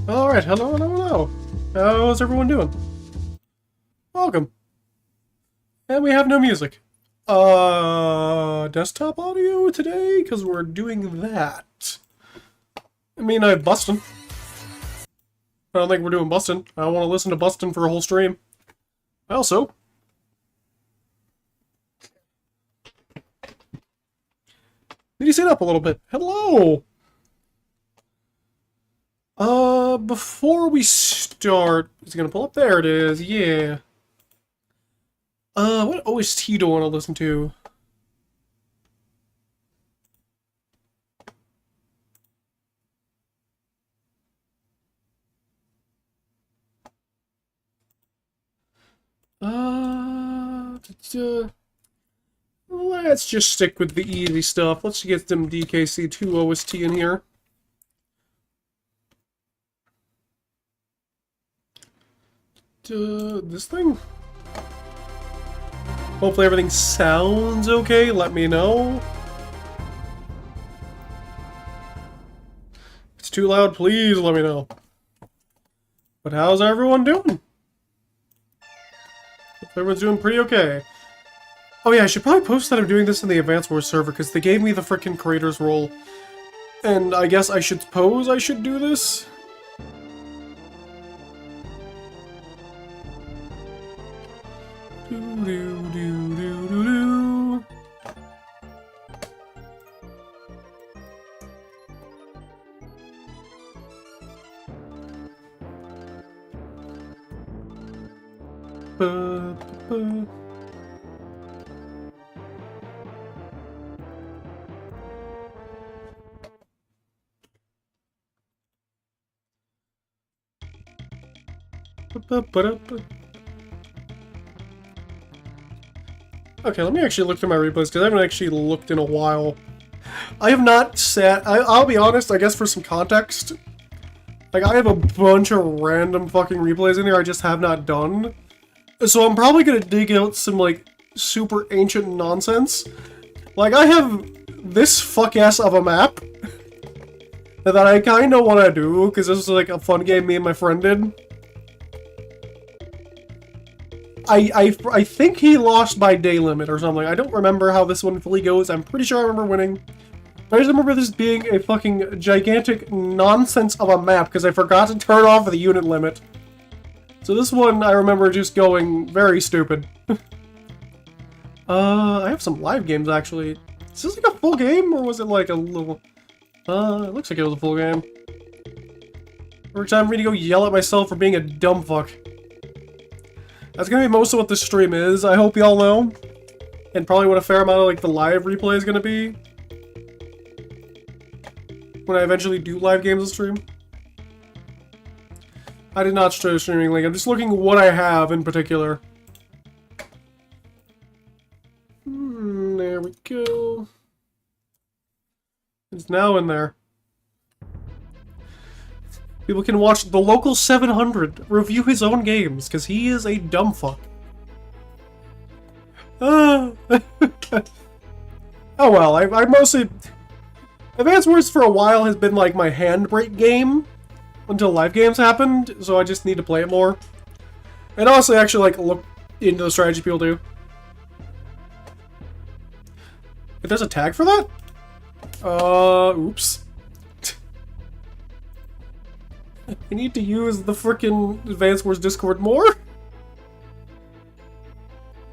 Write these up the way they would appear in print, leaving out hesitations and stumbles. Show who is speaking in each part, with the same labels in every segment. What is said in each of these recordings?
Speaker 1: Alright, hello, hello, hello. How's everyone doing? Welcome. And we have no music. Desktop audio today? Because we're doing that. I mean, I have Bustin'. I don't think we're doing Bustin'. I don't want to listen to Bustin' for a whole stream. Also, need to sit up a little bit. Hello! Before we start, is it gonna pull up? There it is, yeah. What OST do I want to listen to? Let's just stick with the easy stuff. Let's get some DKC2 OST in here. This thing? Hopefully everything sounds okay. Let me know. If it's too loud, please let me know. But how's everyone doing? Hope everyone's doing pretty okay. Oh yeah, I should probably post that I'm doing this in the Advance Wars server, because they gave me the frickin' creator's role. And I guess I should suppose I should do this? Okay, let me actually look through my replays, because I haven't actually looked in a while. I have not sat... I'll be honest, I guess for some context, like, I have a bunch of random fucking replays in here I just have not done. So I'm probably gonna dig out some, like, super ancient nonsense. Like, I have this fuck-ass of a map that I kinda wanna do, because this was, like, a fun game me and my friend did. I think he lost by day limit or something. I don't remember how this one fully goes. I'm pretty sure I remember winning. I just remember this being a fucking gigantic nonsense of a map because I forgot to turn off the unit limit. So this one I remember just going very stupid. I have some live games actually. Is this like a full game or was it like a little... it looks like it was a full game. Every time I'm gonna go yell at myself for being a dumb fuck. That's gonna be most of what this stream is, I hope y'all know. And probably what a fair amount of, like, the live replay is gonna be. When I eventually do live games on stream. I did not start a streaming link, I'm just looking at what I have in particular. There we go. It's now in there. People can watch the local 700 review his own games, because he is a dumb fuck. Oh well, I mostly... Advance Wars for a while has been like my handbrake game, until live games happened, so I just need to play it more. And honestly, actually, like, look into the strategy people do. If there's a tag for that? Oops. I need to use the frickin' Advance Wars Discord more?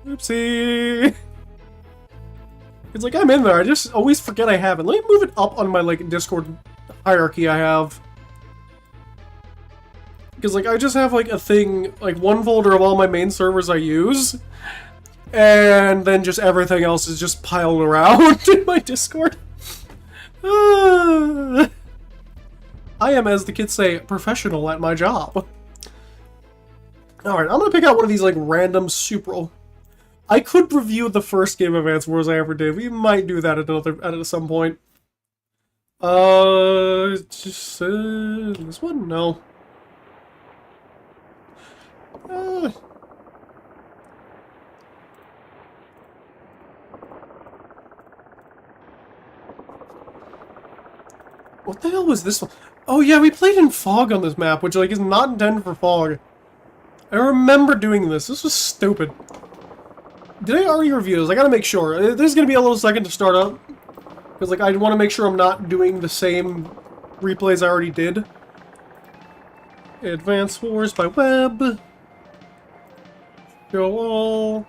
Speaker 1: Oopsie! It's like, I'm in there, I just always forget I have it. Let me move it up on my, like, Discord hierarchy I have. Because, like, I just have, like, a thing, like, one folder of all my main servers I use, and then just everything else is just piled around in my Discord. I am, as the kids say, professional at my job. Alright, I'm gonna pick out one of these, like, random super... I could review the first game of Advance Wars I ever did. We might do that at some point. Just, this one? No. What the hell was this one? Oh yeah, we played in fog on this map, which like is not intended for fog. I remember doing this. This was stupid. Did I already review this? I gotta make sure. This is gonna be a little second to start up. Because like I want to make sure I'm not doing the same replays I already did. Advance Wars by Web. Show all.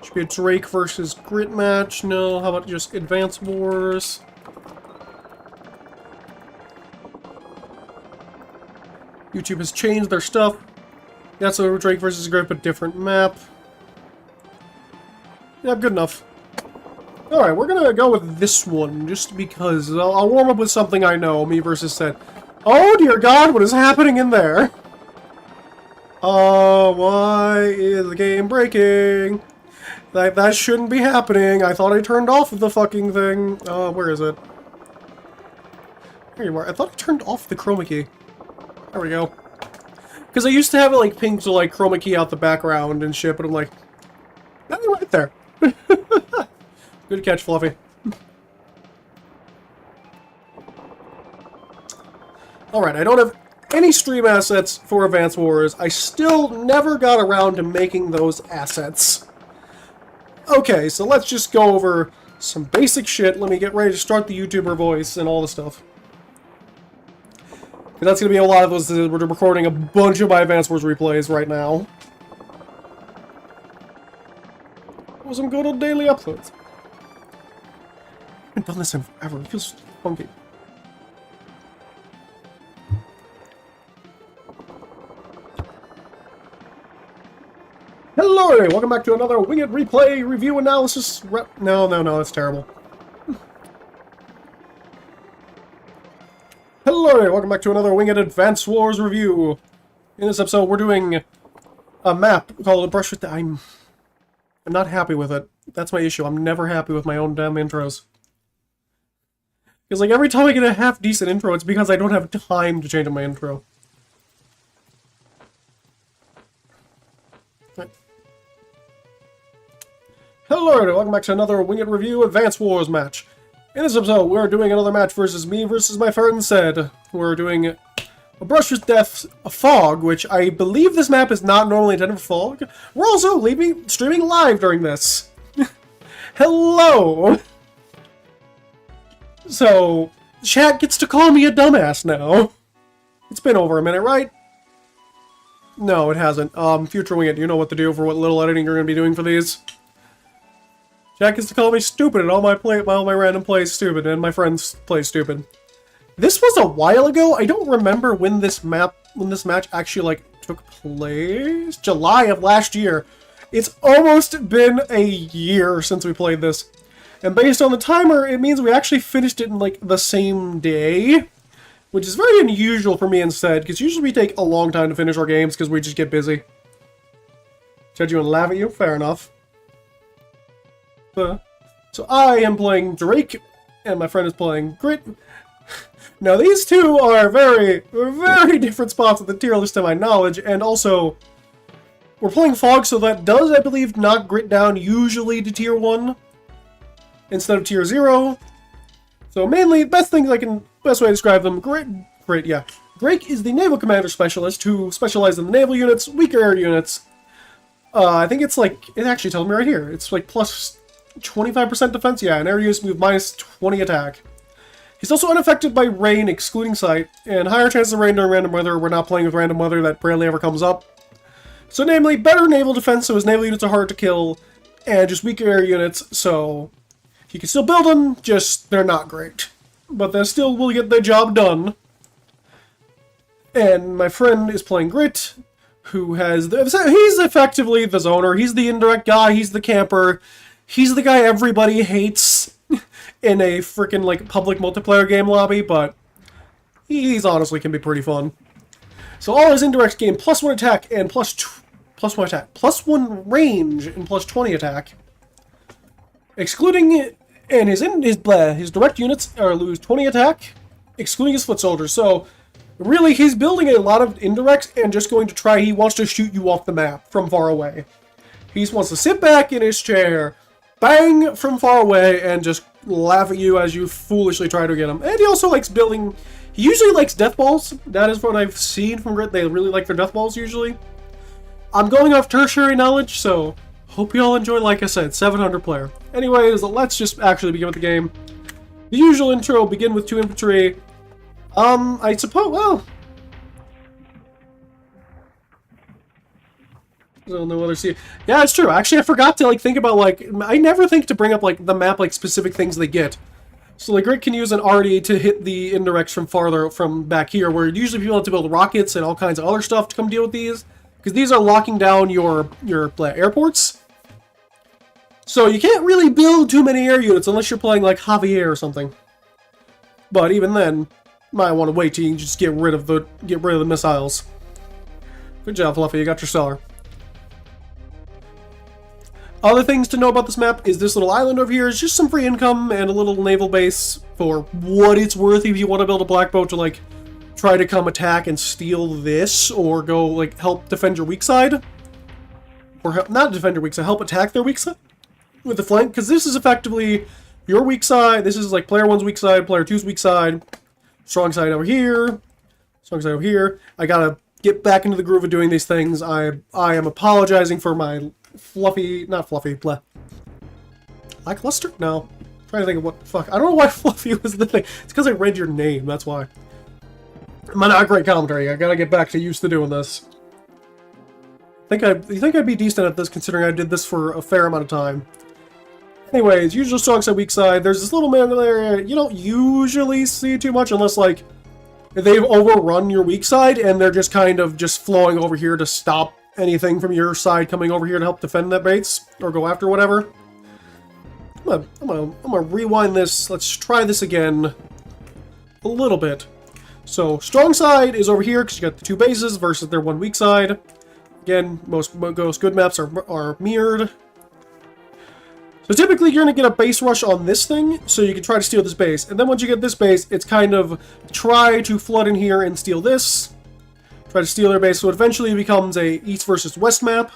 Speaker 1: Should be a Drake versus Grit match. No, how about just Advance Wars? YouTube has changed their stuff. That's a Drake versus Grit, but different map. Yeah, good enough. Alright, we're gonna go with this one, just because. I'll warm up with something I know, me versus Set. Oh dear God, what is happening in there? Why is the game breaking? That shouldn't be happening. I thought I turned off the fucking thing. Where is it? There you are. I thought I turned off the chroma key. There we go. Because I used to have it like pink to like chroma key out the background and shit, but I'm like, nothing right there. Good catch, Fluffy. Alright, I don't have any stream assets for Advance Wars. I still never got around to making those assets. Okay, so let's just go over some basic shit. Let me get ready to start the YouTuber voice and all the stuff. That's going to be a lot of those. We're recording a bunch of my Advance Wars replays right now. With some good old daily uploads. I haven't done this in forever. It feels funky. Hello, everybody. Welcome back to another Wingit Replay review analysis. No, that's terrible. Hello, everybody. Welcome back to another Wingit Advance Wars review. In this episode, we're doing a map called Brush with the... I'm not happy with it. That's my issue. I'm never happy with my own damn intros. Because, like, every time I get a half-decent intro, it's because I don't have time to change up my intro. Right. Hello, everybody. Welcome back to another Wingit Review Advance Wars match. In this episode, we're doing another match versus me versus my friend Said. We're doing a Brush with Death, a Fog, which I believe this map is not normally intended for Fog. We're also streaming live during this. Hello! So, chat gets to call me a dumbass now. It's been over a minute, right? No, it hasn't. Future Wingit, you know what to do for what little editing you're going to be doing for these. Chat gets to call me stupid, and all my random plays stupid, and my friends play stupid. This was a while ago. I don't remember when this match actually like took place. July of last year. It's almost been a year since we played this. And based on the timer, it means we actually finished it in, like, the same day. Which is very unusual for me instead, because usually we take a long time to finish our games, because we just get busy. Judge you and laugh at you? Fair enough. So I am playing Drake, and my friend is playing Grit. Now, these two are very, very different spots of the tier list to my knowledge, and also, we're playing Fog, so that does, I believe, knock Grit down usually to tier 1. Instead of tier 0. So mainly, best way to describe them, Drake is the Naval Commander Specialist who specializes in the naval units, weaker air units. I think it's like, it actually tells me right here, it's like plus 25% defense, yeah, and air units move minus 20 attack. He's also unaffected by rain, excluding sight, and higher chances of rain during random weather. We're not playing with random weather, that rarely ever comes up. So namely, better naval defense, so his naval units are hard to kill, and just weaker air units, so... You can still build them, just they're not great. But they still will get the job done. And my friend is playing Grit, who has he's effectively the zoner. He's the indirect guy, he's the camper. He's the guy everybody hates in a freaking like public multiplayer game lobby, but he's honestly can be pretty fun. So all his indirects gain +1 attack and +1 range and +20 attack. Excluding and his direct units lose 20 attack, excluding his foot soldiers. So really, he's building a lot of indirects and just going to try. He wants to shoot you off the map from far away. He just wants to sit back in his chair, bang from far away, and just laugh at you as you foolishly try to get him. And he also likes building... He usually likes death balls. That is what I've seen from Grit. They really like their death balls, usually. I'm going off tertiary knowledge, so hope you all enjoy, like I said, 700 player. Anyways, let's just actually begin with the game. The usual intro, begin with 2 infantry. I suppose, well... I don't know what I see. Yeah, it's true. Actually, I forgot to, like, think about, like... I never think to bring up, like, the map, like, specific things they get. So, like, Grit can use an RD to hit the indirects from farther, from back here, where usually people have to build rockets and all kinds of other stuff to come deal with these. Because these are locking down your airports. So you can't really build too many air units unless you're playing, like, Javier or something. But even then, you might want to wait till you just get rid of the missiles. Good job, Fluffy. You got your stellar. Other things to know about this map is this little island over here is just some free income and a little naval base for what it's worth if you want to build a black boat to, like, try to come attack and steal this, or go, like, help defend your weak side. Or help, not defend your weak side, help attack their weak side with the flank, because this is effectively your weak side. This is, like, player 1's weak side, player 2's weak side, strong side over here, strong side over here. I gotta get back into the groove of doing these things. I am apologizing for my... not fluffy, bleh. Lackluster? No. I'm trying to think of what the fuck. I don't know why Fluffy was the thing. It's because I read your name, that's why. Not great commentary. I gotta get back to used to doing this. You think I'd be decent at this considering I did this for a fair amount of time. Anyways, usual strong side, weak side. There's this little man area you don't usually see too much unless, like, they've overrun your weak side and they're just kind of just flowing over here to stop anything from your side coming over here to help defend that base or go after whatever. I'm gonna rewind this. Let's try this again a little bit. So strong side is over here because you got the 2 bases versus their 1 weak side. Again, most good maps are mirrored. So typically you're going to get a base rush on this thing, so you can try to steal this base. And then once you get this base, it's kind of try to flood in here and steal this. Try to steal their base, so it eventually becomes a east versus west map.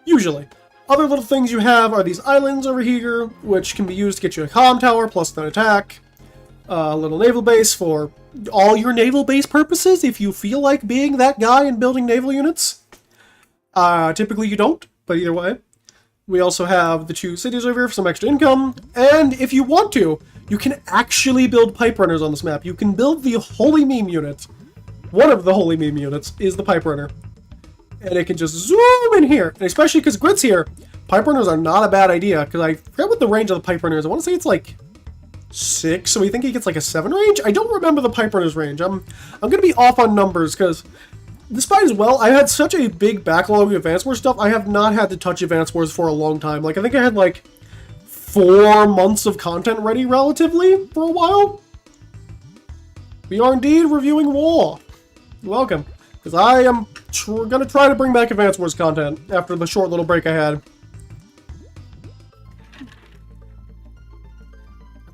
Speaker 1: Usually. Other little things you have are these islands over here, which can be used to get you a comm tower plus an attack. A little naval base for all your naval base purposes, if you feel like being that guy and building naval units. Typically you don't, but either way. We also have the 2 cities over here for some extra income, and if you want to, you can actually build pipe runners on this map. You can build the Holy Meme unit. One of the Holy Meme units is the pipe runner. And it can just zoom in here, and especially because Grit's here, pipe runners are not a bad idea, because I forget what the range of the pipe runner is. I want to say it's like 6, so we think he gets like a 7 range? I don't remember the pipe runner's range. I'm going to be off on numbers, because despite as well, I had such a big backlog of Advance Wars stuff, I have not had to touch Advance Wars for a long time. Like, I think I had like 4 months of content ready relatively for a while. We are indeed reviewing War. You're welcome. Because I am going to try to bring back Advance Wars content after the short little break I had.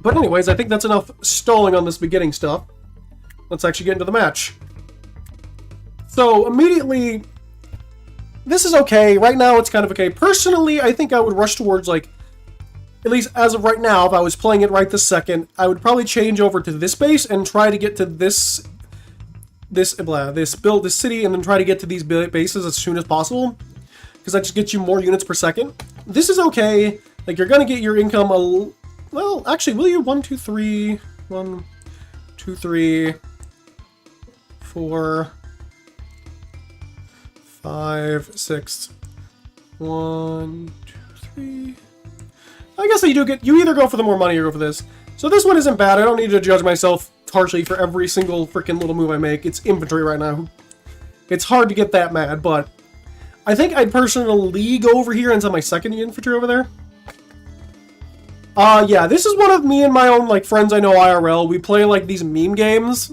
Speaker 1: But anyways, I think that's enough stalling on this beginning stuff. Let's actually get into the match. So, immediately, this is okay. Right now, it's kind of okay. Personally, I think I would rush towards, like, at least as of right now, if I was playing it right this second, I would probably change over to this base and try to get to this city, and then try to get to these bases as soon as possible. Because that just gets you more units per second. This is okay. Like, you're going to get your income well, actually, will you? 1, 2, 3. 1, 2, 3. 4. 5, 6. 1, 2, 3. I guess you do get. You either go for the more money or go for this. So this one isn't bad. I don't need to judge myself harshly for every single freaking little move I make. It's infantry right now. It's hard to get that mad, but I think I'd personally go over here and send my second infantry over there. Yeah, this is one of me and my own, like, friends I know IRL. We play, like, these meme games.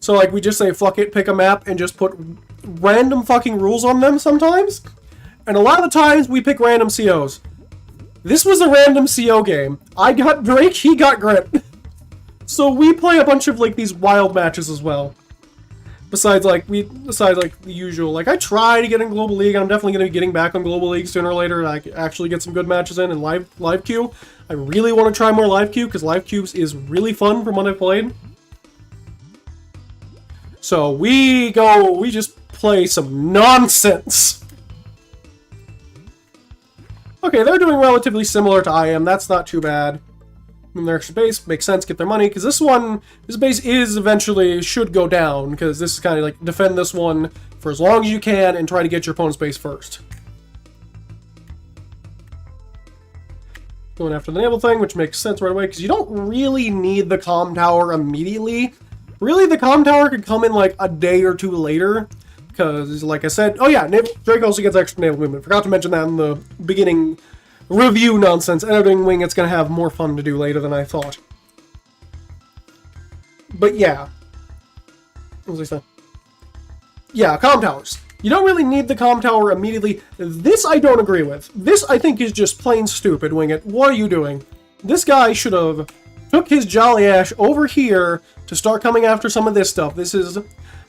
Speaker 1: So, like, we just say, fuck it, pick a map, and just put random fucking rules on them sometimes. And a lot of the times, we pick random COs. This was a random CO game. I got Drake, he got Grit. So we play a bunch of, like, these wild matches as well. Besides the usual. Like, I try to get in Global League. I'm definitely going to be getting back on Global League sooner or later. I actually get some good matches in live queue. I really want to try more live queue because live queues is really fun from what I've played. So we just play some nonsense. Okay, they're doing relatively similar to I am. That's not too bad. Their extra base makes sense, get their money, because this base is eventually should go down, because this is kind of like defend this one for as long as you can and try to get your opponent's base first. Going after the naval thing, which makes sense right away, because you don't really need the comm tower immediately. Really, the comm tower could come in like a day or two later, because like I said, oh yeah, Drake also gets extra naval movement. Forgot to mention that in the beginning review nonsense. Editing Wing, it's going to have more fun to do later than I thought. But yeah. What was I saying? Yeah, comm towers. You don't really need the comm tower immediately. This I don't agree with. This I think is just plain stupid, Wingit. What are you doing? This guy should have took his jolly ash over here to start coming after some of this stuff. This is...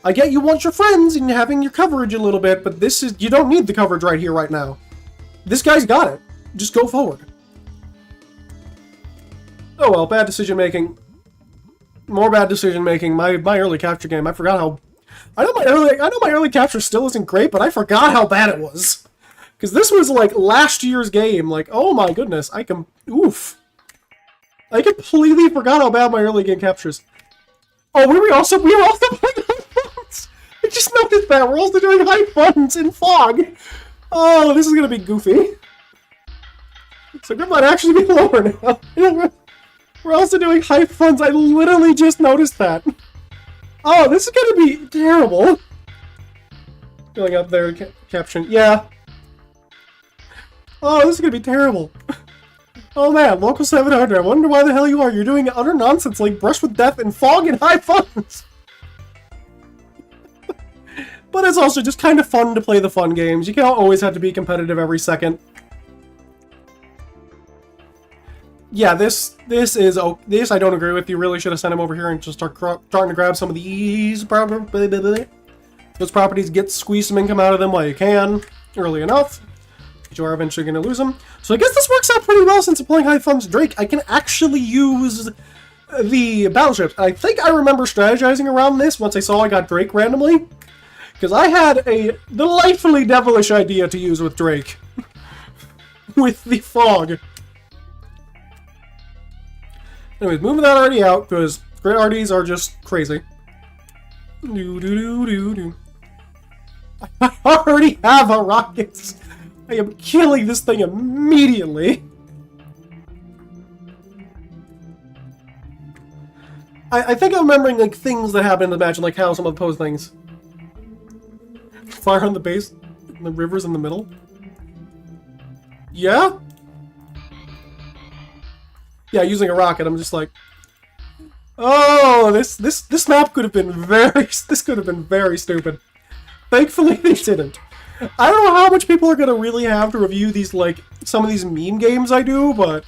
Speaker 1: I get you want your friends and having your coverage a little bit, but this is... You don't need the coverage right here, right now. This guy's got it. Just go forward. Oh well, bad decision making. More bad decision making. My early capture game. I forgot how. I know my early capture still isn't great, but I forgot how bad it was. Because this was like last year's game. Like, oh my goodness, oof. I completely forgot how bad my early game captures. Oh, we were also playing high funds. I just noticed that we're also doing high funds in fog. Oh, this is gonna be goofy. So grip might actually be lower now. We're also doing high funds. I literally just noticed that. Oh, this is gonna be terrible. Going up there, caption. Yeah. Oh, this is gonna be terrible. Oh man, local 700. I wonder why the hell you are. You're doing utter nonsense like Brush with Death and Fog and high funds. But it's also just kind of fun to play the fun games. You can't always have to be competitive every second. Yeah, this I don't agree with. You really should have sent him over here and just start starting to grab some of these those properties. Get squeeze some income out of them while you can, early enough. But you are eventually going to lose them. So I guess this works out pretty well since I'm playing High Funds Drake. I can actually use the battleships. I think I remember strategizing around this once I saw I got Drake randomly. Because I had a delightfully devilish idea to use with Drake. With the fog. Anyways, moving that already out, because great RDs are just crazy. I already have a rocket. I am killing this thing immediately. I think I'm remembering like things that happen in the match and like how some of those things. Fire on the base, the river's in the middle. Yeah? Yeah, using a rocket, I'm just like, oh, this map could have been very stupid. Thankfully, they didn't. I don't know how much people are gonna really have to review these, like, some of these meme games I do, but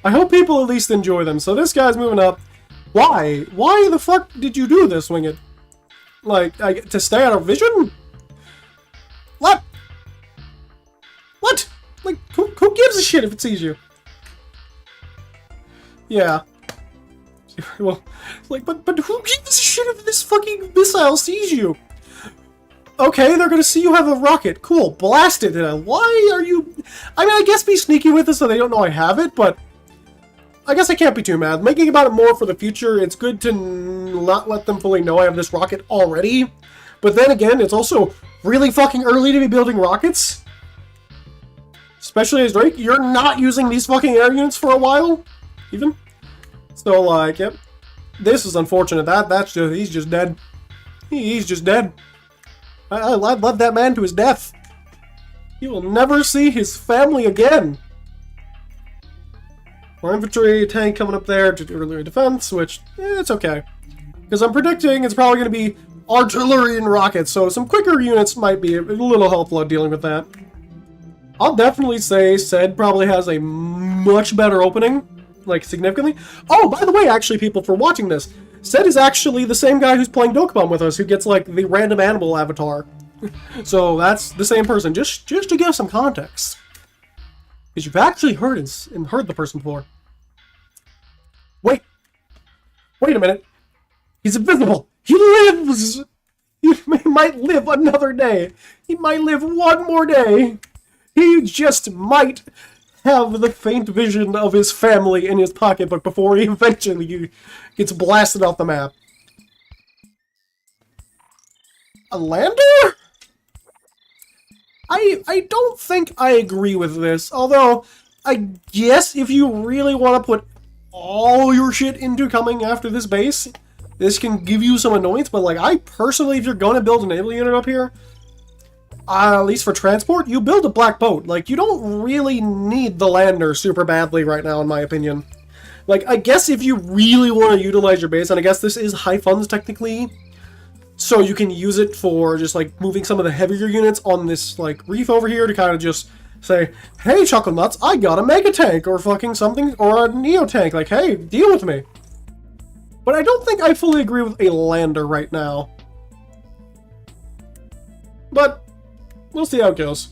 Speaker 1: I hope people at least enjoy them. So this guy's moving up. Why? Why the fuck did you do this, Wingit? Like, to stay out of vision? What? What? Like, who gives a shit if it sees you? Yeah. Well, like, but who gives a shit if this fucking missile sees you? Okay, they're gonna see you have a rocket. Cool, blast it. Why are you... I mean, I guess be sneaky with it so they don't know I have it, but... I guess I can't be too mad. Thinking about it more for the future, it's good to not let them fully know I have this rocket already. But then again, it's also really fucking early to be building rockets. Especially as Drake, you're not using these fucking air units for a while. Even. So, like, yep. This is unfortunate. That's just, he's just dead. He's just dead. I love that man to his death. He will never see his family again. More infantry, tank coming up there to earlier defense, which, it's okay. Because I'm predicting it's probably going to be artillery and rockets, so some quicker units might be a little helpful at dealing with that. I'll definitely say Sed probably has a much better opening like, significantly. Oh, by the way, actually, people, for watching this, Seth is actually the same guy who's playing Dokkan with us, who gets, like, the random animal avatar. So that's the same person, just to give some context. Because you've actually heard the person before. Wait a minute. He's invisible. He lives. He might live another day. He might live one more day. He just might have the faint vision of his family in his pocketbook before he eventually gets blasted off the map. A lander? I don't think I agree with this, although I guess if you really want to put all your shit into coming after this base, this can give you some annoyance, but like I personally, if you're going to build a naval unit up here, at least for transport, you build a black boat. Like, you don't really need the lander super badly right now, in my opinion. Like, I guess if you really want to utilize your base, and I guess this is high funds technically, so you can use it for just like moving some of the heavier units on this like reef over here to kind of just say, hey, Chuckle Nuts, I got a mega tank or fucking something, or a neo tank. Like, hey, deal with me. But I don't think I fully agree with a lander right now. But we'll see how it goes.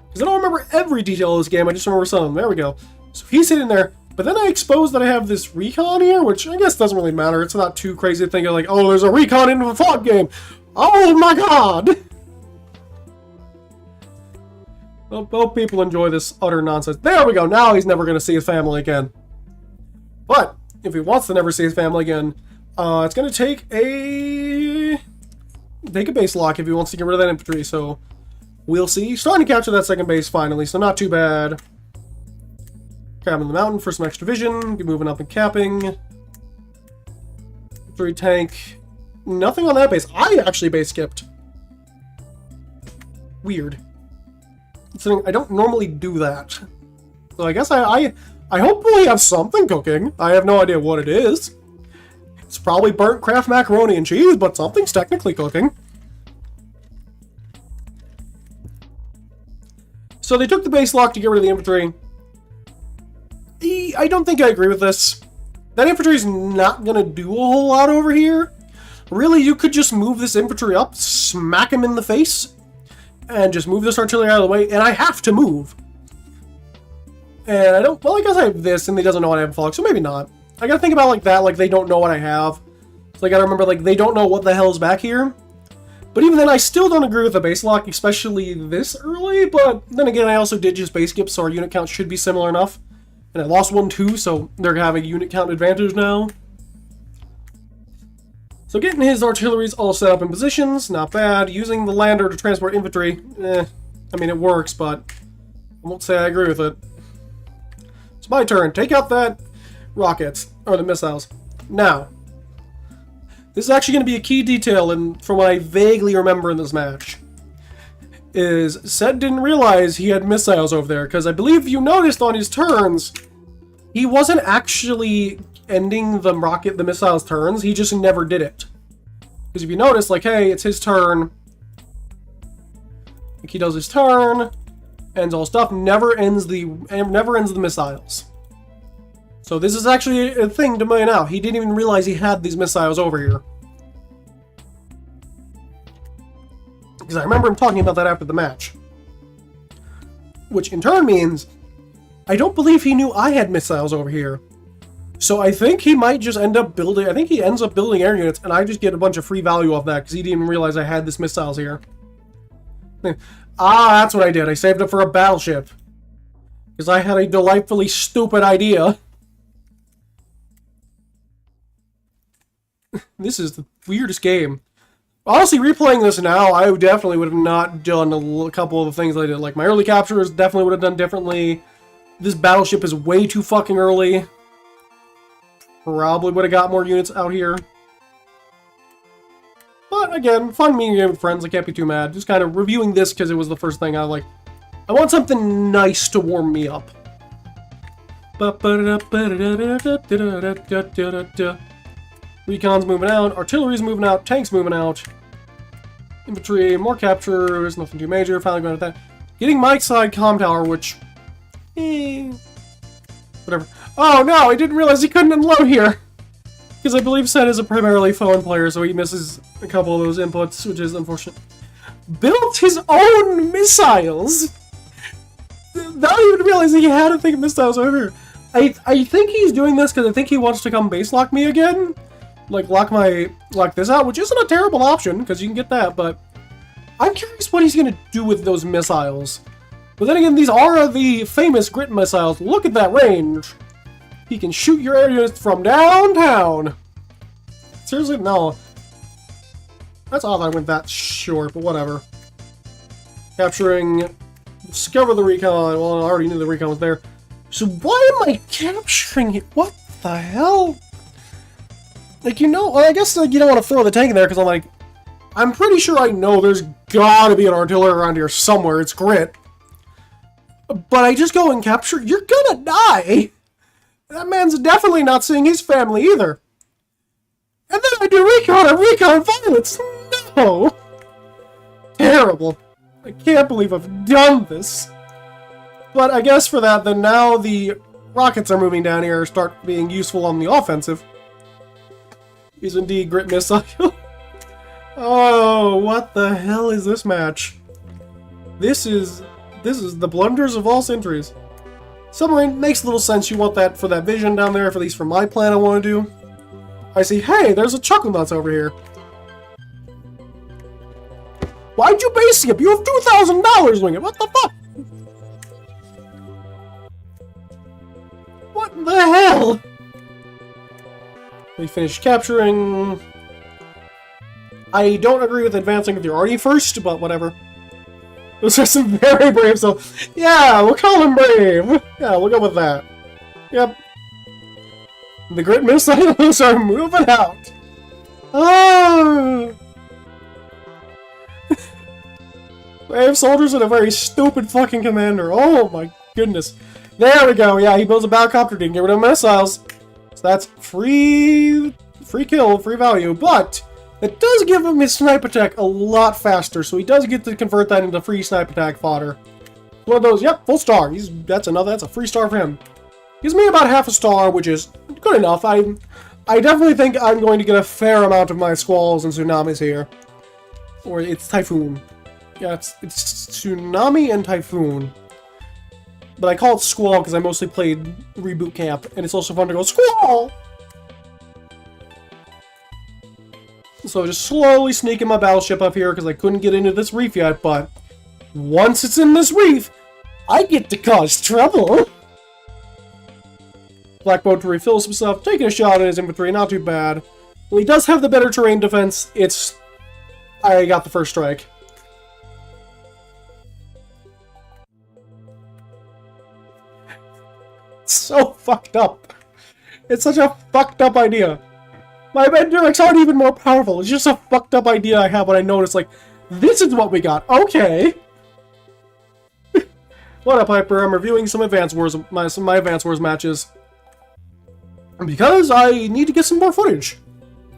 Speaker 1: Because I don't remember every detail of this game, I just remember some. There we go. So he's sitting there, but then I exposed that I have this recon here, which I guess doesn't really matter. It's not too crazy to think of like, oh, there's a recon in a fog game. Oh my god! Hope people enjoy this utter nonsense. There we go, now he's never going to see his family again. But if he wants to never see his family again, it's going to take a base lock if he wants to get rid of that infantry, so we'll see. He's starting to capture that second base finally, so not too bad. Capping the mountain for some extra vision. Keep moving up and capping. Infantry tank. Nothing on that base. I actually base skipped. Weird. I don't normally do that. So I guess I hopefully have something cooking. I have no idea what it is. It's probably burnt Kraft macaroni and cheese, but something's technically cooking. So they took the base lock to get rid of the infantry. I don't think I agree with this. That infantry's not going to do a whole lot over here. Really, you could just move this infantry up, smack him in the face, and just move this artillery out of the way, and I have to move. And I don't... Well, I guess I have this, and he doesn't know what I have fog, so maybe not. I gotta think about like that, like they don't know what I have. So I gotta remember, like, they don't know what the hell's back here. But even then, I still don't agree with the base lock, especially this early, but then again, I also did just base skip, so our unit count should be similar enough. And I lost 1 too, so they're having a unit count advantage now. So getting his artilleries all set up in positions, not bad. Using the lander to transport infantry, I mean, it works, but I won't say I agree with it. It's my turn. Take out that rockets, or the missiles. Now, this is actually going to be a key detail from what I vaguely remember in this match. Is Seth didn't realize he had missiles over there, because I believe you noticed on his turns, he wasn't actually ending the missile's turns, he just never did it. Because if you notice, like, hey, it's his turn, like he does his turn, ends all stuff, never ends the missiles. So this is actually a thing to point out. He didn't even realize he had these missiles over here. Because I remember him talking about that after the match. Which in turn means, I don't believe he knew I had missiles over here. So I think he might just end up building, I think he ends up building air units, and I just get a bunch of free value off that, because he didn't even realize I had this missiles here. Ah, that's what I did. I saved it for a battleship. Because I had a delightfully stupid idea. This is the weirdest game. Honestly, replaying this now, I definitely would have not done a couple of the things I did. Like, my early captures definitely would have done differently. This battleship is way too fucking early. Probably would have got more units out here. But, again, fun meeting game with friends. I can't be too mad. Just kind of reviewing this because it was the first thing I like. I want something nice to warm me up. Recon's moving out, artillery's moving out, tanks moving out. Infantry, more captures, nothing too major, finally going with that. Getting my side comm tower, which... Whatever. Oh no, I didn't realize he couldn't unload here! Because I believe Sen is a primarily phone player, so he misses a couple of those inputs, which is unfortunate. Built his own missiles! Not even realizing he had a thing of missiles over here. I think he's doing this because I think he wants to come base lock me again. Like, lock this out, which isn't a terrible option, because you can get that, but I'm curious what he's going to do with those missiles. But then again, these are the famous grit missiles. Look at that range! He can shoot your air units from downtown! Seriously? No. That's odd I went that short, but whatever. Capturing... Discover the recon. Well, I already knew the recon was there. So why am I capturing it? What the hell? Like, you know, well, I guess like, you don't want to throw the tank in there because I'm like, I'm pretty sure I know there's gotta be an artillery around here somewhere. It's grit. But I just go and capture. You're gonna die. That man's definitely not seeing his family either. And then I do recon and recon violence. No. Terrible. I can't believe I've done this. But I guess for that, then now the rockets are moving down here start being useful on the offensive. Is indeed grit missile. Oh, what the hell is this match? This is the blunders of all centuries. Submarine makes little sense. You want that for that vision down there, at least for my plan I want to do. I see, hey, there's a Chuckle Nuts over here. Why'd you base skip? You have $2,000, Wingit. What the fuck? What the hell? We finished capturing. I don't agree with advancing with your army first, but whatever. Those are some very brave, so yeah, we'll call him brave. Yeah, we'll go with that. Yep. The grit missiles are moving out. Oh. Brave soldiers and a very stupid fucking commander. Oh my goodness. There we go. Yeah, he builds a battlecopter, didn't get rid of missiles. So that's free kill, free value, but it does give him his snipe attack a lot faster, so he does get to convert that into free snipe attack fodder. One of those, yep, full star. That's a free star for him. Gives me about half a star, which is good enough. I definitely think I'm going to get a fair amount of my squalls and tsunamis here. Or it's typhoon. Yeah, it's tsunami and typhoon. But I call it Squall because I mostly played Reboot Camp, and it's also fun to go Squall! So just slowly sneaking my battleship up here because I couldn't get into this reef yet, but once it's in this reef, I get to cause trouble! Black Boat to refill some stuff, taking a shot at his infantry, not too bad. Well, he does have the better terrain defense, I got the first strike. So fucked up. It's such a fucked up idea. My Benderix aren't even more powerful. It's just a fucked up idea I have when I notice, like, this is what we got. Okay. What up, Piper? I'm reviewing some Advance Wars, my Advance Wars matches. Because I need to get some more footage.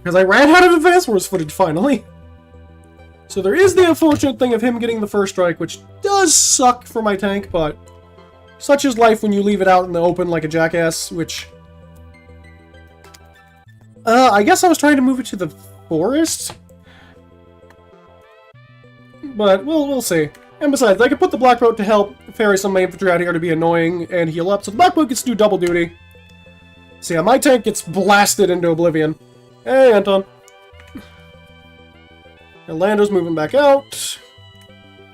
Speaker 1: Because I ran out of Advance Wars footage, finally. So there is the unfortunate thing of him getting the first strike, which does suck for my tank, but such is life when you leave it out in the open like a jackass, which... I guess I was trying to move it to the forest? But we'll see. And besides, I could put the Black Boat to help ferry some of my infantry out here to be annoying and heal up, so the Black Boat gets to do double duty. So yeah, my tank gets blasted into oblivion. Hey, Anton. And Lando's moving back out.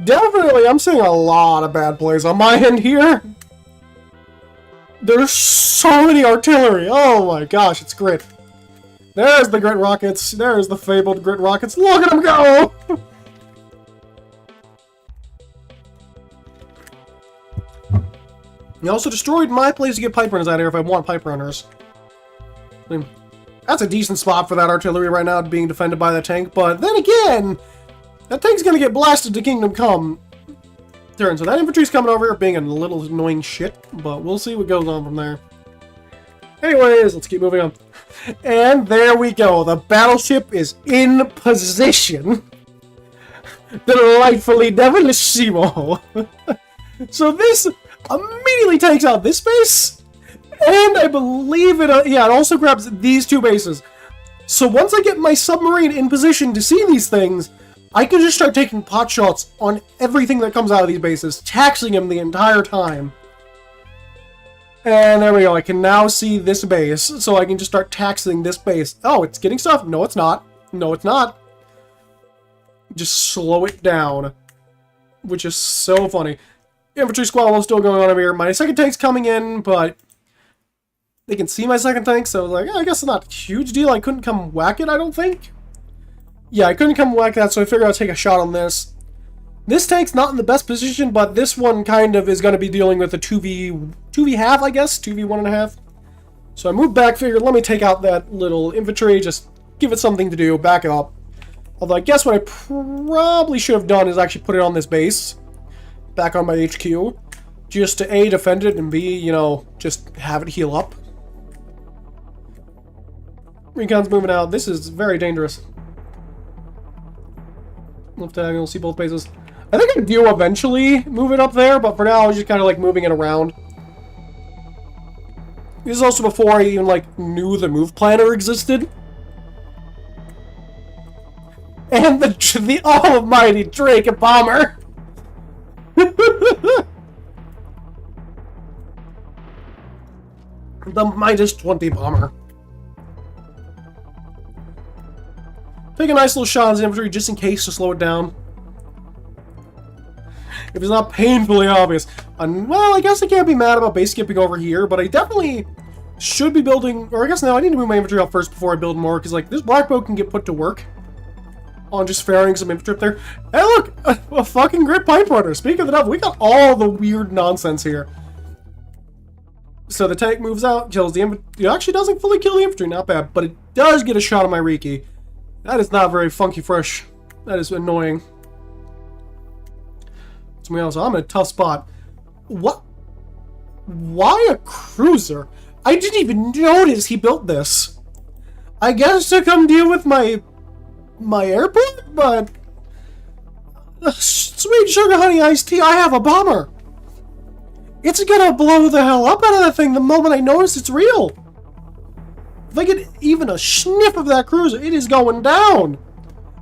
Speaker 1: Definitely, I'm seeing a lot of bad plays on my end here. There's so many artillery. Oh my gosh, it's grit. There's the grit rockets. There's the fabled grit rockets. Look at them go! He also destroyed my place to get pipe runners out here if I want pipe runners. I mean, that's a decent spot for that artillery right now being defended by the tank, but then again, that tank's gonna get blasted to Kingdom Come turn, so that infantry's coming over here being a little annoying shit, but we'll see what goes on from there. Anyways, let's keep moving on. And there we go. The battleship is in position. Delightfully devilissimo. So this immediately takes out this base, And I believe it, yeah, it also grabs these 2 bases. So once I get my submarine in position to see these things, I can just start taking pot shots on everything that comes out of these bases, taxing them the entire time. And there we go, I can now see this base, so I can just start taxing this base. Oh, it's getting stuff. No, it's not. No, it's not. Just slow it down. Which is so funny. Infantry squabble still going on over here. My second tank's coming in, but they can see my second tank, so like, I guess it's not a huge deal. I couldn't come whack it, I don't think. Yeah, I couldn't come whack that, so I figured I'd take a shot on this. This tank's not in the best position, but this one kind of is going to be dealing with a 2v half, I guess? 2v1.5. So I moved back, figured let me take out that little infantry, just give it something to do, back up. Although I guess what I probably should have done is actually put it on this base. Back on my HQ. Just to A, defend it, and B, you know, just have it heal up. Recon's moving out. This is very dangerous. Left diagonal, see both bases. I think I do eventually move it up there, but for now I was just kind of like moving it around. This is also before I even like knew the move planner existed. And the almighty Drake bomber. The Midas 20 bomber. Take a nice little shot on his infantry just in case to slow it down. If it's not painfully obvious. And, well, I guess I can't be mad about base skipping over here, but I definitely should be building... Or I guess now I need to move my infantry up first before I build more, because like this black boat can get put to work on just ferrying some infantry up there. Hey look! A fucking grit pipe runner! Speaking of the devil, we got all the weird nonsense here. So the tank moves out, kills the infantry. It actually doesn't fully kill the infantry, not bad, but it does get a shot on my Riki. That is not very funky fresh. That is annoying. Something else. I'm in a tough spot. What? Why a cruiser? I didn't even notice he built this. I guess to come deal with my airport, but sweet sugar honey iced tea. I have a bomber. It's gonna blow the hell up out of that thing the moment I notice it's real. If I get even a sniff of that cruiser, it is going down.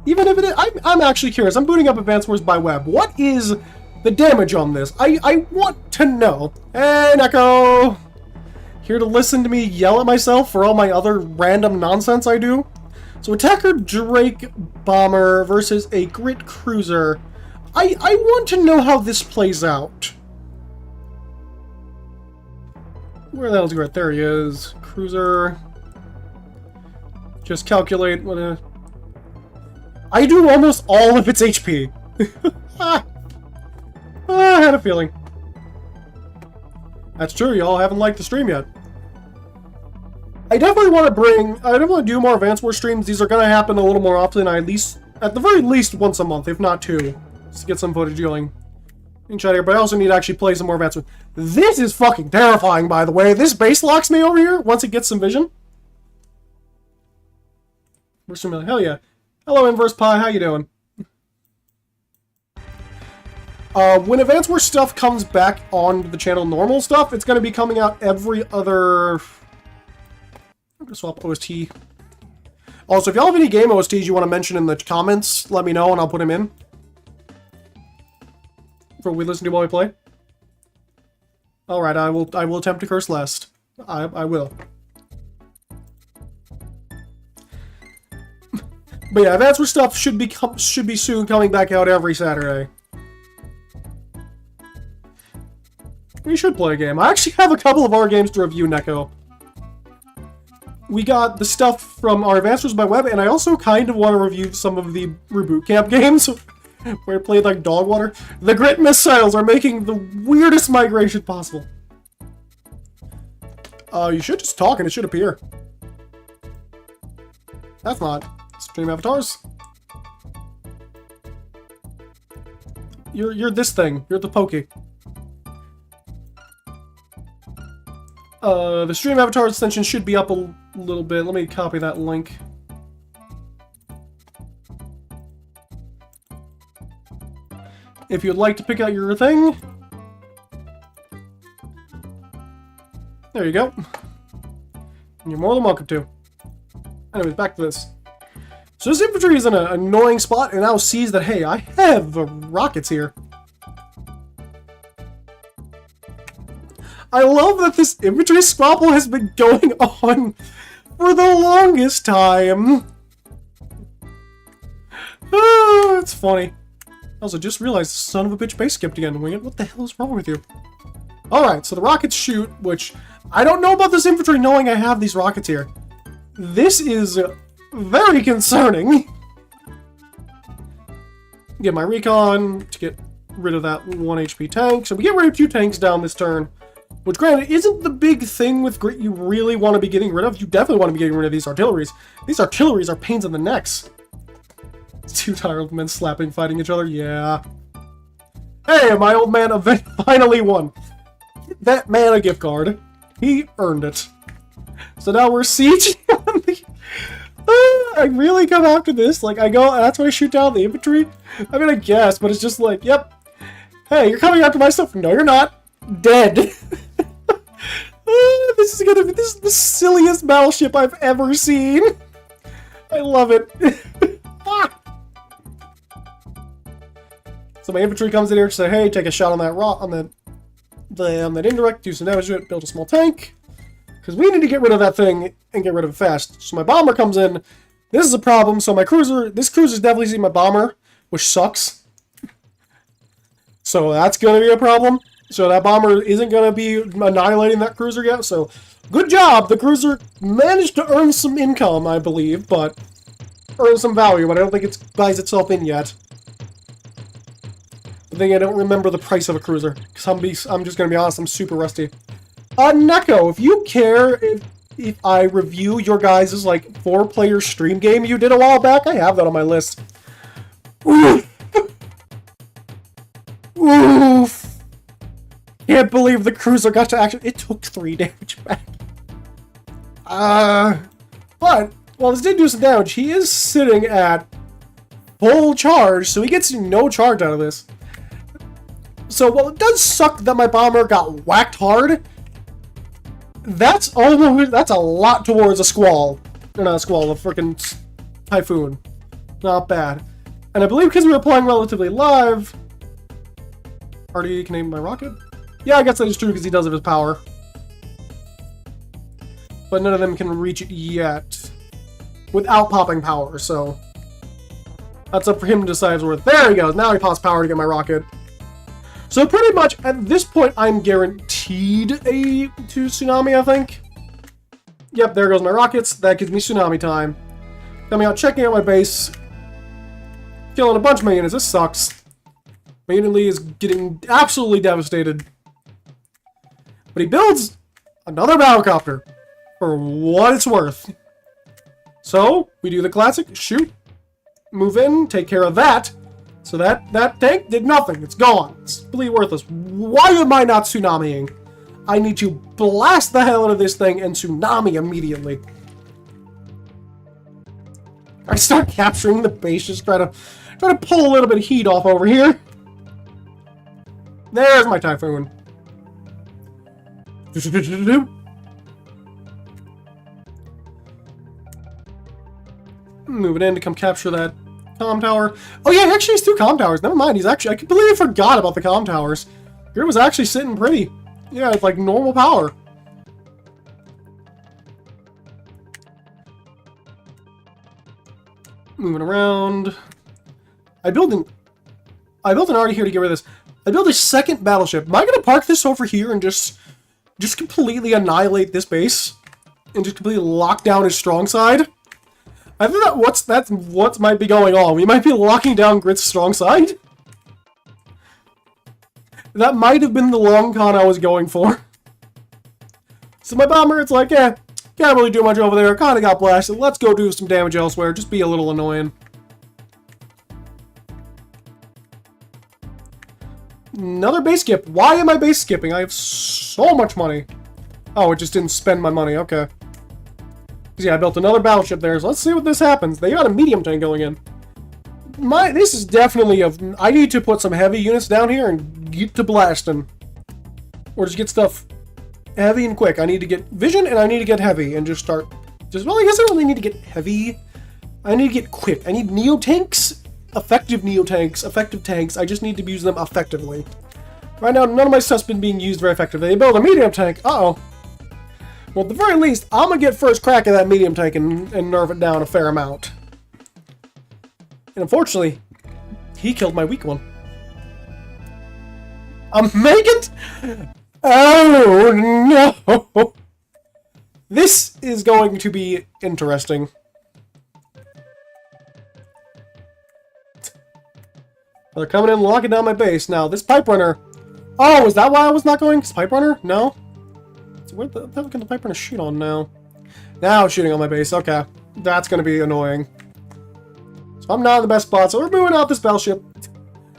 Speaker 1: Even if it is, I'm actually curious. I'm booting up Advanced Wars by Web. What is the damage on this? I want to know. And Echo, here to listen to me yell at myself for all my other random nonsense I do. So attacker Drake bomber versus a grit cruiser. I want to know how this plays out. Where the hell's Grit? There he is. Cruiser. Just calculate what I do almost all of its HP. I had a feeling. That's true, y'all haven't liked the stream yet. I definitely want to do more Advanced War streams. These are going to happen a little more often, at the very least once a month, if not 2. Just to get some footage going. Here, but I also need to actually play some more Advanced War. This is fucking terrifying, by the way. This base locks me over here once it gets some vision. Hell yeah. Hello, Inverse Pi, how you doing? When Advanced War stuff comes back on the channel, normal stuff, it's going to be coming out every other... I'm going to swap OST. Also, if y'all have any game OSTs you want to mention in the comments, let me know and I'll put them in. For we listen to while we play. Alright, I will attempt to curse less. I will. But yeah, Advanced War stuff should be soon coming back out every Saturday. We should play a game. I actually have a couple of our games to review, Neko. We got the stuff from our Advanced Wars by Web, and I also kind of want to review some of the Reboot Camp games, where I played like dog water. The Grit missiles are making the weirdest migration possible. You should just talk and it should appear. That's not. Stream avatars. You're this thing. You're the Pokey. The stream avatar extension should be up a little bit. Let me copy that link. If you'd like to pick out your thing. There you go. You're more than welcome to. Anyways, back to this. So this infantry is in an annoying spot and now sees that, hey, I have rockets here. I love that this infantry squabble has been going on for the longest time. Oh, it's funny. I also just realized the son of a bitch base skipped again. Wingit, what the hell is wrong with you? Alright, so the rockets shoot, which I don't know about this infantry knowing I have these rockets here. This is very concerning. Get my recon to get rid of that 1 HP tank. So we get rid of 2 tanks down this turn. Which, granted, isn't the big thing with grit you really want to be getting rid of. You definitely want to be getting rid of these artilleries. These artilleries are pains in the necks. 2 tired men slapping, fighting each other. Yeah. Hey, my old man finally won. Get that man a gift card. He earned it. So now we're sieging on the... I really come after this. Like, I go, that's when I shoot down the infantry. I mean, I guess, but it's just like, yep. Hey, you're coming after my stuff. No, you're not. Dead. This is the silliest battleship I've ever seen. I love it. So my infantry comes in here to say, hey, take a shot on that rock, on that indirect, do some damage to it, build a small tank. Because we need to get rid of that thing and get rid of it fast. So my bomber comes in. This is a problem. So my cruiser, this cruiser's definitely seen my bomber, which sucks. So that's going to be a problem. So that bomber isn't going to be annihilating that cruiser yet. So good job. The cruiser managed to earn some income, I believe, but earn some value, but I don't think it buys itself in yet. I think I don't remember the price of a cruiser, because I'm just going to be honest, I'm super rusty. Neko, if you care if I review your guys' like 4-player stream game you did a while back, I have that on my list. Oof. Oof. Can't believe the cruiser got to action. It took 3 damage back. But, while this did do some damage, he is sitting at full charge, so he gets no charge out of this. So, while it does suck that my bomber got whacked hard, that's a lot towards a squall. Or not a squall, a freaking typhoon. Not bad. And I believe because we were playing relatively live, RDE can aim my rocket? Yeah, I guess that is true because he does have his power. But none of them can reach it yet without popping power, so that's up for him to decide his worth. There he goes. Now he pops power to get my rocket. So pretty much at this point, I'm guaranteed a tsunami, I think. Yep, there goes my rockets. That gives me tsunami time. Coming out, checking out my base. Killing a bunch of my units. This sucks. My unit lead is getting absolutely devastated. But he builds another battlecopter for what it's worth. So, we do the classic, shoot, move in, take care of that. So that tank did nothing. It's gone. It's completely worthless. Why am I not tsunamiing? I need to blast the hell out of this thing and tsunami immediately. I start capturing the base, just try to pull a little bit of heat off over here. There's my typhoon. Moving in to come capture that comm tower. Oh yeah, he actually has 2 comm towers. Never mind, I completely forgot about the comm towers. Grid was actually sitting pretty. Yeah, it's like normal power. Moving around. I built an arty here to get rid of this. I built a second battleship. Am I gonna park this over here and just completely annihilate this base? And just completely lock down his strong side? I think that's what might be going on. We might be locking down Grit's strong side. That might have been the long con I was going for. So my bomber, it's like, can't really do much over there. Kinda got blasted. Let's go do some damage elsewhere. Just be a little annoying. Another base skip. Why am I base skipping? I have so much money. Oh, it just didn't spend my money. Okay. Yeah, I built another battleship there, so let's see what this happens. They got a medium tank going in. This is definitely I need to put some heavy units down here and get to blasting. Or just get stuff Heavy and quick. I need to get vision and I need to get heavy and just start. Well, I guess I don't really need to get heavy. I need to get quick. I need neo-tanks, effective tanks. I just need to use them effectively. Right now, none of my stuff's been being used very effectively. They build a medium tank. Uh-oh. Well, at the very least, I'm gonna get first crack at that medium tank and nerf it down a fair amount. And unfortunately, he killed my weak one. Make it? Oh, no. This is going to be interesting. They're coming in and locking down my base. Now, this pipe runner... Oh, is that why I was not going? Pipe runner? No? So where the hell can the pipe runner shoot on now? Now it's shooting on my base. Okay. That's going to be annoying. So I'm not in the best spot, so we're moving out this battleship.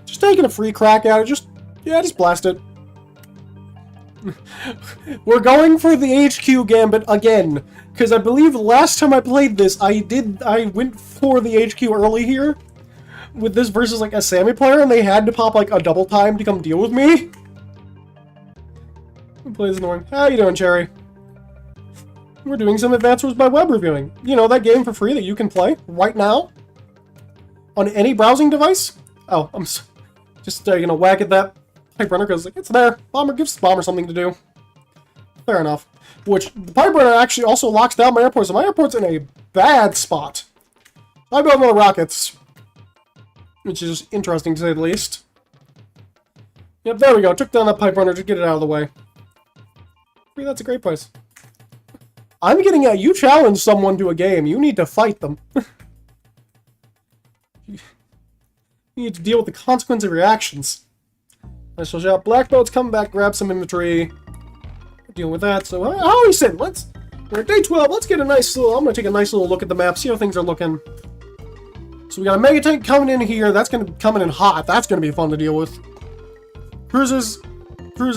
Speaker 1: Just taking a free crack at it. Just blast it. We're going for the HQ gambit again. Because I believe the last time I played this, I went for the HQ early here. With this versus like a Sammy player, and they had to pop like a double time to come deal with me. Plays annoying. How you doing, Cherry? We're doing some Advanced Wars by web reviewing. You know, that game for free that you can play right now on any browsing device. Oh, I'm just gonna whack at that pipe runner because like, it's there. Bomber gives Bomber something to do. Fair enough. Which the pipe runner actually also locks down my airport, so my airport's in a bad spot. I built more rockets. Which is interesting, to say the least. Yep, there we go. Took down that pipe runner to get it out of the way. Hey, that's a great place. I'm getting at you challenge someone to a game. You need to fight them. You need to deal with the consequence of your actions. I shall shout, Black Boat's coming back, grab some infantry. Deal with that. So, how are we sitting? We're at day 12. Let's get a nice little... I'm going to take a nice little look at the map, see how things are looking. So we got a mega tank coming in here. That's going to be coming in hot. That's going to be fun to deal with. Cruisers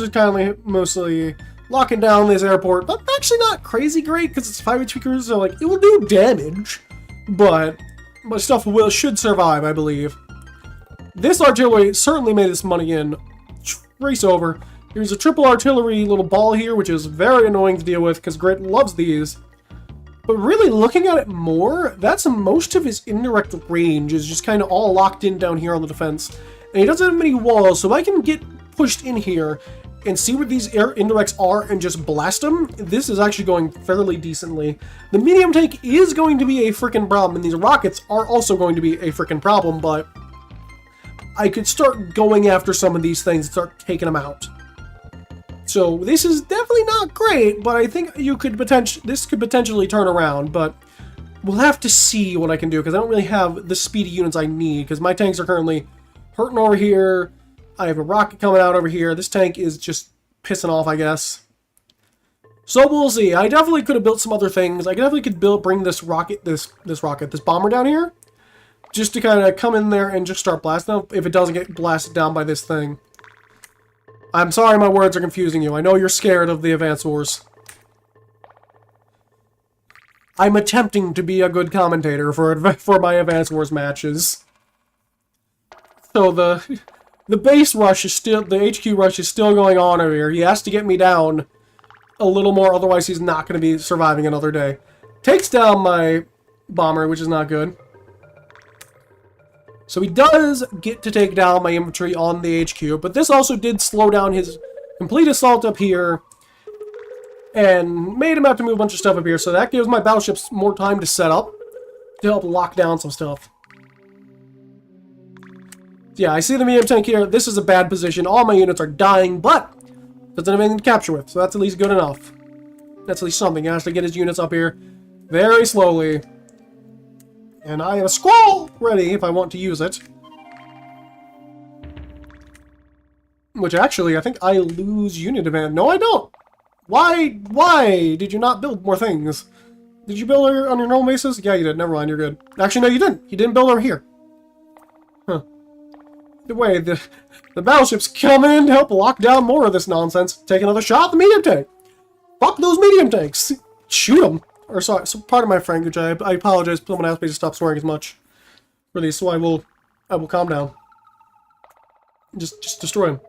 Speaker 1: kind of mostly locking down this airport. But actually not crazy great because it's 5 HP cruisers. So like it will do damage, but stuff should survive, I believe. This artillery certainly made its money in. Race over. Here's a triple artillery little ball here, which is very annoying to deal with because Grit loves these. But really, looking at it more, that's most of his indirect range is just kind of all locked in down here on the defense. And he doesn't have many walls, so I can get pushed in here and see what these air indirects are and just blast them. This is actually going fairly decently. The medium tank is going to be a freaking problem, and these rockets are also going to be a freaking problem, but I could start going after some of these things and start taking them out. So this is definitely not great, but I think this could potentially turn around, but we'll have to see what I can do, because I don't really have the speedy units I need, because my tanks are currently hurting over here. I have a rocket coming out over here. This tank is just pissing off, I guess. So we'll see. I definitely could have built some other things. I definitely could bring this bomber down here, just to kind of come in there and just start blasting if it doesn't get blasted down by this thing. I'm sorry my words are confusing you. I know you're scared of the Advance Wars. I'm attempting to be a good commentator for my Advance Wars matches. So the base rush is still, the HQ rush is still going on over here. He has to get me down a little more, otherwise he's not going to be surviving another day. Takes down my bomber, which is not good. So he does get to take down my infantry on the HQ, but this also did slow down his complete assault up here and made him have to move a bunch of stuff up here, so that gives my battleships more time to set up to help lock down some stuff. Yeah, I see the medium tank here. This is a bad position. All my units are dying, but doesn't have anything to capture with, so that's at least good enough. That's at least something. He has to get his units up here very slowly. And I have a squall ready if I want to use it. Which actually, I think I lose unit advantage. No, I don't. Why did you not build more things? Did you build on your normal bases? Yeah, you did. Never mind, you're good. Actually, no, you didn't. You didn't build over here. Huh. Either way, the battleships come in to help lock down more of this nonsense. Take another shot at the medium tank. Fuck those medium tanks. Shoot them. Or sorry, so part of my language. I apologize. Someone asked me to stop swearing as much for these, so I will calm down. Just destroy him.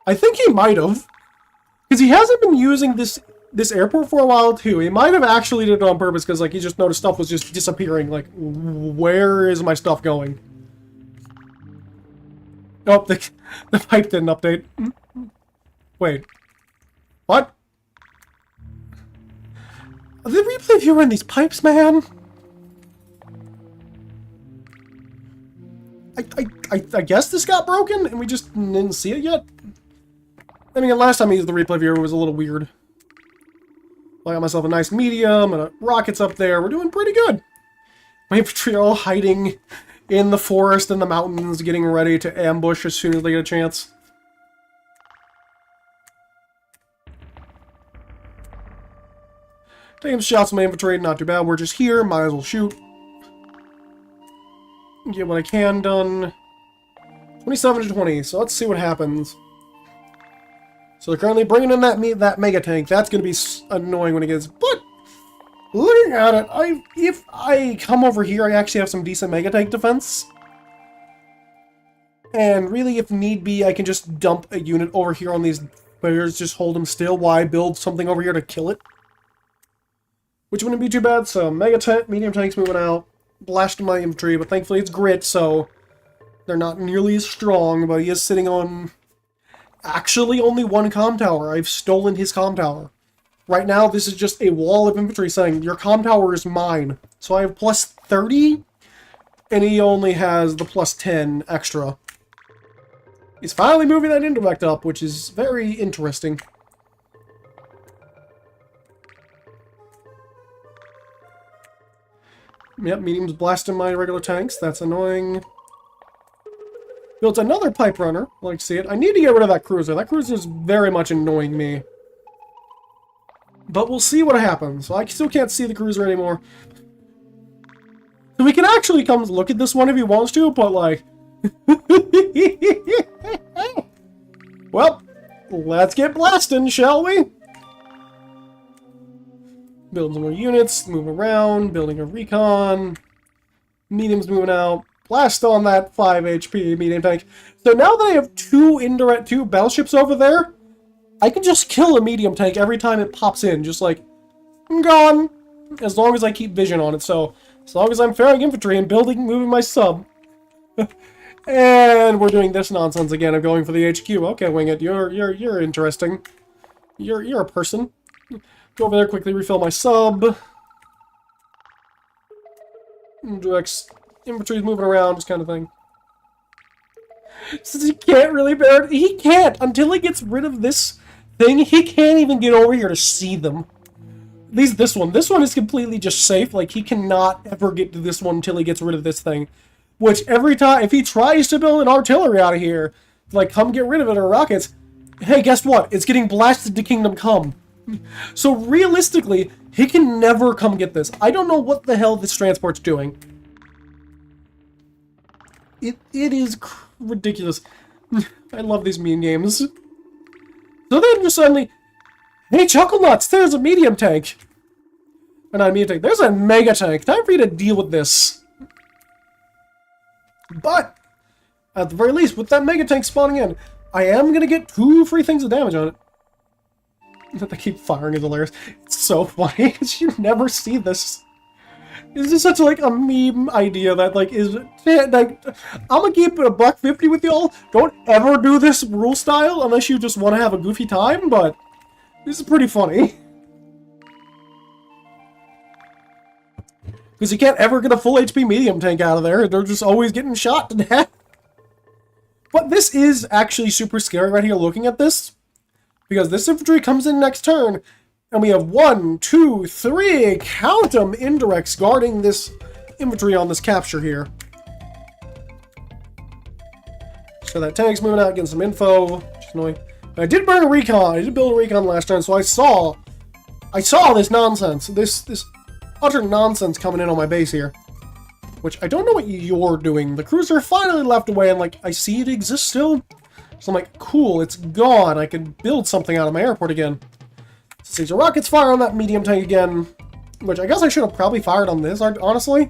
Speaker 1: I think he might have, Because he hasn't been using this airport for a while, too. He might have actually did it on purpose, because, like, he just noticed stuff was just disappearing. Like, where is my stuff going? Oh, the pipe didn't update. Wait. What? The replay viewer in these pipes, man? I guess this got broken, and we just didn't see it yet? I mean, last time I used the replay viewer, it was a little weird. I got myself a nice medium, and a rocket's up there. We're doing pretty good. My infantry are all hiding in the forest and the mountains, getting ready to ambush as soon as they get a chance. Taking shots with my infantry, not too bad. We're just here, might as well shoot. Get what I can done. 27 to 20, so let's see what happens. So they're currently bringing in that mega tank. That's going to be annoying when it gets... But, looking at it, if I come over here, I actually have some decent mega tank defense. And really, if need be, I can just dump a unit over here on these players, just hold them still while I build something over here to kill it. Which wouldn't be too bad, so mega tank, medium tanks moving out. Blasting my infantry, but thankfully it's grit, so they're not nearly as strong, but he is sitting on actually only one comm tower. I've stolen his comm tower. Right now, this is just a wall of infantry saying, your comm tower is mine. So I have plus 30, and he only has the plus 10 extra. He's finally moving that indirect up, which is very interesting. Yep, medium's blasting my regular tanks. That's annoying. Built another pipe runner. Like to see it. I need to get rid of that cruiser. That cruiser is very much annoying me. But we'll see what happens. So I still can't see the cruiser anymore. So we can actually come look at this one if he wants to, but like... Well, let's get blasting, shall we? Building some more units, moving around, building a recon. Medium's moving out. Blast on that 5 HP medium tank. So now that I have two battleships over there, I can just kill a medium tank every time it pops in. Just like, I'm gone. As long as I keep vision on it. So, as long as I'm ferrying infantry and moving my sub. And we're doing this nonsense again. I'm going for the HQ. Okay, Wingit, you're interesting. You're a person. Go over there, quickly refill my sub. Infantry's moving around, this kind of thing. Since he can't really bear it, he can't! Until he gets rid of this thing, he can't even get over here to see them. At least this one. This one is completely just safe. Like, he cannot ever get to this one until he gets rid of this thing. Which, every time, if he tries to build an artillery out of here, like, come get rid of it, or rockets, hey, guess what? It's getting blasted to Kingdom Come. So realistically, he can never come get this. I don't know what the hell this transport's doing. It is ridiculous. I love these meme games. So then just suddenly, hey, Chuckle Nuts, there's a medium tank. Or not a medium tank, there's a mega tank. Time for you to deal with this. But, at the very least, with that mega tank spawning in, I am going to get 2 free things of damage on it. That they keep firing is hilarious. It's so funny, because you never see this. This is such like a meme idea that like is like I'm gonna keep it a $1.50 with y'all. Don't ever do this rule style unless you just want to have a goofy time, but this is pretty funny. Because you can't ever get a full HP medium tank out of there. They're just always getting shot to death. But this is actually super scary right here looking at this. Because this infantry comes in next turn, and we have 1, 2, 3, count them, indirects guarding this infantry on this capture here. So that tank's moving out, getting some info, which is annoying. I did burn a recon. I did build a recon last turn, so I saw this nonsense, this utter nonsense coming in on my base here. Which I don't know what you're doing. The cruiser finally left away, and like I see it exists still. So I'm like, cool, it's gone. I can build something out of my airport again. So the rockets fire on that medium tank again, which I guess I should have probably fired on this, honestly.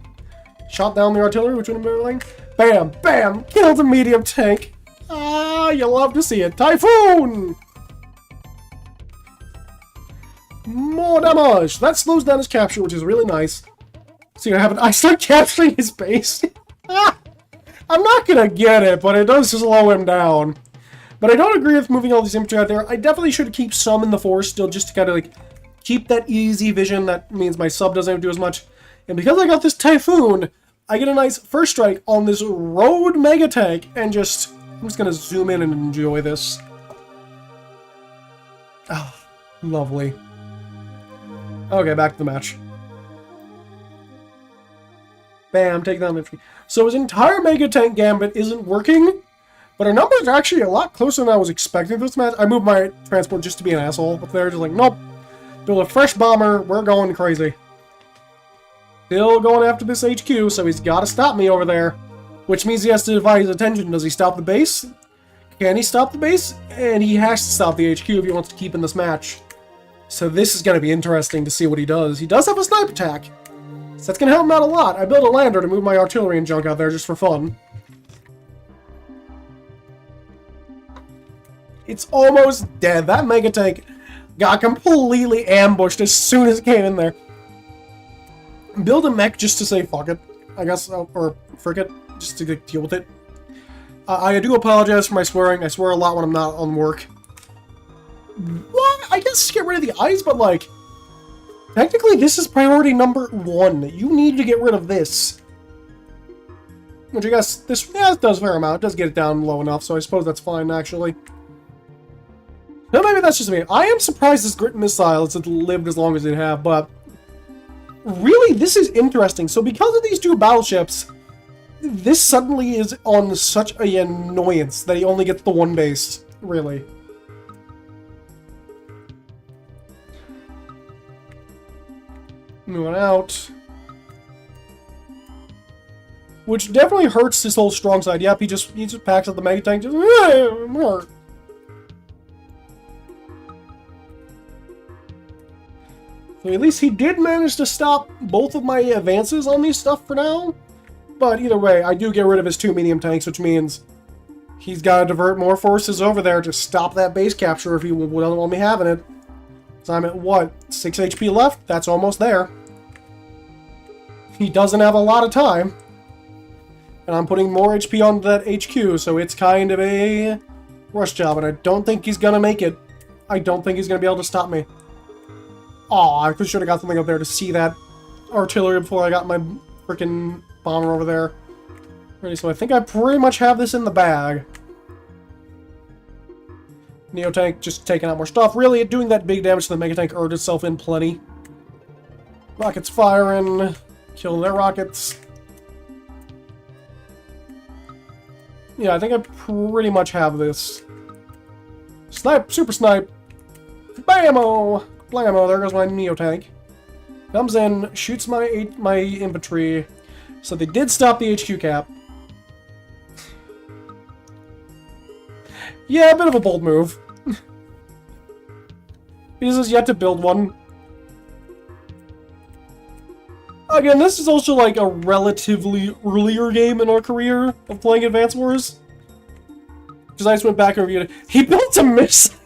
Speaker 1: Shot down the artillery, which would have been everything. Bam, bam, killed a medium tank. Ah, you love to see it. Typhoon! more damage. That slows down his capture, which is really nice. See what happened? I start capturing his base. I'm not gonna get it, but it does slow him down. But I don't agree with moving all these infantry out there. I definitely should keep some in the forest still, just to kind of like keep that easy vision. That means my sub doesn't have to do as much. And because I got this Typhoon, I get a nice first strike on this road mega tank, and I'm just gonna zoom in and enjoy this. Oh, lovely. Okay, back to the match. Bam, take down infantry. So his entire mega tank gambit isn't working, but our numbers are actually a lot closer than I was expecting for this match. I moved my transport just to be an asshole up there, just like, nope. Build a fresh bomber, we're going crazy. Still going after this HQ, so he's got to stop me over there. Which means he has to divide his attention. Does he stop the base? Can he stop the base? And he has to stop the HQ if he wants to keep in this match. So this is going to be interesting to see what he does. He does have a sniper attack. So that's going to help him out a lot. I built a lander to move my artillery and junk out there just for fun. It's almost dead. That mega tank got completely ambushed as soon as it came in there. Build a mech just to say fuck it, I guess, or frick it, just to deal with it. I do apologize for my swearing. I swear a lot when I'm not on work. Well, I guess get rid of the eyes, but like, technically this is priority number 1. You need to get rid of this. Which I guess this, yeah, it does a fair amount. It does get it down low enough, so I suppose that's fine, actually. Now, maybe that's just me. I am surprised this Grit missile has lived as long as it have, but really, this is interesting. So because of these 2 battleships, this suddenly is on such an annoyance that he only gets the 1 base, really. Moving out. Which definitely hurts his whole strong side. Yep, he just packs up the mega tank. Just, hurt. So at least he did manage to stop both of my advances on these stuff for now. But either way, I do get rid of his 2 medium tanks, which means he's got to divert more forces over there to stop that base capture if he doesn't want me having it. So I'm at, what, 6 HP left? That's almost there. He doesn't have a lot of time. And I'm putting more HP on that HQ, so it's kind of a rush job, and I don't think he's going to make it. I don't think he's going to be able to stop me. Aw, I should have got something up there to see that artillery before I got my freaking bomber over there. Ready, so I think I pretty much have this in the bag. Neo tank just taking out more stuff. Really, doing that big damage to the mega tank earned itself in plenty. Rockets firing, killing their rockets. Yeah, I think I pretty much have this. Snipe, super snipe. Bammo! Blammo, there goes my Neo tank. Comes in, shoots my infantry. So they did stop the HQ cap. Yeah, a bit of a bold move. He has yet to build one. Again, this is also like a relatively earlier game in our career of playing Advance Wars. Because I just went back and reviewed it. He built a missile!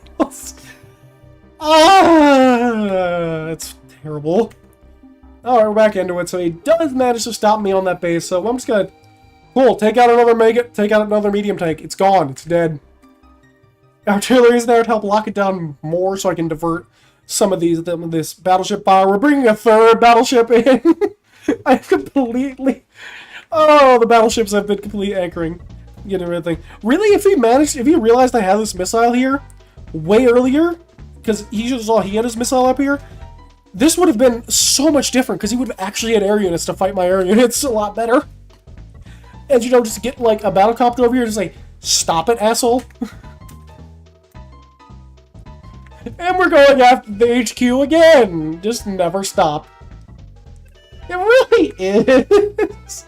Speaker 1: It's terrible. Alright, we're back into it. So he does manage to stop me on that base, so I'm just gonna... Cool, take out another medium tank. It's gone. It's dead. Artillery is there to help lock it down more so I can divert some of this battleship fire. We're bringing a 3rd battleship in. I completely... Oh, the battleships have been completely anchoring. Getting rid of thing. Really, if he realized I had this missile here way earlier, because he just saw he had his missile up here, this would have been so much different, because he would have actually had air units to fight my air units a lot better. And, you know, just get, like, a battlecopter over here and just say, stop it, asshole. And we're going after the HQ again. Just never stop. It really is.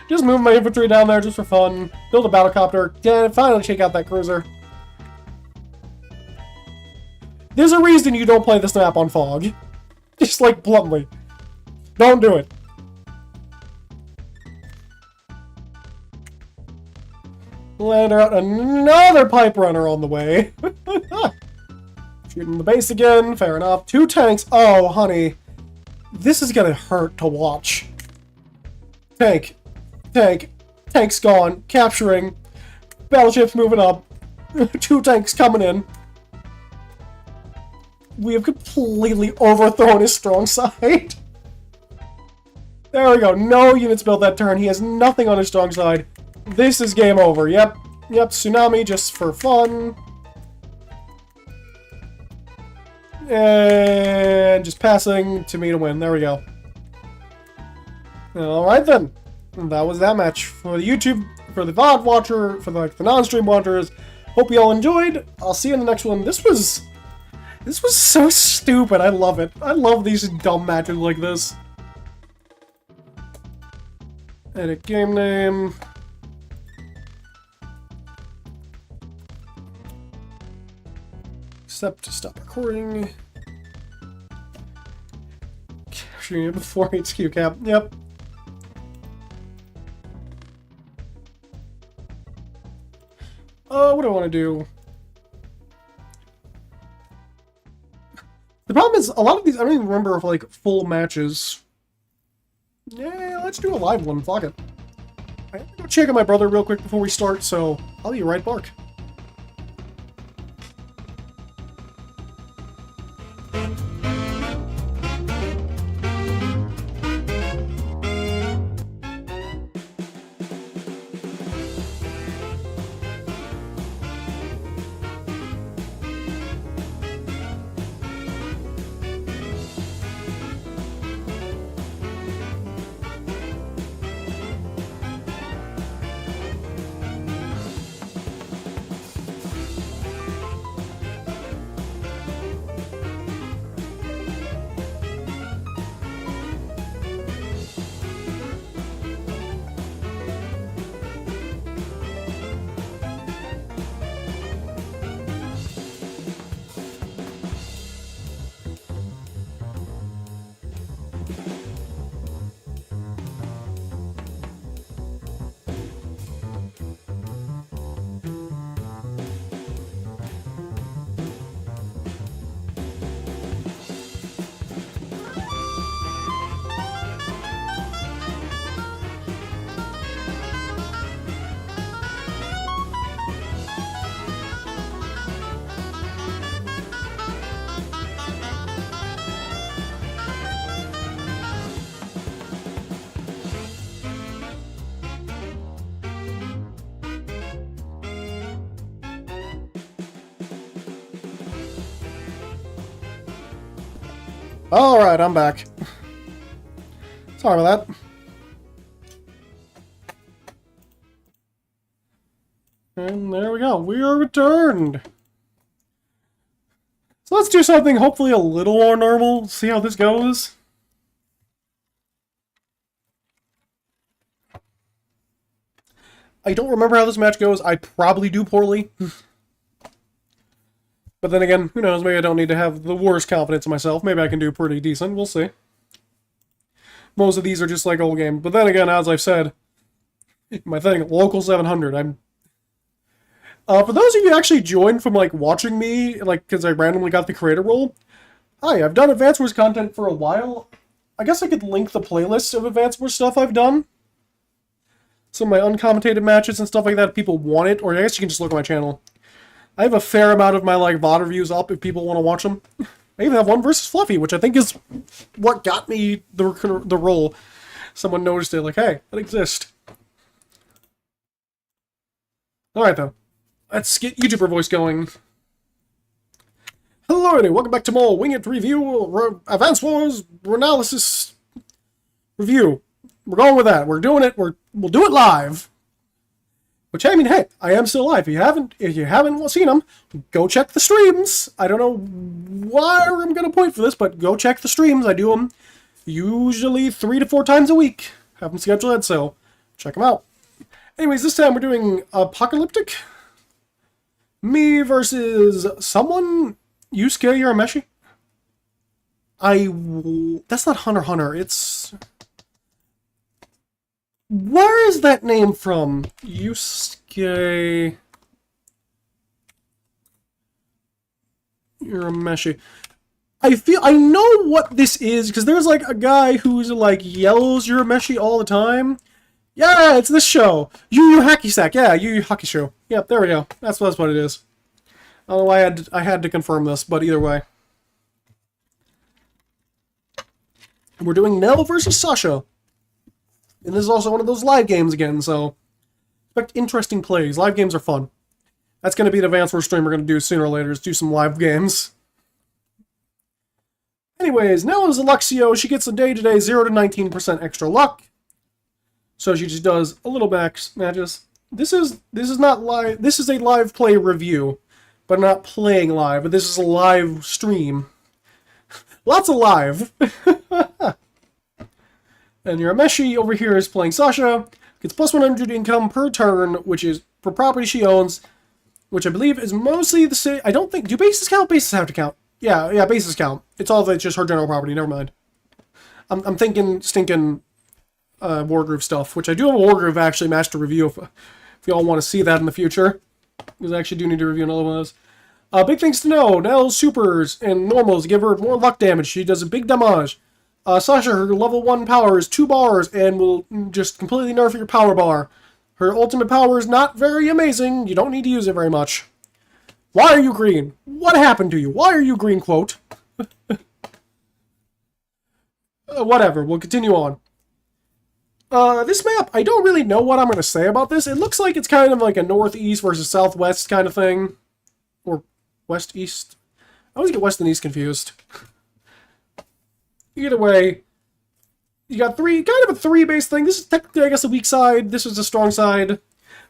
Speaker 1: Just move my infantry down there just for fun. Build a battlecopter. Yeah, finally take out that cruiser. There's a reason you don't play this map on fog. Just like bluntly. Don't do it. Lander out another pipe runner on the way. Shooting the base again. Fair enough. 2 tanks. Oh, honey. This is gonna hurt to watch. Tank. Tank. Tank's gone. Capturing. Battleships moving up. 2 tanks coming in. We have completely overthrown his strong side. There we go. No units built that turn. He has nothing on his strong side. This is game over. Yep. Yep. Tsunami just for fun. And just passing to me to win. There we go. Alright then. That was that match. For the YouTube, for the VOD watcher, for the non-stream watchers, hope you all enjoyed. I'll see you in the next one. This was so stupid. I love it. I love these dumb matches like this. Edit game name. Except to stop recording. Capturing it before HQ cap. Yep. What do I want to do? The problem is, a lot of these, I don't even remember if, like, full matches. Yeah, let's do a live one. Fuck it. I have to go check on my brother real quick before we start, so I'll be right back. Alright, I'm back. Sorry about that. And there we go. We are returned. So let's do something hopefully a little more normal. See how this goes. I don't remember how this match goes. I probably do poorly. But then again, who knows, maybe I don't need to have the worst confidence in myself. Maybe I can do pretty decent, we'll see. Most of these are just like old game. But then again, as I've said, my thing, local 700, I'm... for those of you who actually joined from, like, watching me, like, because I randomly got the creator role, hi, I've done Advance Wars content for a while. I guess I could link the playlist of Advance Wars stuff I've done. Some of my uncommentated matches and stuff like that if people want it, or I guess you can just look at my channel. I have a fair amount of my, like, VOD reviews up if people want to watch them. I even have one versus Fluffy, which I think is what got me the role. Someone noticed it, like, hey, that exists. Alright, though. Let's get YouTuber voice going. Hello, everybody. Welcome back to more Wingit Review, Advance Wars Analysis Review. We're going with that. We're doing it. We'll do it live. Which, I mean, hey, I am still live. If you haven't seen them, go check the streams. I don't know why I'm going to point for this, but go check the streams. I do them usually 3 to 4 times a week. Have them scheduled, so check them out. Anyways, this time we're doing Apocalyptic. Me versus someone. Yusuke Urameshi. That's not Hunter x Hunter. It's... Where is that name from? Yusuke Urameshi. I know what this is, because there's like a guy who's like yells Urameshi all the time. Yeah, it's this show. Yu Yu Hacky-Sack. Yeah, Yu Yu Hakusho. Yep, there we go. That's what it is. I don't know why I had to confirm this, but either way. We're doing Nell versus Sasha. And this is also one of those live games again, so expect interesting plays. Live games are fun. That's going to be an Advance Wars stream we're going to do sooner or later, is do some live games. Anyways, Nell is Alexio. She gets a day-to-day 0 to 19% extra luck. So she just does a little max matches. This is not live. This is a live play review, but not playing live. But this is a live stream. Lots of live. And Urameshi over here is playing Sasha. Gets plus 100 income per turn, which is for property she owns, which I believe is mostly the same. I don't think. Do bases count? Bases have to count. Yeah, bases count. It's all just her general property. Never mind. I'm thinking stinking Wargroove stuff, which I do have a Wargroove actually match to review if y'all want to see that in the future. Because I actually do need to review another one of those. Big things to know. Nell's supers and normals give her more luck damage. She does a big damage. Sasha, her level 1 power is 2 bars and will just completely nerf your power bar. Her ultimate power is not very amazing. You don't need to use it very much. Why are you green? What happened to you? Why are you green, quote? Whatever, we'll continue on. This map, I don't really know what I'm going to say about this. It looks like it's kind of like a northeast versus southwest kind of thing. Or west-east. I always get west and east confused. Either way, you got kind of a three-base thing. This is technically, I guess, a weak side. This is a strong side.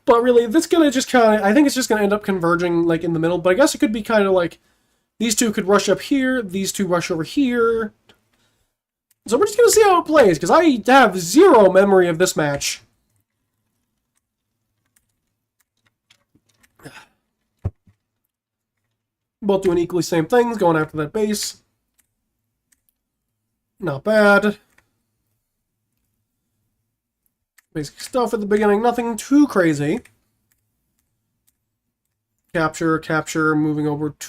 Speaker 1: But really, this gonna just kind of, I think it's just going to end up converging, like, in the middle. But I guess it could be kind of like, these two could rush up here, these two rush over here. So we're just going to see how it plays, because I have zero memory of this match. Both doing equally same things, going after that base. Not bad. Basic stuff at the beginning, nothing too crazy. Capture, moving over to...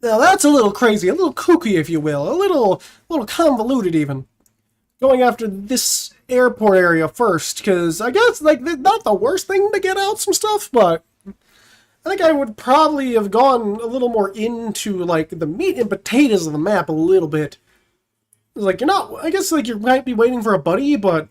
Speaker 1: Now that's a little crazy, a little kooky, if you will. A little convoluted, even. Going after this airport area first, because I guess, like, not the worst thing to get out some stuff, but... I think I would probably have gone a little more into, like, the meat and potatoes of the map a little bit. Like, you're not... I guess, like, you might be waiting for a buddy, but...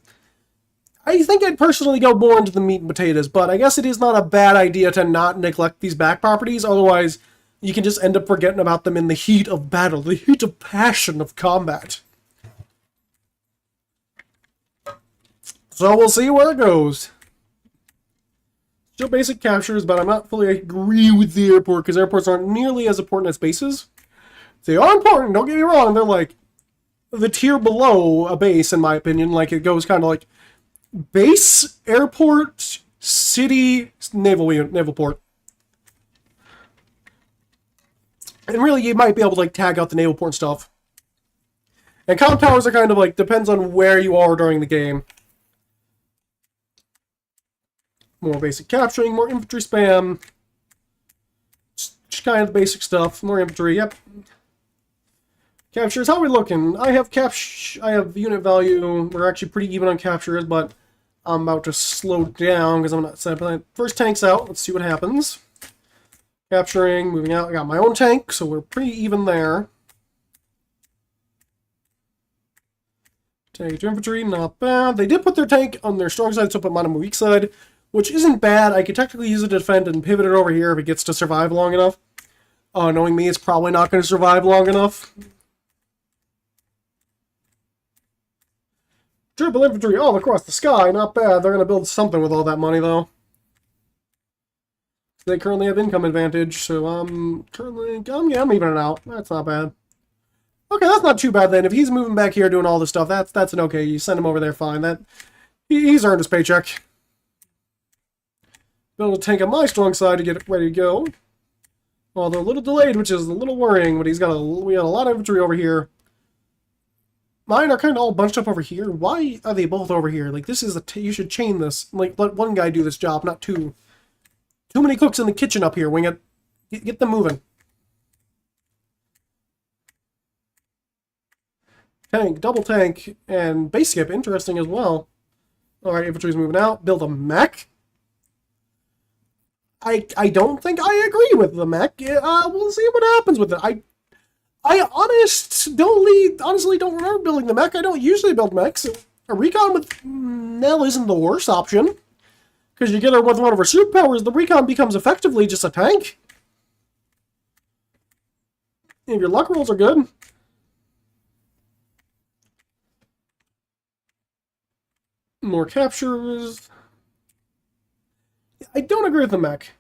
Speaker 1: I think I'd personally go more into the meat and potatoes, but I guess it is not a bad idea to not neglect these back properties, otherwise you can just end up forgetting about them in the heat of battle, the heat of passion of combat. So we'll see where it goes. Still basic captures, but I'm not fully agree with the airport, because airports aren't nearly as important as bases. They are important, don't get me wrong, they're like the tier below a base, in my opinion. Like, it goes kind of like base, airport, city, naval port. And really, you might be able to, like, tag out the naval port stuff. And comm towers are kind of, like, depends on where you are during the game. More basic capturing, more infantry spam. Just kind of basic stuff. More infantry, yep. Captures, how are we looking? I have unit value. We're actually pretty even on captures, but I'm about to slow down because I'm not set up. First tank's out. Let's see what happens. Capturing, moving out. I got my own tank, so we're pretty even there. Tank to infantry, not bad. They did put their tank on their strong side, so put mine on my weak side, which isn't bad. I could technically use it to defend and pivot it over here if it gets to survive long enough. Knowing me, it's probably not going to survive long enough. Triple infantry all across the sky, not bad. They're going to build something with all that money, though. They currently have income advantage, so I'm evening it out. That's not bad. Okay, that's not too bad then. If he's moving back here doing all this stuff, that's an okay. You send him over there, fine. He's earned his paycheck. Build a tank on my strong side to get it ready to go. Although a little delayed, which is a little worrying, but we got a lot of infantry over here. mine are kind of all bunched up over here. Why are they both over here? Like, this is you should chain this. Like, let one guy do this job, not two. Too many cooks in the kitchen up here, Wingit. Get them moving. Tank, double tank, and base skip. Interesting as well. Alright, infantry's moving out. Build a mech. I don't think I agree with the mech. We'll see what happens with it. I honestly don't remember building the mech. I don't usually build mechs. A recon with Nell isn't the worst option. Because you get her with one of her superpowers, the recon becomes effectively just a tank. If your luck rolls are good. More captures. I don't agree with the mech.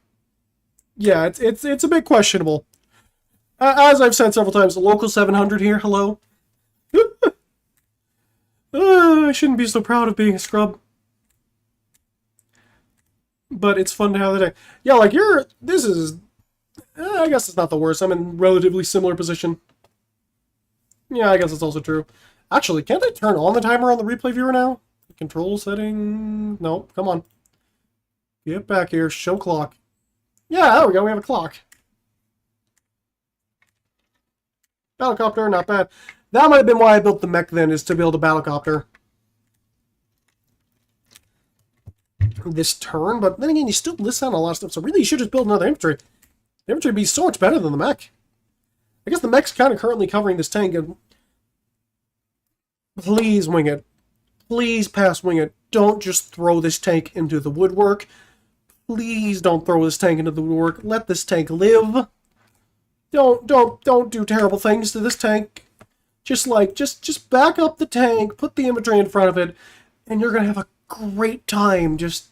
Speaker 1: Yeah, it's a bit questionable. As I've said several times, the local 700 here, hello. I shouldn't be so proud of being a scrub. But it's fun to have the day. Yeah, like this is, I guess it's not the worst. I'm in relatively similar position. Yeah, I guess it's also true. Actually, can't I turn on the timer on the replay viewer now? Control setting, no, come on. Get back here, show clock. Yeah, there we go, we have a clock. Battlecopter, not bad. That might have been why I built the mech then, is to build a battlecopter. This turn, but then again, you still list out a lot of stuff, so really you should just build another infantry. The infantry would be so much better than the mech. I guess the mech's kind of currently covering this tank, and please, Wingit. Please pass Wingit. Don't just throw this tank into the woodwork. Please don't throw this tank into the woodwork. Let this tank live. Don't do terrible things to this tank. Just back up the tank, put the infantry in front of it, and you're gonna have a great time. Just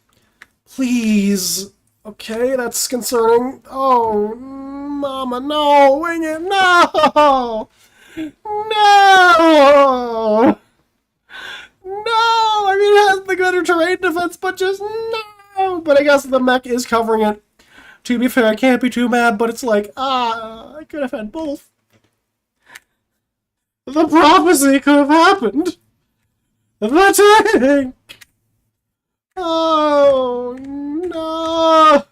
Speaker 1: please. Okay, that's concerning. Oh, mama, no, Wingit, no, no. No! I mean, it has the better terrain defense, but just no! But I guess the mech is covering it. To be fair, I can't be too mad, but it's like, I could have had both. The prophecy could have happened. The tank! Oh, no!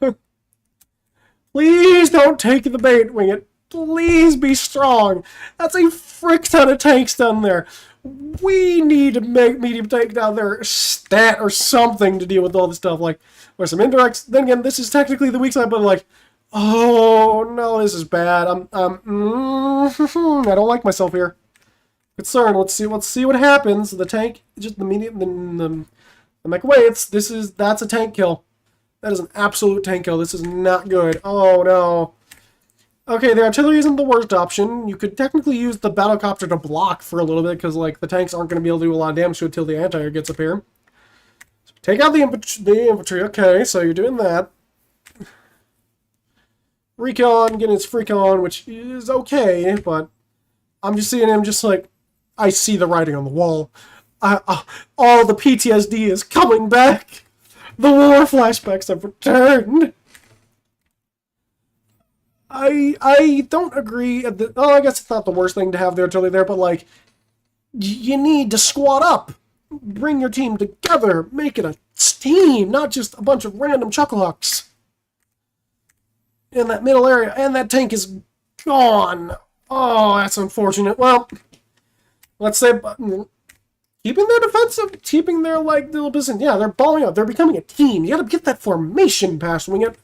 Speaker 1: Please don't take the bait, Wingit. Please be strong. That's a frick ton of tanks down there. We need to make medium tank down there stat or something to deal with all this stuff, like, or some indirects. Then again, this is technically the weak side, but like, oh no, this is bad. I don't like myself here. Concerned. Let's see what happens. The tank, just the medium, the mech waits. That's a tank kill. That is an absolute tank kill. This is not good. Oh no. Okay, the artillery isn't the worst option. You could technically use the battlecopter to block for a little bit, because like the tanks aren't going to be able to do a lot of damage to it until the anti-air gets up here. So take out the infantry. Okay, so you're doing that. Recon, getting its freak on, which is okay, but I'm just seeing him just like, I see the writing on the wall. All the PTSD is coming back. The war flashbacks have returned. I don't agree. Oh, I guess it's not the worst thing to have the artillery there, but like, you need to squad up, bring your team together, make it a team, not just a bunch of random chucklehucks in that middle area. And that tank is gone. Oh, that's unfortunate. Well, let's say keeping their defensive, keeping their like little business. Yeah, they're balling out. They're becoming a team. You got to get that formation past Wingit.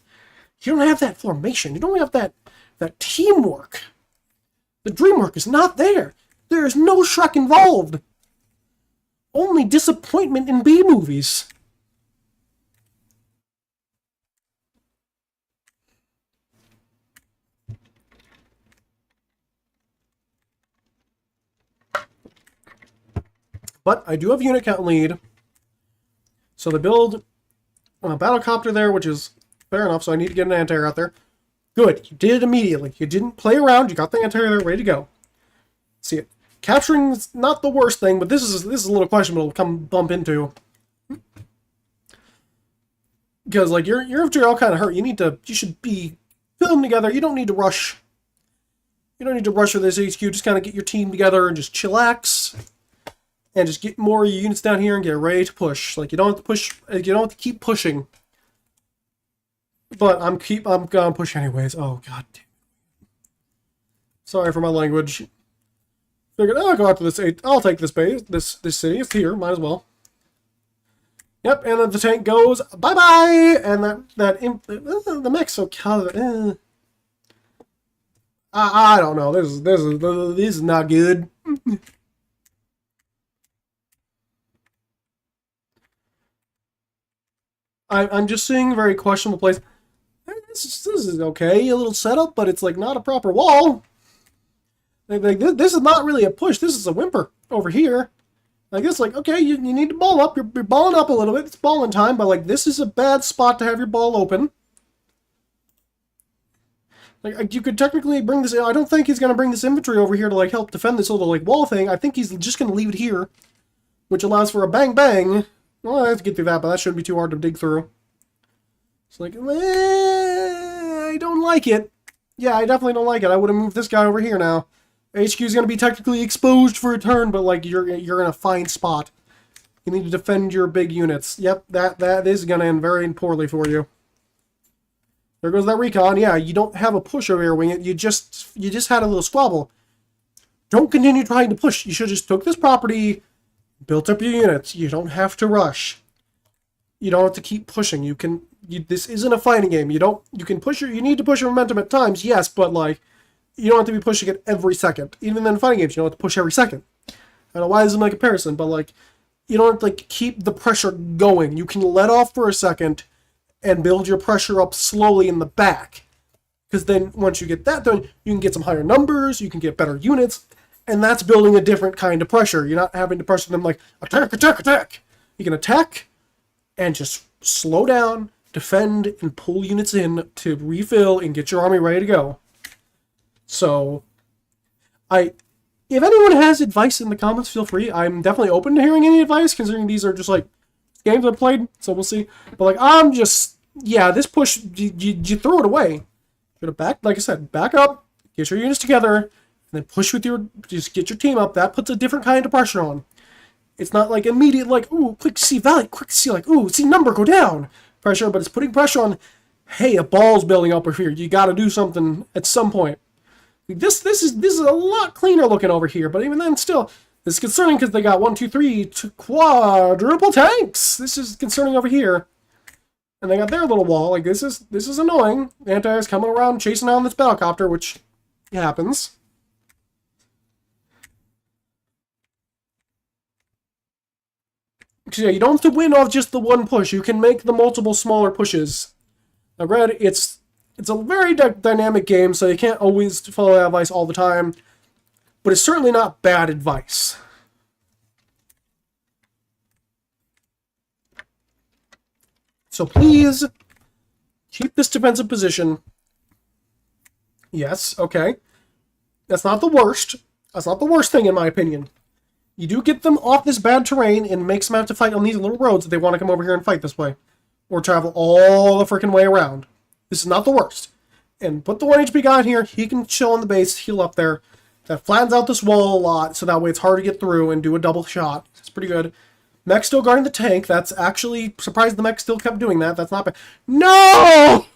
Speaker 1: You don't have that formation. You don't have that teamwork. The dreamwork is not there. There is no Shrek involved. Only disappointment in B movies. But I do have unit count lead. So they build a battlecopter there, which is fair enough, so I need to get an anti-air out there. Good, you did it immediately. You didn't play around, you got the anti-air there, ready to go. See it. Capturing's not the worst thing, but this is a little questionable to come bump into. Because like your infantry are all kind of hurt. You should be filmed together. You don't need to rush. You don't need to rush with this HQ. Just kind of get your team together and just chillax. and just get more units down here and get ready to push. Like, you don't have to push, you don't have to keep pushing. But I'm gonna push anyways. Oh, god damn. Sorry for my language. Figured, oh, I'll go after this. I'll take this base, this city. It's here. Might as well. Yep, and then the tank goes bye bye, and the mech's so kind I don't know. This is not good. I'm just seeing very questionable plays. This is okay, a little setup, but it's like not a proper wall. Like, this is not really a push. This is a whimper over here. Like, it's like, okay, you need to ball up. You're balling up a little bit. It's balling time, but like, this is a bad spot to have your ball open. Like, you could technically bring this. I don't think he's gonna bring this infantry over here to like help defend this little like wall thing. I think he's just gonna leave it here, which allows for a bang bang. Well, I have to get through that, but that shouldn't be too hard to dig through. It's like, I don't like it. Yeah, I definitely don't like it. I would have moved this guy over here now. HQ is going to be technically exposed for a turn, but like you're in a fine spot. You need to defend your big units. Yep, that is going to end very poorly for you. There goes that recon. Yeah, you don't have a push over here, Wingit. You just had a little squabble. Don't continue trying to push. You should just took this property, built up your units. You don't have to rush. You don't have to keep pushing. This isn't a fighting game. You can push you need to push your momentum at times, yes, but like you don't have to be pushing it every second. Even in fighting games, you don't have to push every second. I don't know why this is my comparison, but like you don't have to like keep the pressure going. You can let off for a second and build your pressure up slowly in the back. Because then once you get that done, you can get some higher numbers, you can get better units, and that's building a different kind of pressure. You're not having to pressure them like attack, attack, attack. You can attack and just slow down, defend, and pull units in to refill and get your army ready to go. So, if anyone has advice in the comments, feel free. I'm definitely open to hearing any advice, considering these are just like games I've played, so we'll see. But like, this push, you throw it away. Should have like I said, back up, get your units together, and then push with just get your team up. That puts a different kind of pressure on. It's not like immediate, like, ooh, quick see value, quick see, like, ooh, see number go down pressure, but it's putting pressure on, hey, a ball's building up over here. You got to do something at some point. This is a lot cleaner looking over here, but even then, still, this is concerning because they got 1, 2, 3 quadruple tanks. This is concerning over here, and they got their little wall. Like this is annoying. The anti-air's coming around chasing down this battlecopter, which happens. Yeah, you don't have to win off just the one push. You can make the multiple smaller pushes. Now, granted, it's a very dynamic game, so you can't always follow that advice all the time. But it's certainly not bad advice. So please, keep this defensive position. Yes, okay. That's not the worst. That's not the worst thing, in my opinion. You do get them off this bad terrain and makes them have to fight on these little roads if they want to come over here and fight this way. Or travel all the freaking way around. This is not the worst. And put the 1 HP guy in here. He can chill on the base, heal up there. That flattens out this wall a lot, so that way it's hard to get through and do a double shot. It's pretty good. Mech still guarding the tank. That's actually surprised the mech still kept doing that. That's not bad. No!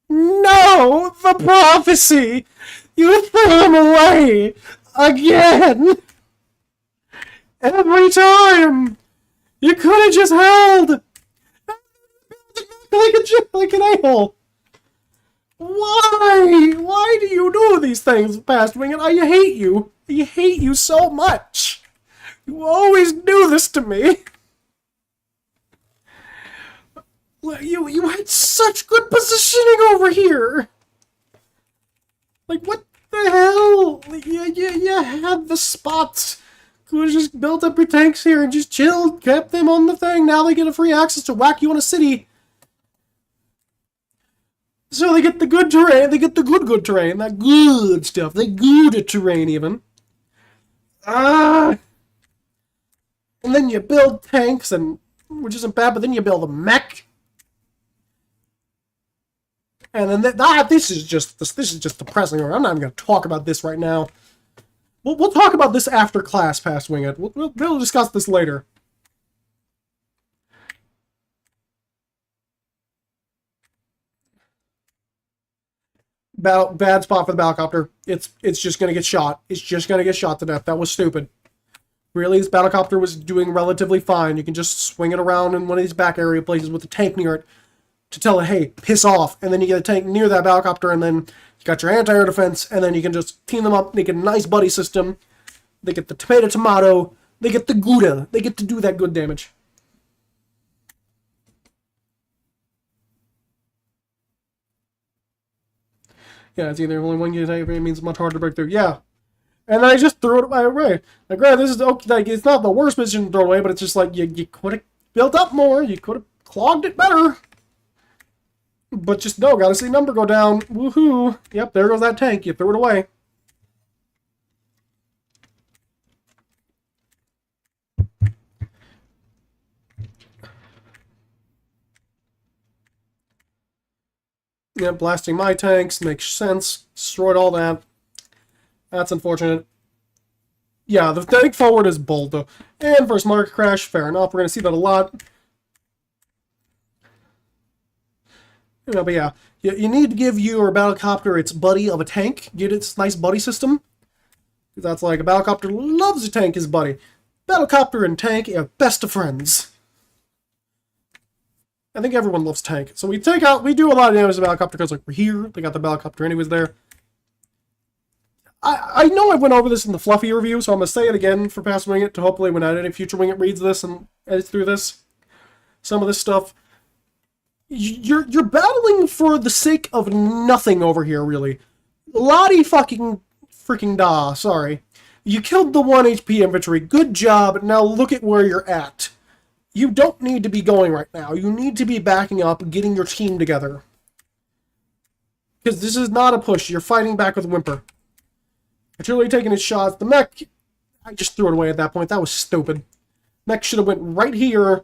Speaker 1: No! The prophecy! You threw him away! Again! Every time! You could have just held! Like an a-hole! Why? Why do you do these things, past Wingit? I hate you. I hate you so much. You always do this to me. You had such good positioning over here. Like, what the hell? You had the spots. You could have just built up your tanks here and just chilled, kept them on the thing. Now they get a free access to whack you in a city. So they get the good terrain, they get the good terrain, that good stuff, the good terrain even. And then you build tanks, and which isn't bad, but then you build a mech. And then this is just depressing. I'm not even going to talk about this right now. We'll talk about this after class pass, Wingit. We'll discuss this later. Bad spot for the battlecopter. It's just gonna get shot. It's just gonna get shot to death. That was stupid. Really, this battlecopter was doing relatively fine. You can just swing it around in one of these back area places with a tank near it to tell it, hey, piss off. And then you get a tank near that battlecopter, and then you got your anti-air defense, and then you can just team them up, make a nice buddy system. They get the tomato, they get the Gouda, they get to do that good damage. Yeah, it's either only one unit it means much harder to break through. Yeah. And then I just threw it away. Like, granted, this is okay, like, it's not the worst position to throw away, but it's just like you could have built up more, you could have clogged it better. But just no, gotta see number go down. Woohoo! Yep, there goes that tank. You threw it away. Yeah, blasting my tanks makes sense. Destroyed all that. That's unfortunate. Yeah, the tank forward is bold, though. And first market crash, fair enough. We're going to see that a lot. You know, but yeah, you need to give your battlecopter its buddy of a tank. Get its nice buddy system. That's like a battlecopter loves a tank as buddy. Battlecopter and tank are best of friends. I think everyone loves tank. So we do a lot of damage to the battlecopter because like we're here. They got the battlecopter anyways there. I know I went over this in the Fluffy review, so I'm going to say it again for past Wingit to hopefully when any future Wingit reads this and edits through this. Some of this stuff. You're battling for the sake of nothing over here, really. Lottie fucking freaking da, sorry. You killed the 1 HP infantry. Good job. Now look at where you're at. You don't need to be going right now. You need to be backing up, getting your team together. Because this is not a push. You're fighting back with Whimper. Artillery taking its shots. The mech, I just threw it away at that point. That was stupid. Mech should have went right here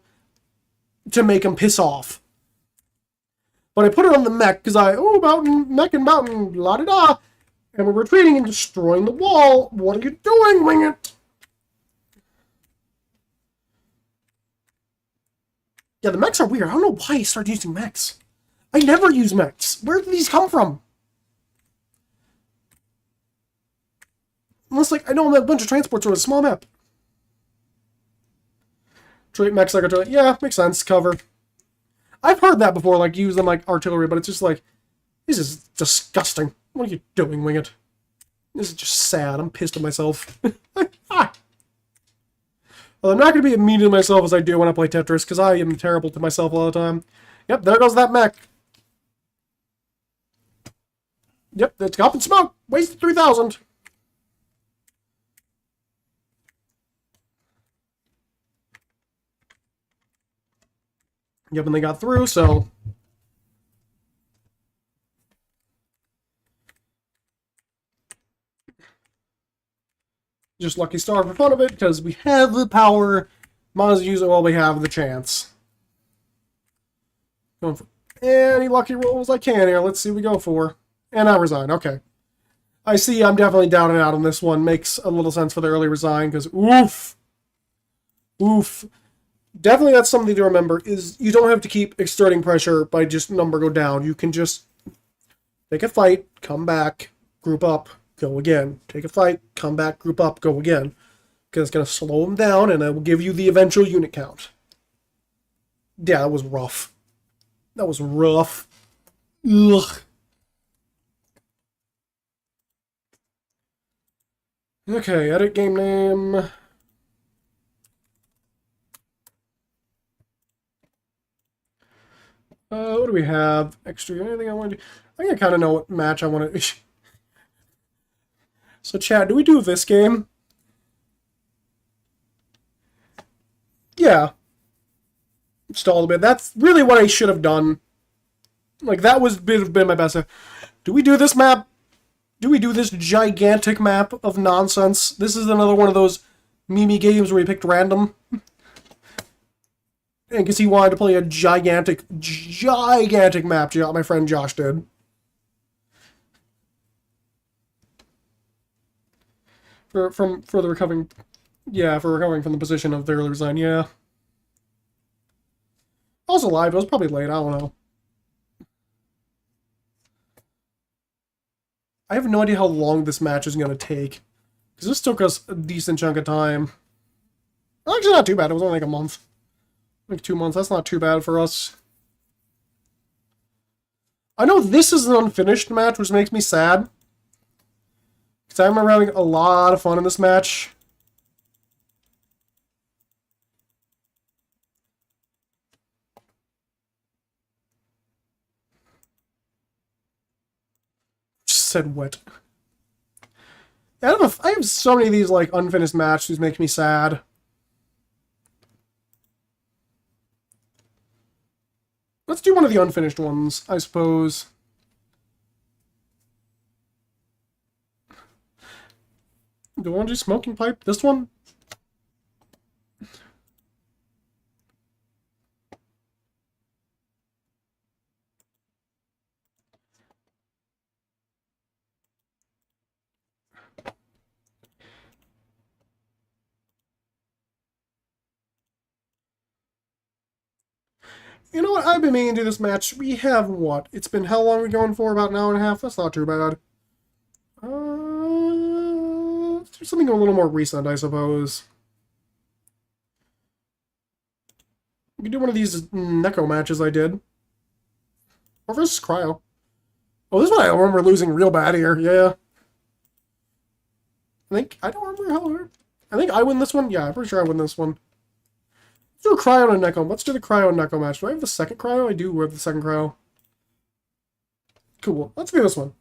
Speaker 1: to make him piss off. But I put it on the mech because mech and mountain, la-da-da. And we're retreating and destroying the wall. What are you doing, Wingit? Yeah, the mechs are weird. I don't know why I started using mechs. I never use mechs. Where did these come from? Unless, like, I know I'm a bunch of transports or a small map. Treat mechs like artillery. Yeah, makes sense. Cover. I've heard that before, like, use them like artillery, but it's just like, this is disgusting. What are you doing, Wingit? This is just sad. I'm pissed at myself. Well, I'm not going to be as mean to myself as I do when I play Tetris, because I am terrible to myself all the time. Yep, there goes that mech. Yep, it's up in smoke. Wasted 3,000. Yep, and they got through, so... Just lucky star for fun of it, because we have the power. Might as well use it while we have the chance. Going for any lucky rolls I can here. Let's see what we go for. And I resign. Okay. I see I'm definitely down and out on this one. Makes a little sense for the early resign, because oof. Oof. Definitely that's something to remember, is you don't have to keep exerting pressure by just number go down. You can just take a fight, come back, group up, go again. Take a fight, come back, group up, go again. Because it's going to slow them down, and it will give you the eventual unit count. Yeah, that was rough. That was rough. Ugh. Okay, edit game name. What do we have? Extra, anything I want to do? I think I kind of know what match I want to... So, chat, do we do this game? Yeah. Stall a bit. That's really what I should have done. Like, that was been my best. Do we do this map? Do we do this gigantic map of nonsense? This is another one of those Mimi games where we picked random. And because he wanted to play a gigantic map, my friend Josh did. For the recovering, yeah, for recovering from the position of the early resign, yeah. I was alive, it was probably late, I don't know. I have no idea how long this match is going to take. Because this took us a decent chunk of time. Actually, not too bad. It was only like a month. Like 2 months. That's not too bad for us. I know this is an unfinished match, which makes me sad. Because I remember having a lot of fun in this match. Just said wet. I have so many of these like unfinished matches make me sad. Let's do one of the unfinished ones, I suppose. Do I want to do smoking pipe? This one? You know what? I've been meaning to do this match. We have what? It's been how long are we going for? About an hour and a half? That's not too bad. Let's do something a little more recent, I suppose. We can do one of these Neko matches I did. Or versus Cryo. Oh, this one I remember losing real bad here. Yeah. I don't remember how... I think I win this one? Yeah, I'm pretty sure I win this one. Let's do a Cryo and a Neko. Let's do the Cryo and Neko match. Do I have the second Cryo? I do have the second Cryo. Cool. Let's do this one.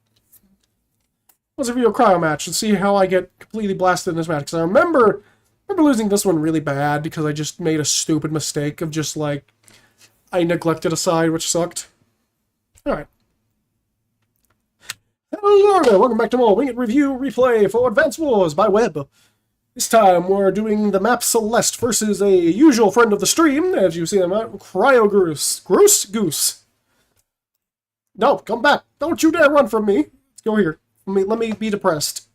Speaker 1: Let's review a Cryo match and see how I get completely blasted in this match. Because I remember losing this one really bad because I just made a stupid mistake of just, like, I neglected a side, which sucked. Alright. Hello there, welcome back to more Wingit Review Replay for Advance Wars by Web. This time we're doing the map Celeste versus a usual friend of the stream, as you see them out, Cryo Goose. Goose. No, come back. Don't you dare run from me. Let's go here. Let me be depressed.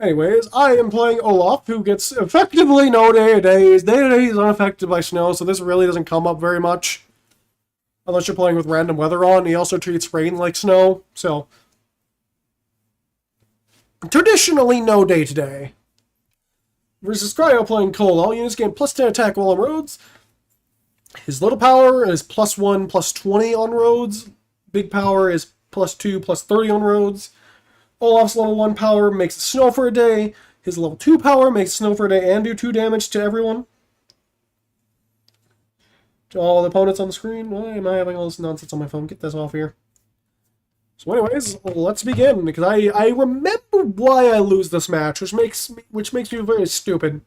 Speaker 1: Anyways, I am playing Olaf, who gets effectively no day-to-days. Day-to-days unaffected by snow, so this really doesn't come up very much. Unless you're playing with random weather on. He also treats rain like snow, so... Traditionally, no day-to-day. Versus Cryo playing Cole. All units gain plus 10 attack while on roads. His little power is plus 1, plus 20 on roads. Big power is plus 2, plus 30 on roads. Olaf's level 1 power makes it snow for a day. His level 2 power makes it snow for a day and do 2 damage to everyone. To all the opponents on the screen. Why am I having all this nonsense on my phone? Get this off here. So anyways, let's begin, because I remember why I lose this match, which makes me feel very stupid.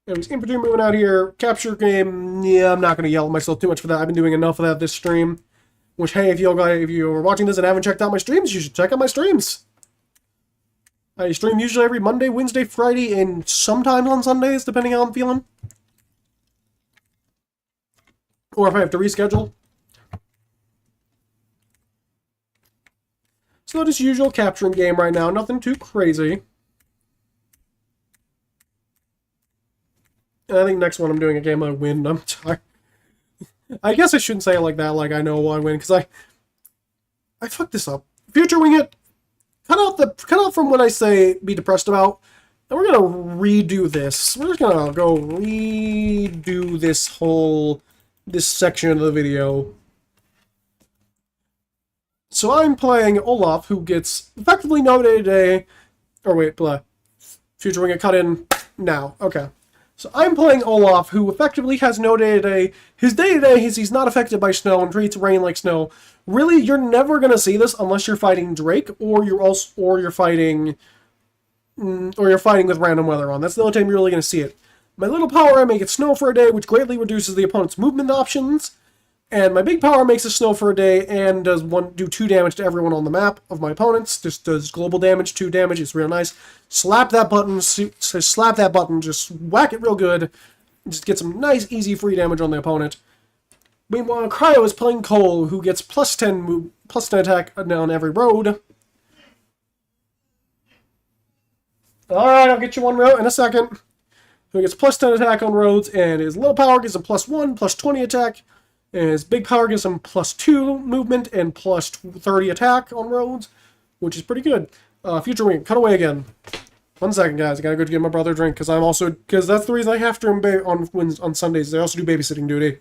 Speaker 1: Anyways, infantry moving out here, capture game, yeah, I'm not going to yell at myself too much for that, I've been doing enough of that this stream. Which, hey, if you're watching this and haven't checked out my streams, you should check out my streams. I stream usually every Monday, Wednesday, Friday, and sometimes on Sundays, depending on how I'm feeling. Or if I have to reschedule. So just usual capturing game right now. Nothing too crazy. And I think next one I'm doing a game I win. I'm tired. I guess I shouldn't say it like that, like I know I win, because I fucked this up. Future Wingit, cut out from what I say be depressed about. And we're gonna redo this. We're just gonna go redo this section of the video. So I'm playing Olaf, who gets effectively no day-to-day. Or wait, Future Wingit cut in now. Okay. So I'm playing Olaf, who effectively has no day-to-day. His day-to-day is he's not affected by snow and treats rain like snow. Really, you're never gonna see this unless you're fighting Drake or you're fighting with random weather on. That's the only time you're really gonna see it. My little power, I make it snow for a day, which greatly reduces the opponent's movement options. And my big power makes it snow for a day and does do 2 damage to everyone on the map of my opponents. Just does global damage, 2 damage. It's real nice. Slap that button, just whack it real good. Just get some nice, easy, free damage on the opponent. Meanwhile, Cryo is playing Cole, who gets plus 10 attack on every road. Alright, I'll get you one row in a second. So he gets plus 10 attack on roads, and his little power gives him plus 1, plus 20 attack. And his big power gives him plus 2 movement and plus 30 attack on roads, which is pretty good. Future Wing, cut away again. 1 second, guys. I gotta go get my brother a drink, because that's the reason I have to on Sundays. I also do babysitting duty.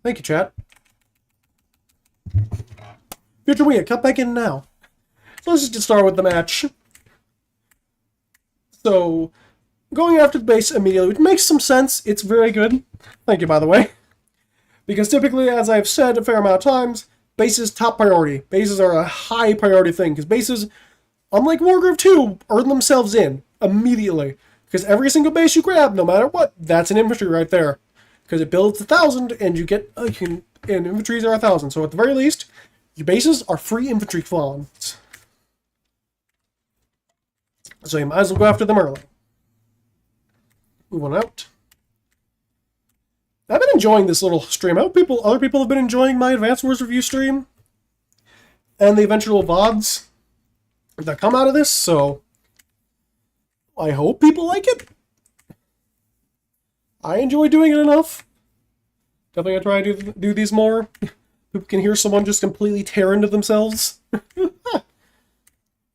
Speaker 1: Thank you, chat. Future Wing, cut back in now. So let's just get started with the match. So, going after the base immediately, which makes some sense. It's very good. Thank you, by the way. Because typically, as I've said a fair amount of times, bases top priority. Bases are a high priority thing, because bases, unlike Wargroove 2, earn themselves in immediately. Because every single base you grab, no matter what, that's an infantry right there. Because it builds 1,000, and you get, and infantries are 1,000. So at the very least, your bases are free infantry spawns. So you might as well go after them early. Move on out. I've been enjoying this little stream. I hope other people have been enjoying my Advanced Wars review stream. And the eventual VODs that come out of this, so I hope people like it. I enjoy doing it enough. Definitely gonna try to do these more. People can hear someone just completely tear into themselves.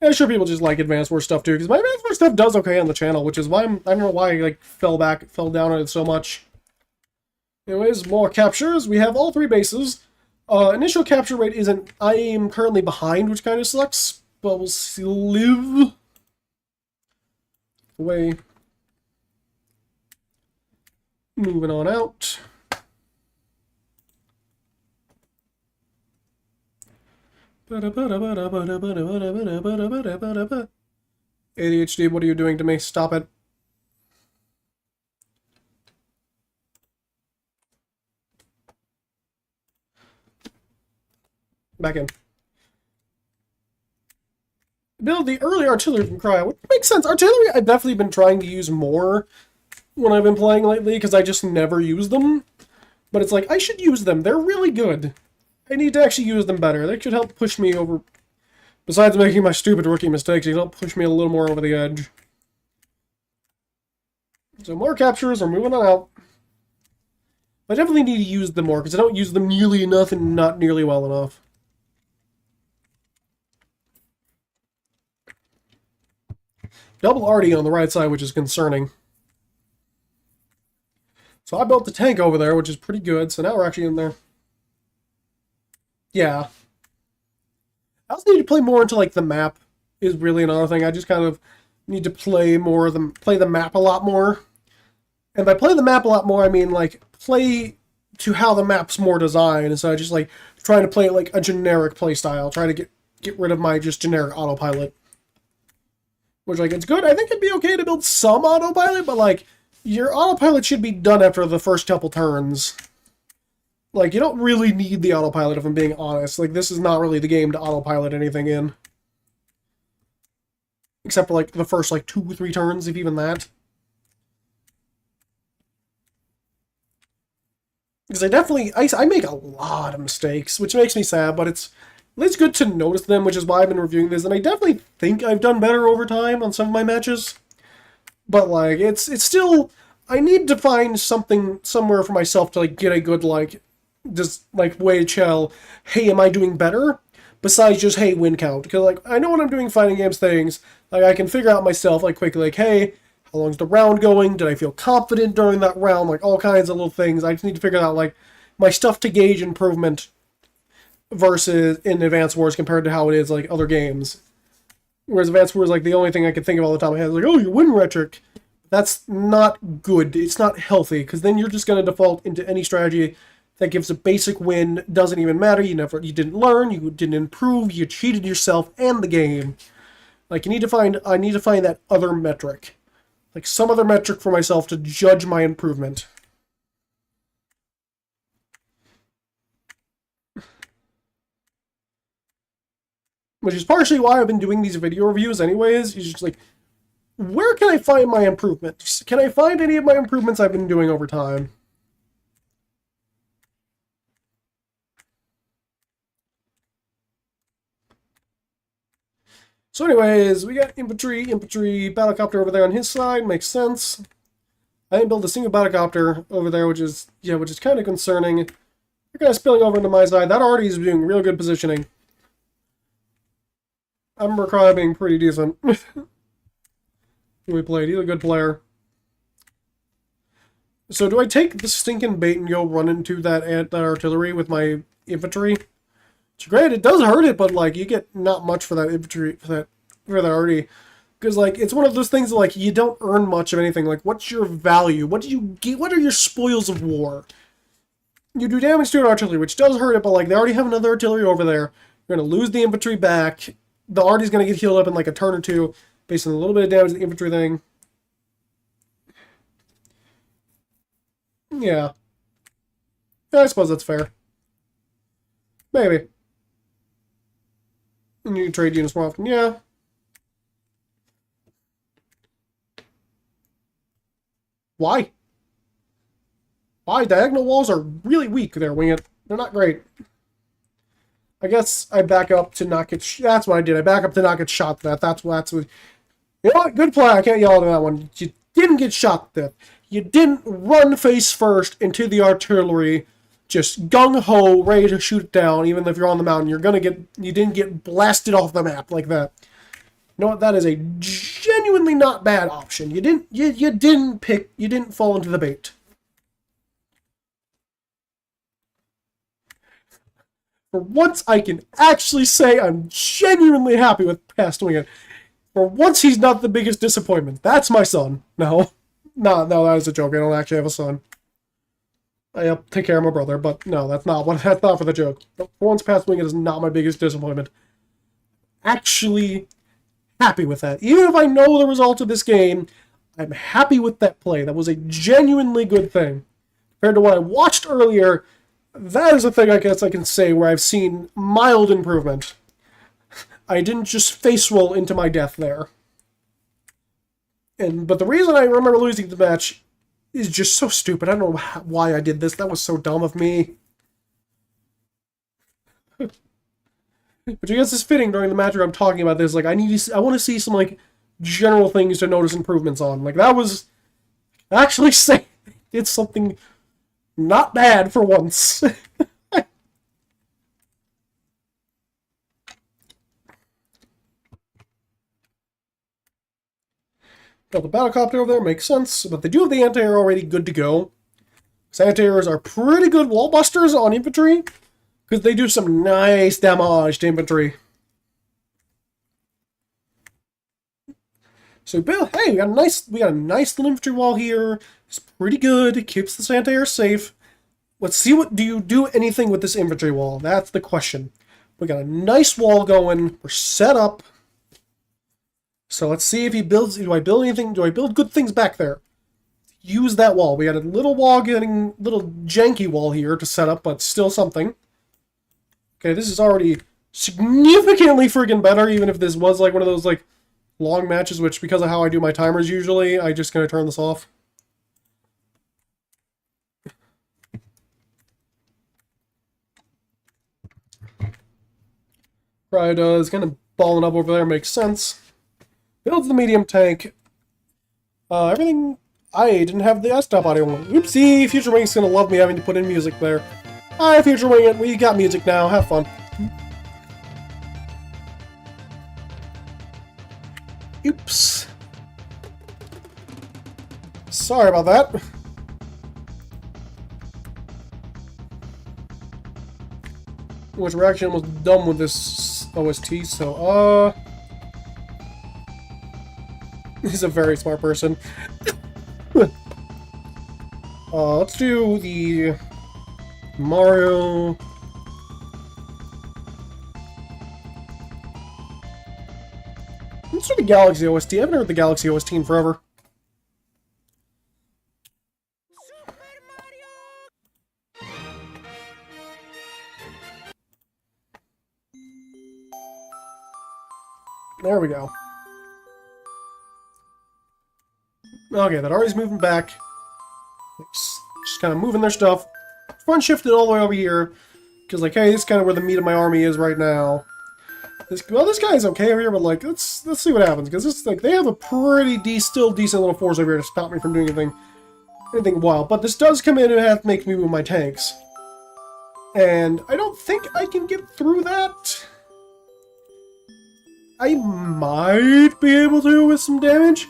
Speaker 1: I'm sure people just like Advanced Wars stuff too, because my Advanced Wars stuff does okay on the channel, which is why I don't know why I fell down on it so much. Anyways, more captures. We have all 3 bases. Initial capture rate isn't. I am currently behind, which kind of sucks, but we'll still live. Away. Moving on out. ADHD, what are you doing to me? Stop it. Back in. Build the early artillery from Cryo, which makes sense. Artillery I've definitely been trying to use more when I've been playing lately, because I just never use them. But it's like, I should use them. They're really good. I need to actually use them better. They should help push me over. Besides making my stupid rookie mistakes, they help push me a little more over the edge. So more captures are moving on out. I definitely need to use them more, because I don't use them nearly enough and not nearly well enough. Double arty on the right side, which is concerning. So I built the tank over there, which is pretty good. So now we're actually in there. Yeah. I also need to play more into, like, the map is really another thing. I just kind of need to play the map a lot more. And by play the map a lot more, I mean, like, play to how the map's more designed, instead of just, like, trying to play it like a generic play style. Try to get rid of my just generic autopilot. Which, like, it's good. I think it'd be okay to build some autopilot, but, like, your autopilot should be done after the first couple turns. Like, you don't really need the autopilot, if I'm being honest. Like, this is not really the game to autopilot anything in. Except for, like, the first, like, 2 or 3 turns, if even that. Because I make a lot of mistakes, which makes me sad, but it's good to notice them, which is why I've been reviewing this, and I definitely think I've done better over time on some of my matches. But, like, it's still, I need to find something somewhere for myself to, like, get a good, like, just, like, way to tell, hey, am I doing better? besides just, hey, win count. Because, like, I know when I'm doing fighting games things, like, I can figure out myself, like, quickly, like, hey, how long's the round going? Did I feel confident during that round? Like, all kinds of little things. I just need to figure out, like, my stuff to gauge improvement versus in Advance Wars compared to how it is, like, other games. Whereas Advance Wars, like, the only thing I can think of all the time I have is, like, oh, your win rhetoric. That's not good. It's not healthy, because then you're just going to default into any strategy that gives a basic win. Doesn't even matter. You didn't learn. You didn't improve. You cheated yourself and the game. Like, I need to find that other metric. Like, some other metric for myself to judge my improvement. Which is partially why I've been doing these video reviews anyways. It's just like, where can I find my improvements? Can I find any of my improvements I've been doing over time? So anyways, we got infantry, battlecopter over there on his side. Makes sense. I didn't build a single battlecopter over there, which is kind of concerning. They're kind of spilling over into my side. That already is doing real good positioning. I remember Cry being pretty decent. We played. He's a good player. So do I take the stinking bait and go run into that artillery with my infantry? So granted, it does hurt it, but like you get not much for that infantry for that arty. Because like it's one of those things that, like you don't earn much of anything. Like what's your value? What do you get? What are your spoils of war? You do damage to an artillery, which does hurt it, but like they already have another artillery over there. You're gonna lose the infantry back. The arty's gonna get healed up in like a turn or two. Based on a little bit of damage to the infantry thing. Yeah. I suppose that's fair. Maybe. And you can trade units more often. Yeah. Why? Why? Diagonal walls are really weak there, Wingit. They're not great. I guess I back up to not get... That's what I did. I back up to not get shot to that. That's what... You know what? Good play. I can't yell at that one. You didn't get shot to death. You didn't run face first into the artillery, just gung-ho, ready to shoot it down, even if you're on the mountain. You didn't get blasted off the map like that. You know what? That is a genuinely not bad option. You didn't fall into the bait. For once, I can actually say I'm genuinely happy with past Wingit. For once, he's not the biggest disappointment. That's my son. No, that was a joke. I don't actually have a son. I take care of my brother, but no, that's not for the joke. For once, past Wingit is not my biggest disappointment. Actually, happy with that. Even if I know the result of this game, I'm happy with that play. That was a genuinely good thing. Compared to what I watched earlier, that is a thing I guess I can say where I've seen mild improvement. I didn't just face roll into my death there. But the reason I remember losing the match is just so stupid. I don't know why I did this. That was so dumb of me. But you guess it's fitting during the match where I'm talking about this. Like I want to see some like general things to notice improvements on. Like that was actually say did something not bad for once. Got the battlecopter over there, makes sense, but they do have the anti-air already good to go. Anti-airs are pretty good wall busters on infantry, because they do some nice damage to infantry. So, Bill, hey, we got a nice little infantry wall here. It's pretty good. It keeps the anti-air safe. Let's see do you do anything with this infantry wall? That's the question. We got a nice wall going. We're set up. So let's see if he builds... Do I build anything? Do I build good things back there? Use that wall. We got a little wall getting... Little janky wall here to set up, but still something. Okay, this is already significantly friggin' better, even if this was like one of those like long matches, which because of how I do my timers usually, I just gonna turn this off. Right, is kind of balling up over there, makes sense. Builds the medium tank. Everything... I didn't have the S-Top audio one. Oopsie! Future Wingit's gonna love me having to put in music there. Hi, Future Wingit, we got music now, have fun. Oops. Sorry about that. Which we're actually almost done with this OST, so, he's a very smart person. Let's do the Mario... Let's do the Galaxy OST. I haven't heard the Galaxy OST in forever. There we go. Okay, that Ari's moving back. Just kind of moving their stuff. Front shifted all the way over here. Because, like, hey, this is kind of where the meat of my army is right now. This guy's okay over here, but, like, let's see what happens. Because, this, like, they have a pretty still decent little force over here to stop me from doing anything wild. But this does come in and have to make me move my tanks. And I don't think I can get through that. I might be able to with some damage.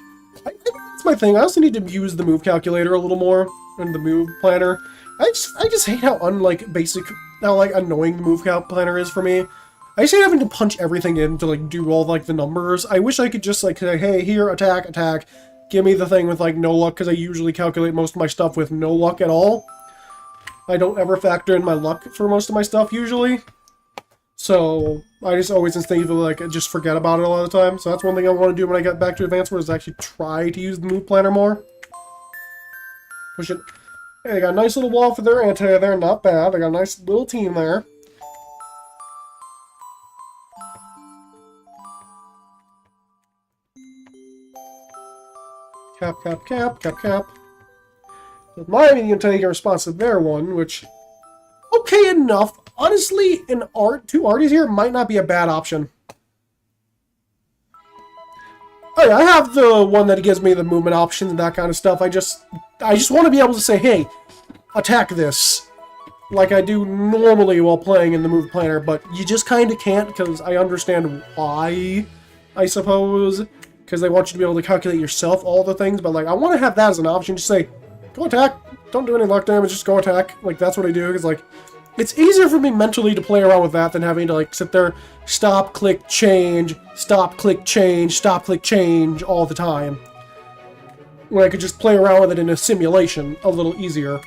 Speaker 1: I think that's my thing. I also need to use the move calculator a little more, and the move planner. I just hate how how annoying the move planner is for me. I just hate having to punch everything in to like do all like the numbers. I wish I could just like say, hey, here, attack, attack. Give me the thing with like no luck, because I usually calculate most of my stuff with no luck at all. I don't ever factor in my luck for most of my stuff usually. So, I just always instinctively, like, just forget about it a lot of the time. So that's one thing I want to do when I get back to Advanced Wars, is actually try to use the move planner more. Push it. Hey, they got a nice little wall for their anti there, not bad. They got a nice little team there. Cap, cap, cap, cap, cap. With my medium tank in response to their one, which... Okay enough. Honestly, two arties here might not be a bad option. Oh yeah, I have the one that gives me the movement options and that kind of stuff. I just want to be able to say, hey, attack this. Like I do normally while playing in the move planner, but you just kind of can't, because I understand why, I suppose. Because they want you to be able to calculate yourself all the things, but like I want to have that as an option. Just say, go attack. Don't do any luck damage, just go attack. Like that's what I do, because like... It's easier for me mentally to play around with that than having to, like, sit there, stop, click, change, stop, click, change, stop, click, change all the time. When I could just play around with it in a simulation a little easier.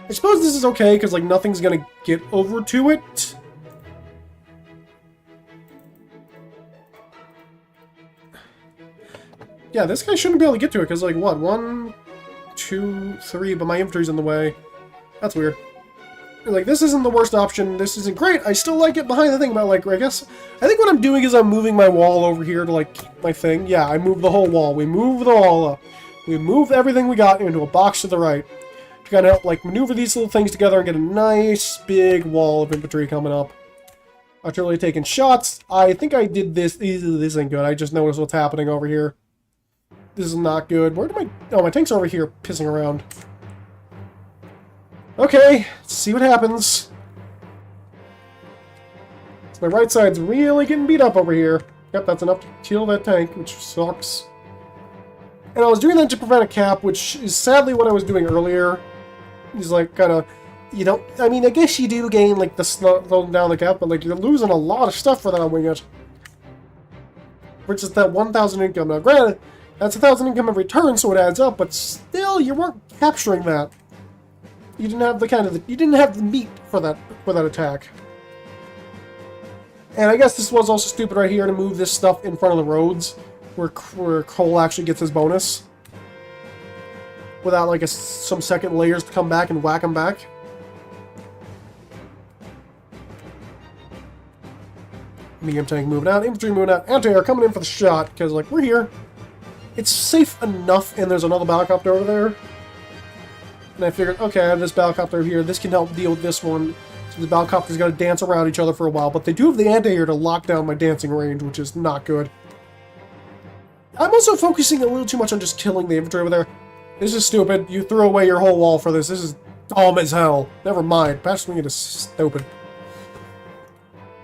Speaker 1: I suppose this is okay, because, like, nothing's gonna get over to it. Yeah, this guy shouldn't be able to get to it, because, like, what? 1, 2, 3, but my infantry's in the way. That's weird. Like, this isn't the worst option. This isn't great. I still like it behind the thing, but, like, I think what I'm doing is I'm moving my wall over here to, like, keep my thing. Yeah, I moved the whole wall. We moved the wall up. We moved everything we got into a box to the right. To kind of help, like, maneuver these little things together and get a nice, big wall of infantry coming up. Artillery taking shots. I think I did this. This ain't good. I just noticed what's happening over here. This is not good. Where do my... Oh, my tank's over here pissing around. Okay, let's see what happens. So my right side's really getting beat up over here. Yep, that's enough to kill that tank, which sucks. And I was doing that to prevent a cap, which is sadly what I was doing earlier. He's like, kind of... You know, I mean, I guess you do gain, like, the slowing down the cap, but, like, you're losing a lot of stuff for that Wingit. Which is that 1,000 income. Now, granted... That's 1,000 income every turn, so it adds up, but still, you weren't capturing that. You didn't have you didn't have the meat for that attack. And I guess this was also stupid right here to move this stuff in front of the roads, where Cole actually gets his bonus. Without, like, some second layers to come back and whack him back. Medium tank moving out, infantry moving out, anti-air coming in for the shot, because, like, we're here. It's safe enough, and there's another battlecopter over there. And I figured, okay, I have this battlecopter here. This can help deal with this one. So the battlecopter's got to dance around each other for a while. But they do have the anti-air to lock down my dancing range, which is not good. I'm also focusing a little too much on just killing the infantry over there. This is stupid. You threw away your whole wall for this. This is dumb as hell. Never mind. Patch Wingit is stupid.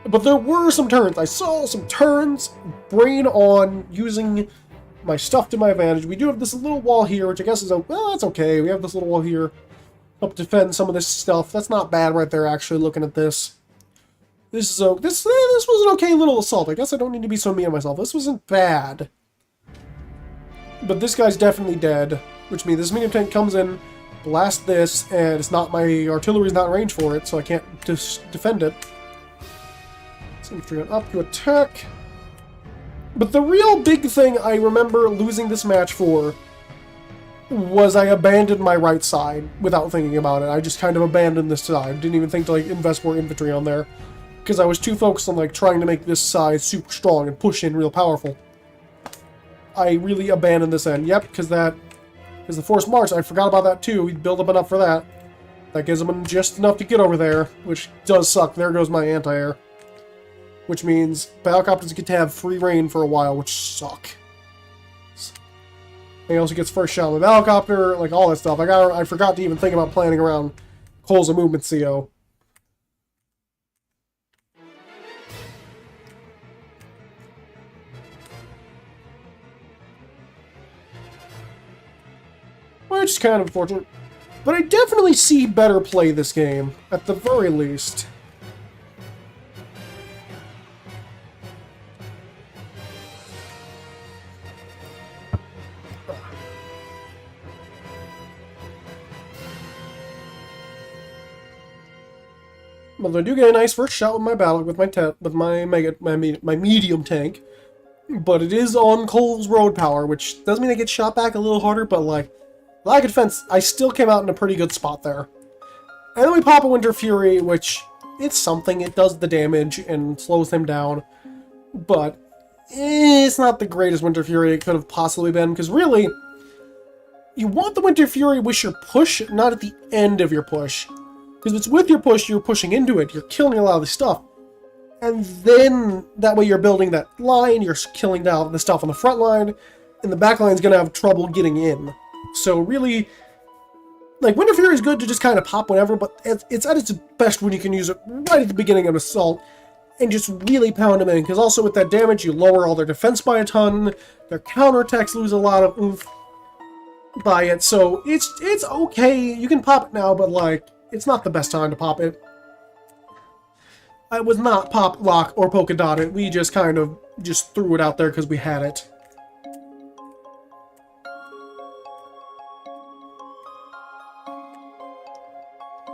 Speaker 1: But there were some turns. I saw some turns, brain on, using my stuff to my advantage. We do have this little wall here, which I guess is, well, that's okay. We have this little wall here. Help defend some of this stuff. That's not bad right there, actually, looking at this. This was an okay little assault. I guess I don't need to be so mean on myself. This wasn't bad. But this guy's definitely dead, which means this medium tank comes in, blasts this, and it's not, my artillery's not in range for it, so I can't defend it. Infantry up to attack. But the real big thing I remember losing this match for was I abandoned my right side without thinking about it. I just kind of abandoned this side. Didn't even think to like invest more infantry on there because I was too focused on like trying to make this side super strong and push in real powerful. I really abandoned this end. Yep, because the forced march, I forgot about that too. We build up enough for that. That gives them just enough to get over there, which does suck. There goes my anti-air. Which means battlecopters get to have free reign for a while, which suck. He also gets first shot on the battlecopter, like all that stuff. I forgot to even think about planning around Cole's a movement CO. Which is kind of unfortunate. But I definitely see better play this game, at the very least. But I do get a nice first shot with my my medium tank, but it is on Cole's road power, which does mean I get shot back a little harder. But like lack of defense, I still came out in a pretty good spot there. And then we pop a Winter Fury, which it's something. It does the damage and slows him down, but it's not the greatest Winter Fury it could have possibly been. Because really, you want the Winter Fury with your push, not at the end of your push. Because if it's with your push, you're pushing into it, you're killing a lot of the stuff. And then, that way you're building that line, you're killing down the stuff on the front line, and the back line's gonna have trouble getting in. So really, like, Winter Fury is good to just kind of pop whenever, but it's at its best when you can use it right at the beginning of an assault, and just really pound them in. Because also with that damage, you lower all their defense by a ton, their counterattacks lose a lot of oomph by it, so it's okay, you can pop it now, but like, it's not the best time to pop it. I was not pop, lock, or polka dot it. We just kind of just threw it out there because we had it.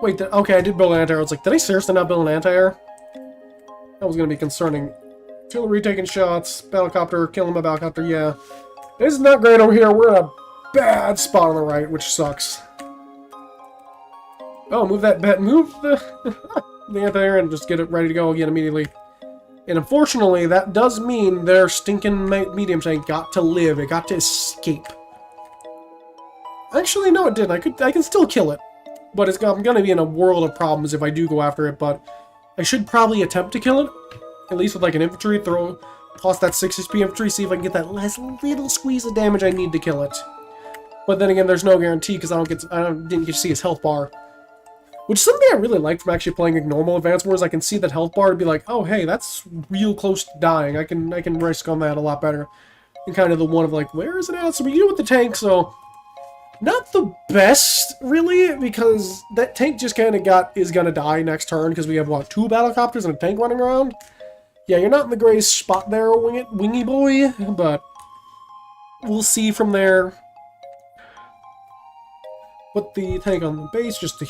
Speaker 1: Wait, okay, I did build an anti-air. I was like, did I seriously not build an anti-air? That was going to be concerning. Artillery taking shots, battlecopter, killing my battlecopter, yeah. This is not great over here. We're in a bad spot on the right, which sucks. Oh, move the anti-air and just get it ready to go again immediately. And unfortunately, that does mean their stinking medium tank got to live. It got to escape. Actually, no, it didn't. I can still kill it. But I'm going to be in a world of problems if I do go after it, but I should probably attempt to kill it. At least with like an infantry, toss that 6 HP infantry, see if I can get that last little squeeze of damage I need to kill it. But then again, there's no guarantee because I didn't get to see his health bar. Which is something I really like from actually playing like normal Advanced Wars. I can see that health bar and be like, oh hey, that's real close to dying. I can risk on that a lot better. And kind of the one of like, where is it at? So we do with the tank, so not the best really, because that tank just kind of is gonna die next turn because we have what, 2 battlecopters and a tank running around. Yeah, you're not in the greatest spot there, Wingy boy, but we'll see from there. Put the tank on the base just to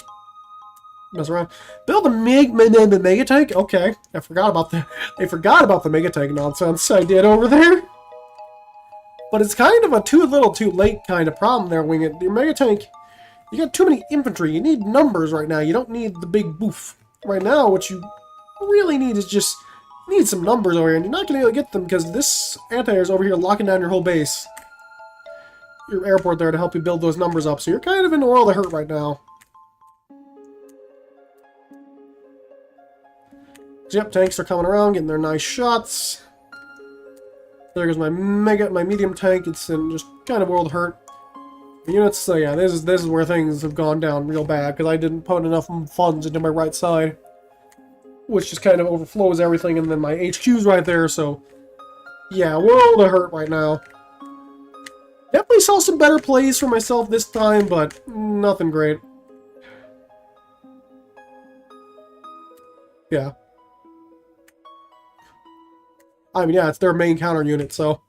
Speaker 1: mess around. Build a mega tank? Okay. I forgot about the mega tank nonsense I did over there. But it's kind of a too little too late kind of problem there, Wingit. Your mega tank, you got too many infantry. You need numbers right now. You don't need the big boof. Right now, what you really need is just need some numbers over here, and you're not going to be able to get them because this anti-air is over here locking down your whole base. Your airport there to help you build those numbers up. So you're kind of in a world of hurt right now. Yep, tanks are coming around, getting their nice shots. There goes my medium tank. It's in just kind of world of hurt. Units, so yeah, this is where things have gone down real bad because I didn't put enough funds into my right side. which just kind of overflows everything, and then my HQ's right there, so yeah, world of hurt right now. Definitely saw some better plays for myself this time, but nothing great. Yeah. I mean, yeah, it's their main counter unit, so...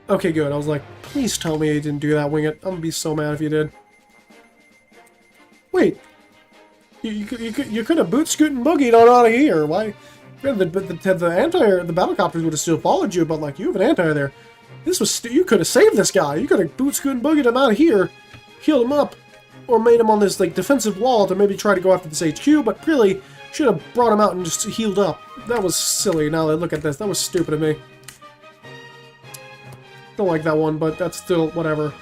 Speaker 1: Okay, good. I was like, please tell me you didn't do that, Wingit. I'm gonna be so mad if you did. Wait. You could have boot scoot and boogied on out of here. Why? The battlecopters would have still followed you, but like, you have an anti there. You could have saved this guy. You could have boot scoot and boogied him out of here, healed him up, or made him on this like defensive wall to maybe try to go after this HQ, but really should have brought him out and just healed up. That was silly. Now that I look at this, that was stupid of me. Don't like that one, but that's still whatever.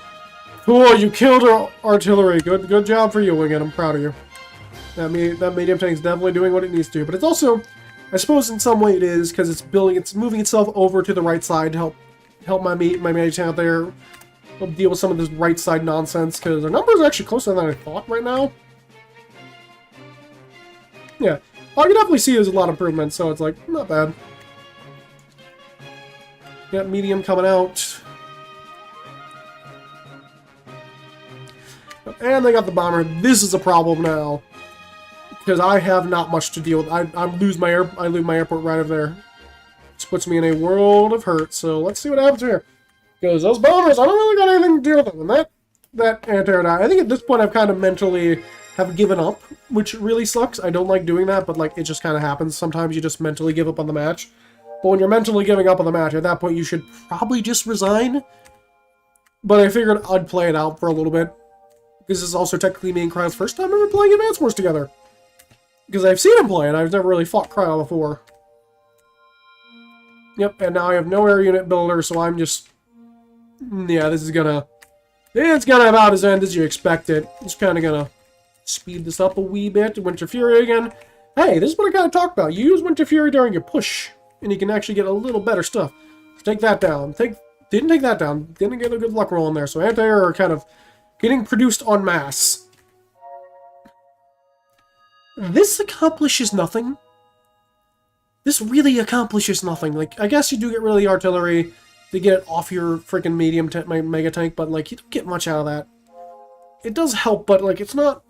Speaker 1: Cool, you killed our artillery. Good job for you, Wingit. I'm proud of you. That medium tank's definitely doing what it needs to, but it's also, I suppose in some way it is, because it's moving itself over to the right side to help my medium tank out there, help deal with some of this right side nonsense, because our numbers are actually closer than I thought right now. Yeah, I can definitely see there's a lot of improvement, so it's like, not bad. Got medium coming out. And they got the bomber. This is a problem now, because I have not much to deal with. I lose my airport right over there. This puts me in a world of hurt. So let's see what happens here. Because those bombers, I don't really got anything to deal with them. And that anti-air die, I think at this point I've kind of mentally have given up, which really sucks. I don't like doing that, but like it just kind of happens. Sometimes you just mentally give up on the match. But when you're mentally giving up on the match, at that point you should probably just resign. But I figured I'd play it out for a little bit. This is also technically me and Cryo's first time ever playing Advance Wars together. Because I've seen him play it, I've never really fought Cryo before. Yep, and now I have no air unit builder, so I'm just... Yeah, this is gonna... It's gonna about as end as you expect it. Just kinda gonna speed this up a wee bit. Winter Fury again. Hey, this is what I gotta talk about. You use Winter Fury during your push, and you can actually get a little better stuff. So take that down. Didn't take that down. Didn't get a good luck roll in there, so anti-air are kind of... getting produced en masse. This accomplishes nothing. This really accomplishes nothing. Like, I guess you do get rid of the artillery to get it off your freaking mega tank, but like, you don't get much out of that. It does help, but like, it's not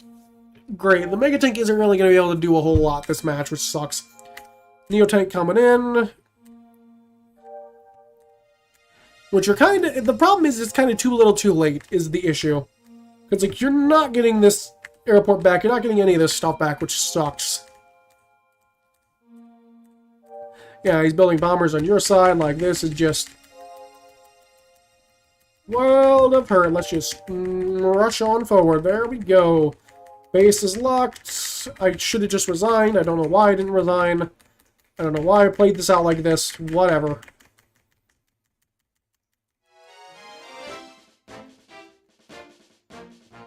Speaker 1: great. The mega tank isn't really going to be able to do a whole lot this match, which sucks. Neo tank coming in. Which you're kind of... The problem is it's kind of too little too late is the issue. Because, like, you're not getting this airport back. You're not getting any of this stuff back, which sucks. Yeah, he's building bombers on your side. Like, this is just... world of hurt. Let's just rush on forward. There we go. Base is locked. I should have just resigned. I don't know why I didn't resign. I don't know why I played this out like this. Whatever.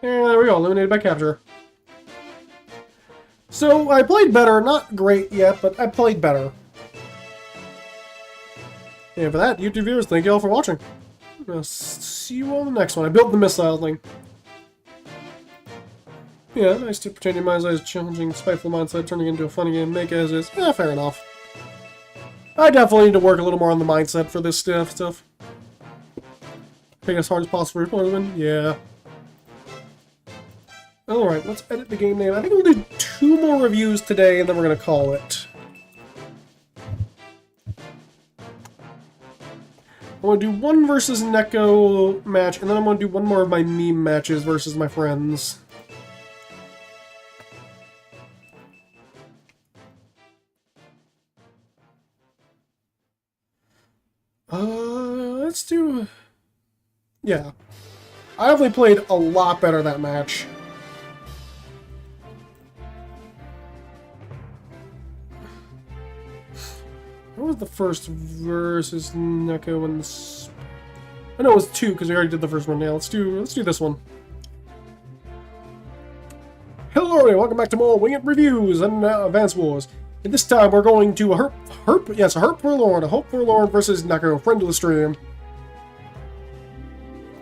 Speaker 1: And there we go, eliminated by capture. So, I played better. Not great yet, but I played better. And for that, YouTube viewers, thank you all for watching. I'll see you on the next one. I built the missile thing. Yeah, nice to pretend your mind's eye is challenging, spiteful mindset, turning into a funny game, make as is. Yeah, fair enough. I definitely need to work a little more on the mindset for this stuff. Make it as hard as possible for opponent. Yeah. Alright, let's edit the game name. I think we'll do 2 more reviews today, and then we're going to call it. I'm going to do 1 versus Neko match, and then I'm going to do 1 more of my meme matches versus my friends. Let's do... Yeah. I definitely played a lot better that match. What was the first versus Neko and this? I know it was 2 because we already did the first one. Now let's do this one. Hello everybody, welcome back to more Wingit reviews and Advance Wars. And this time we're going to a Herp Forlorn, a Hope Forlorn versus Neko, friend of the stream.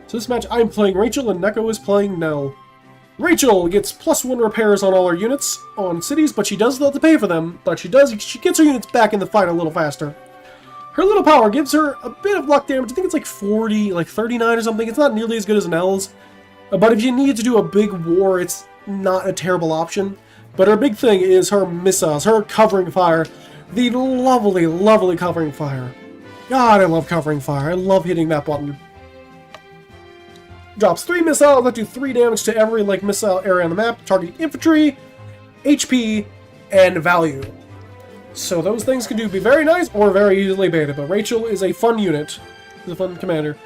Speaker 1: So this match I'm playing Rachel and Neko is playing Nell. Rachel gets +1 repairs on all her units on cities, but she does still have to pay for them. But she gets her units back in the fight a little faster. Her little power gives her a bit of luck damage. I think it's like 40, like 39 or something. It's not nearly as good as an L's. But if you need to do a big war, it's not a terrible option. But her big thing is her missiles, her covering fire. The lovely, lovely covering fire. God, I love covering fire. I love hitting that button. Drops 3 missiles that do 3 damage to every missile area on the map, targeting infantry, HP, and value. So those things can be very nice or very easily baited, but Rachel is a fun unit. She's a fun commander.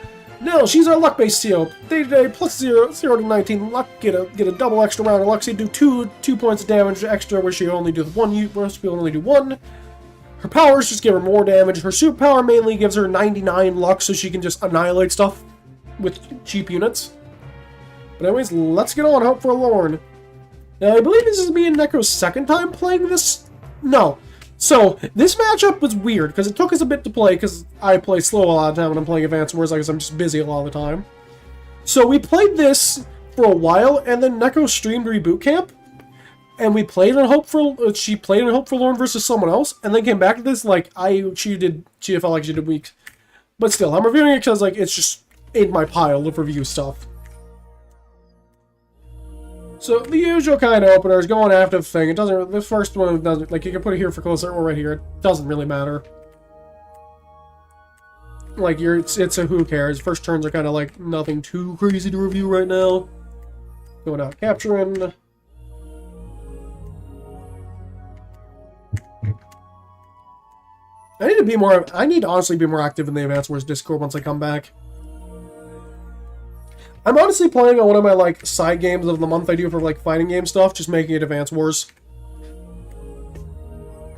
Speaker 1: No, she's our luck-based CO. Day-to-day +0 to 19 luck. Get a double extra round of luck. So you do 2 points of damage extra, where she only do one. Her powers just give her more damage. Her superpower mainly gives her 99 luck, so she can just annihilate stuff with cheap units. But anyways, let's get on. Hope for a Lorne. Now I believe this is me and Neko's second time playing this. No. So, this matchup was weird, because it took us a bit to play, because I play slow a lot of the time when I'm playing Advanced Wars, I'm just busy a lot of the time. So we played this for a while, and then Neko streamed Reboot Camp, and we played in Hope for, she played in Hope for Lorne versus someone else, and then came back to this, she felt like she did weak. But still, I'm reviewing it because, it's just in my pile of review stuff. So, the usual kind of opener is going after the thing. It doesn't, the first one doesn't, you can put it here for closer or right here. It doesn't really matter. It's a who cares. First turns are kind of nothing too crazy to review right now. Going out, capturing. I need to honestly be more active in the Advanced Wars Discord once I come back. I'm honestly playing on one of my, side games of the month I do for, fighting game stuff, just making it Advanced Wars.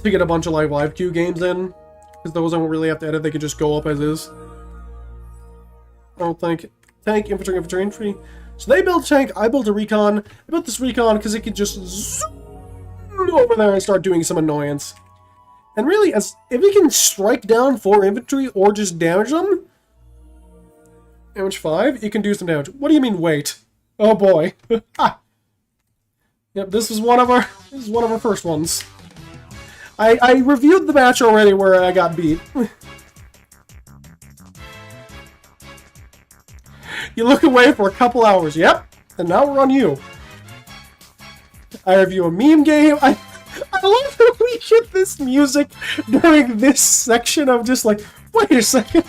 Speaker 1: To get a bunch of, live queue games in. Because those I don't really have to edit, they can just go up as is. I don't think. Tank, infantry. So they build a tank, I built a recon. I built this recon because it could just zoom over there and start doing some annoyance. And really, if we can strike down 4 infantry or just damage them, damage 5, you can do some damage. What do you mean wait? Oh boy. Yep, this is one of our first ones. I reviewed the match already where I got beat. You look away for a couple hours. Yep, and now we're on you. I review a meme game. I love that we get this music during this section of just wait a second.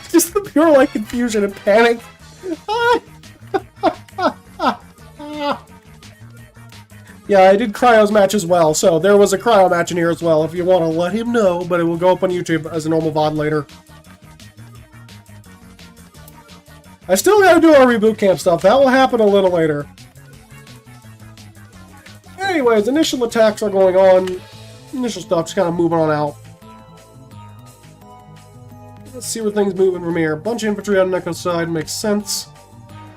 Speaker 1: Just the pure confusion and panic. Yeah, I did Cryo's match as well, so there was a Cryo match in here as well if you want to let him know, but it will go up on YouTube as a normal VOD later. I still gotta do our Reboot Camp stuff. That will happen a little later. Anyways, initial attacks are going on. Initial stuff's kind of moving on out. Let's see where things moving from here. Bunch of infantry on Neko's side makes sense.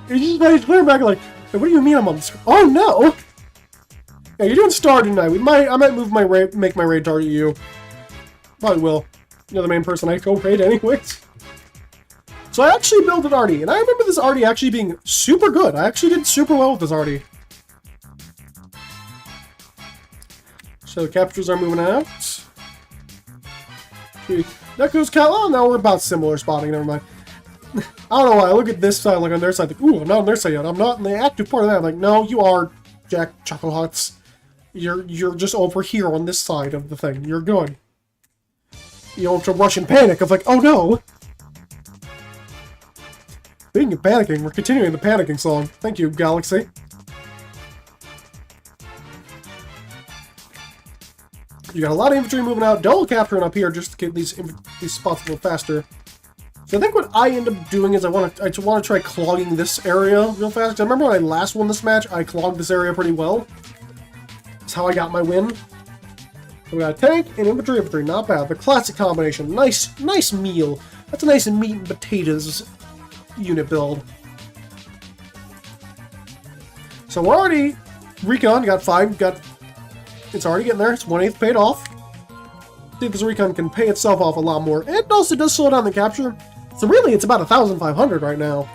Speaker 1: He's clearing back hey, what do you mean I'm on the screen? Oh no! Yeah, you're doing Star tonight. I might make my raid target you. Probably will. You're the main person I go raid anyways. So I actually built an arty, and I remember this arty actually being super good. I actually did super well with this arty. So captures are moving out. Neko's oh, now we're about similar spotting, never mind. I don't know why, I look at this side, on their side, ooh, I'm not on their side yet. I'm not in the active part of that. I'm no, you are, Jack Chucklehuts. You're just over here on this side of the thing. You're good. You don't have to rush in panic of oh no! Speaking of panicking, we're continuing the panicking song. Thank you, Galaxy. You got a lot of infantry moving out, double capturing up here just to get these spots a little faster. So I think what I end up doing is I want to try clogging this area real fast. I remember when I last won this match, I clogged this area pretty well. That's how I got my win. So we got a tank and infantry, not bad. The classic combination, nice meal. That's a nice meat and potatoes unit build. So we're already recon, got 5, it's already getting there. It's 1/8 paid off. See if this recon can pay itself off a lot more. It also does slow down the capture. So really, it's about 1,500 right now.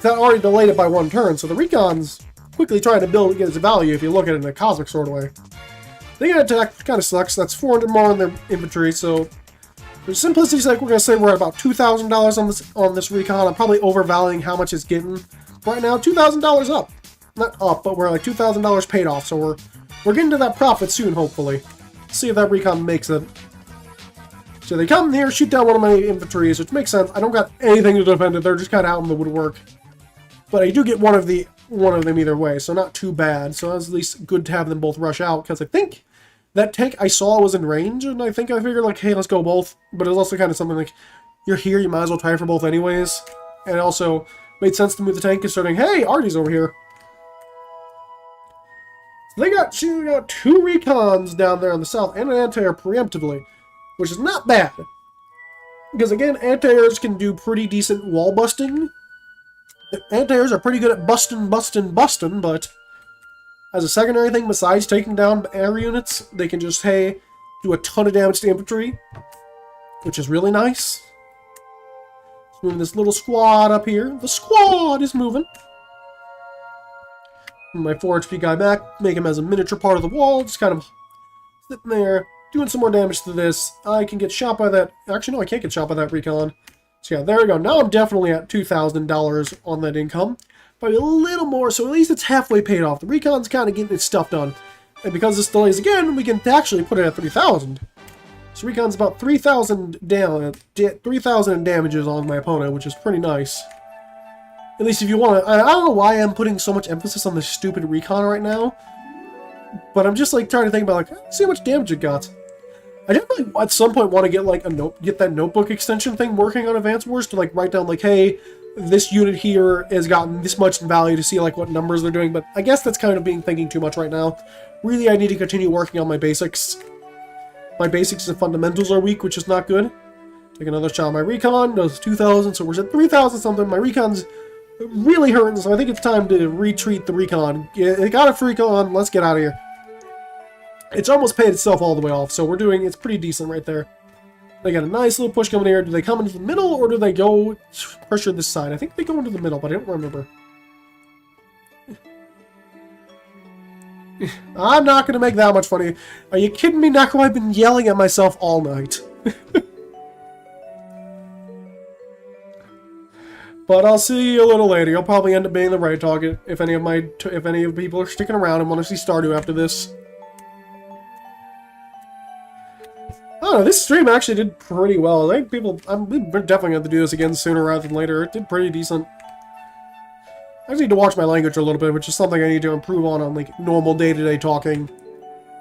Speaker 1: That already delayed it by 1 turn, so the recon's quickly trying to build against value if you look at it in a cosmic sort of way. They get attack kind of sucks. That's 400 more in their inventory, so for simplicity's sake, we're gonna say we're at about $2,000 on this recon. I'm probably overvaluing how much it's getting right now. $2,000 up, not up, but we're like $2,000 paid off. So we're getting to that profit soon, hopefully. See if that recon makes it. So they come here, shoot down one of my inventories, which makes sense. I don't got anything to defend it. They're just kind of out in the woodwork. But I do get one of them either way, so not too bad. So it's at least good to have them both rush out, because I think that tank I saw was in range, and I figured, like, hey, let's go both. But it was also kind of something like, you're here, you might as well try for both anyways. And it also made sense to move the tank, considering, hey, Artie's over here. So they got two recons down there on the south, and an anti-air preemptively, which is not bad. Because, again, anti-airs can do pretty decent wall busting. The anti-airs are pretty good at busting, but as a secondary thing, besides taking down air units, they can just, hey, do a ton of damage to infantry, which is really nice. Just moving this little squad up here. The squad is moving. My 4 HP guy back, make him as a miniature part of the wall, just kind of sitting there, doing some more damage to this. I can get shot by that. Actually, no, I can't get shot by that recon. So yeah, there we go. Now I'm definitely at $2,000 on that income. Probably a little more, so at least it's halfway paid off. The recon's kind of getting its stuff done. And because this delays again, we can actually put it at 3,000. So recon's about 3,000 down, 3,000 in damages on my opponent, which is pretty nice. At least if you want to. I don't know why I'm putting so much emphasis on this stupid recon right now. But I'm just like trying to think about like, see how much damage it got. I definitely at some point want to get like get that notebook extension thing working on Advance Wars to like write down like, hey, this unit here has gotten this much in value to see like what numbers they're doing, but I guess that's kind of thinking too much right now. Really, I need to continue working on my basics. My basics and fundamentals are weak, which is not good. Take another shot on my recon, does 2,000, so we're at 3,000 something. My recon's really hurting, so I think it's time to retreat the recon. It got a free recon, let's get out of here. It's almost paid itself all the way off, so it's pretty decent right there. They got a nice little push coming here. Do they come into the middle, or do they go pressure this side? I think they go into the middle, but I don't remember. I'm not going to make that much funny. Are you kidding me, Neko? I've been yelling at myself all night. But I'll see you a little later. You'll probably end up being the right target if any of the people are sticking around and want to see Stardew after this. I don't know, this stream actually did pretty well. I think we're definitely going to have to do this again sooner rather than later. It did pretty decent. I just need to watch my language a little bit, which is something I need to improve on like normal day-to-day talking.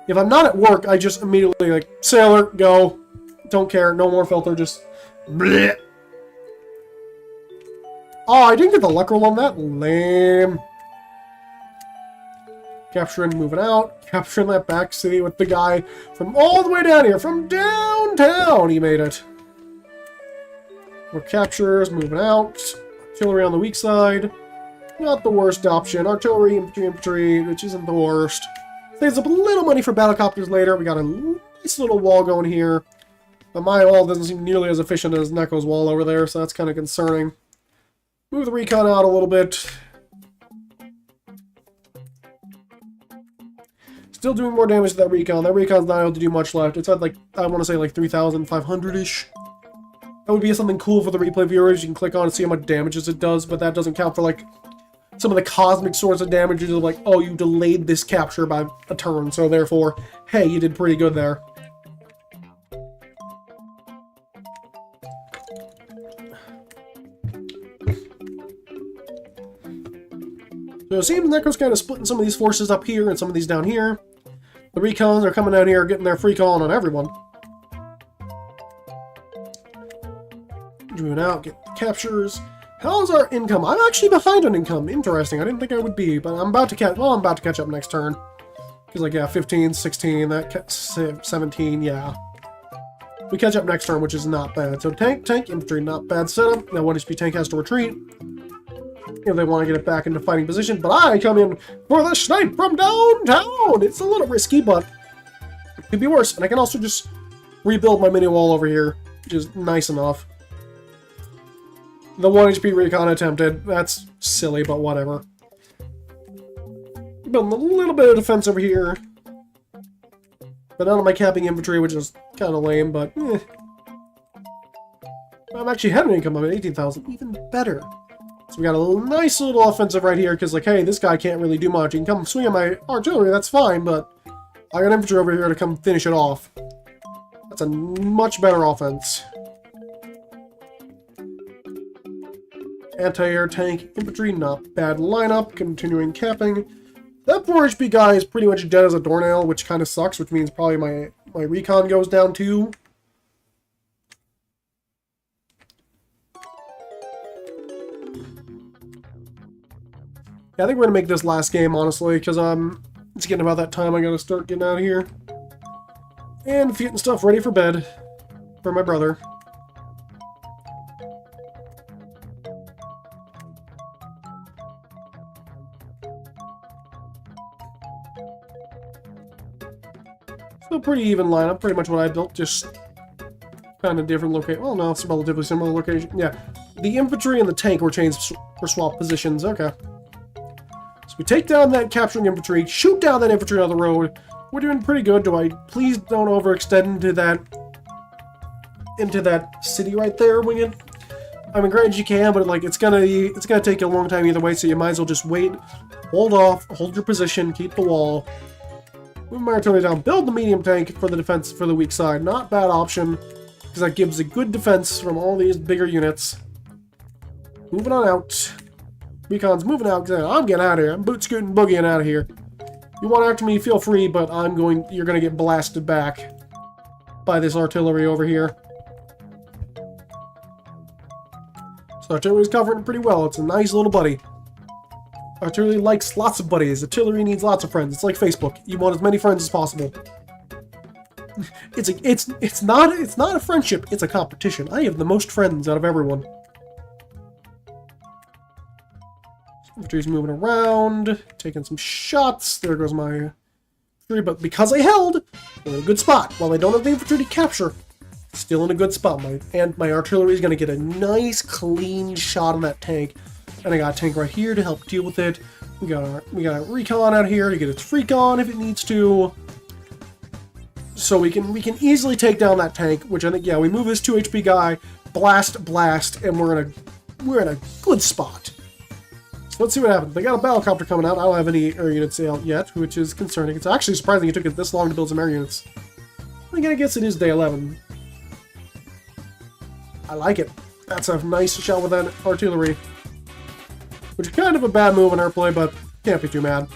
Speaker 1: If I'm not at work, I just immediately like, sailor, go. Don't care, no more filter, just bleh. Oh, I didn't get the luck roll on that. Lame. Capturing, moving out. Capturing that back city with the guy from all the way down here. From downtown, he made it. More captures, moving out. Artillery on the weak side. Not the worst option. Artillery, infantry, which isn't the worst. Saves up a little money for battlecopters later. We got a nice little wall going here. But my wall doesn't seem nearly as efficient as Neko's wall over there, so that's kind of concerning. Move the recon out a little bit. Still doing more damage to that recon. That recon's not able to do much left. It's at like, I want to say like 3,500-ish. That would be something cool for the replay viewers. You can click on and see how much damages it does, but that doesn't count for like some of the cosmic sorts of damages of like, oh, you delayed this capture by a turn, so therefore, hey, you did pretty good there. So it seems Neko's kind of splitting some of these forces up here and some of these down here. The recons are coming down here, getting their free calling on everyone. Moving out, get captures. How's our income? I'm actually behind on income. Interesting. I didn't think I would be, but I'm about to catch. Well, I'm about to catch up next turn. Because like, yeah, 15, 16, that 17, yeah. We catch up next turn, which is not bad. So tank, infantry, not bad setup. Now 1 HP tank has to retreat if they want to get it back into fighting position. But I come in for the snipe from downtown. It's a little risky, but it could be worse. And I can also just rebuild my mini wall over here, which is nice enough. The 1 HP recon attempted. That's silly, but whatever. Building a little bit of defense over here. But none of my capping infantry, which is kind of lame, but eh. I'm actually having income of 18,000, even better. So we got a nice little offensive right here, because like, hey, this guy can't really do much. He can come swing at my artillery, that's fine, but I got infantry over here to come finish it off. That's a much better offense. Anti-air tank infantry, not bad lineup. Continuing capping. That 4 HP guy is pretty much dead as a doornail, which kind of sucks, which means probably my recon goes down too. Yeah, I think we're going to make this last game, honestly, because it's getting about that time I got to start getting out of here. And getting stuff ready for bed for my brother. Still pretty even lineup, pretty much what I built, just kind of different location. Well, no, it's a relatively similar location. Yeah, the infantry and the tank were changed for swap positions. Okay. So we take down that capturing infantry, shoot down that infantry on the road. We're doing pretty good. Please don't overextend into that city right there, Wingit. I mean, granted you can, but like it's gonna take a long time either way. So you might as well just wait, hold off, hold your position, keep the wall. Move my artillery down, build the medium tank for the defense for the weak side. Not bad option, because that gives a good defense from all these bigger units. Moving on out. Recon's moving out, because I'm getting out of here. I'm boot scooting boogieing out of here. You want after me, feel free, but you're gonna get blasted back by this artillery over here. So artillery's covering it pretty well. It's a nice little buddy. Artillery likes lots of buddies. Artillery needs lots of friends. It's like Facebook. You want as many friends as possible. It's not a friendship. It's a competition. I have the most friends out of everyone. Infantry's moving around, taking some shots. There goes my infantry, but because I held, we're in a good spot. While I don't have the infantry to capture, still in a good spot. My artillery is going to get a nice, clean shot on that tank. And I got a tank right here to help deal with it. We got a recon out here to get its freak on if it needs to. So we can easily take down that tank, which I think, yeah, we move this 2 HP guy, blast, and we're in a good spot. So let's see what happens. They got a battlecopter coming out. I don't have any air units out yet, which is concerning. It's actually surprising it took it this long to build some air units. I guess it is day 11. I like it. That's a nice shot with that artillery. Which is kind of a bad move in airplay, but can't be too mad.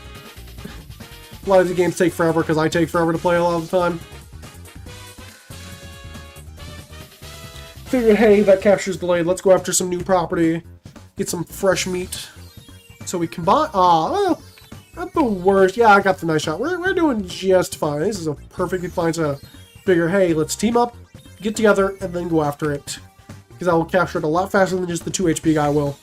Speaker 1: A lot of the games take forever because I take forever to play a lot of the time. Figured, hey, that capture's delayed. Let's go after some new property. Get some fresh meat. So we combine. Well, not the worst. Yeah, I got the nice shot. We're doing just fine. This is a perfectly fine setup. Figure, hey, let's team up, get together, and then go after it. Because I will capture it a lot faster than just the 2 HP guy will.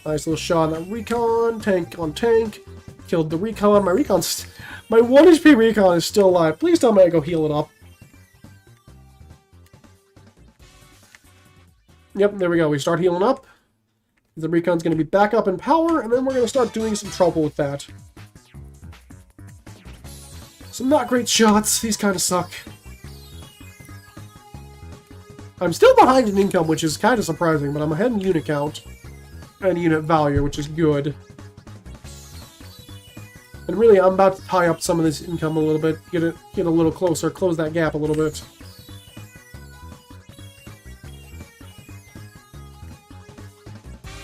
Speaker 1: Nice little shot on that recon. Tank on tank. Killed the recon. My 1 HP recon is still alive. Please tell me I go heal it up. Yep, there we go. We start healing up. The recon's going to be back up in power, and then we're going to start doing some trouble with that. Some not great shots. These kind of suck. I'm still behind in income, which is kind of surprising, but I'm ahead in unit count. And unit value, which is good. And really, I'm about to tie up some of this income a little bit, get a little closer, close that gap a little bit.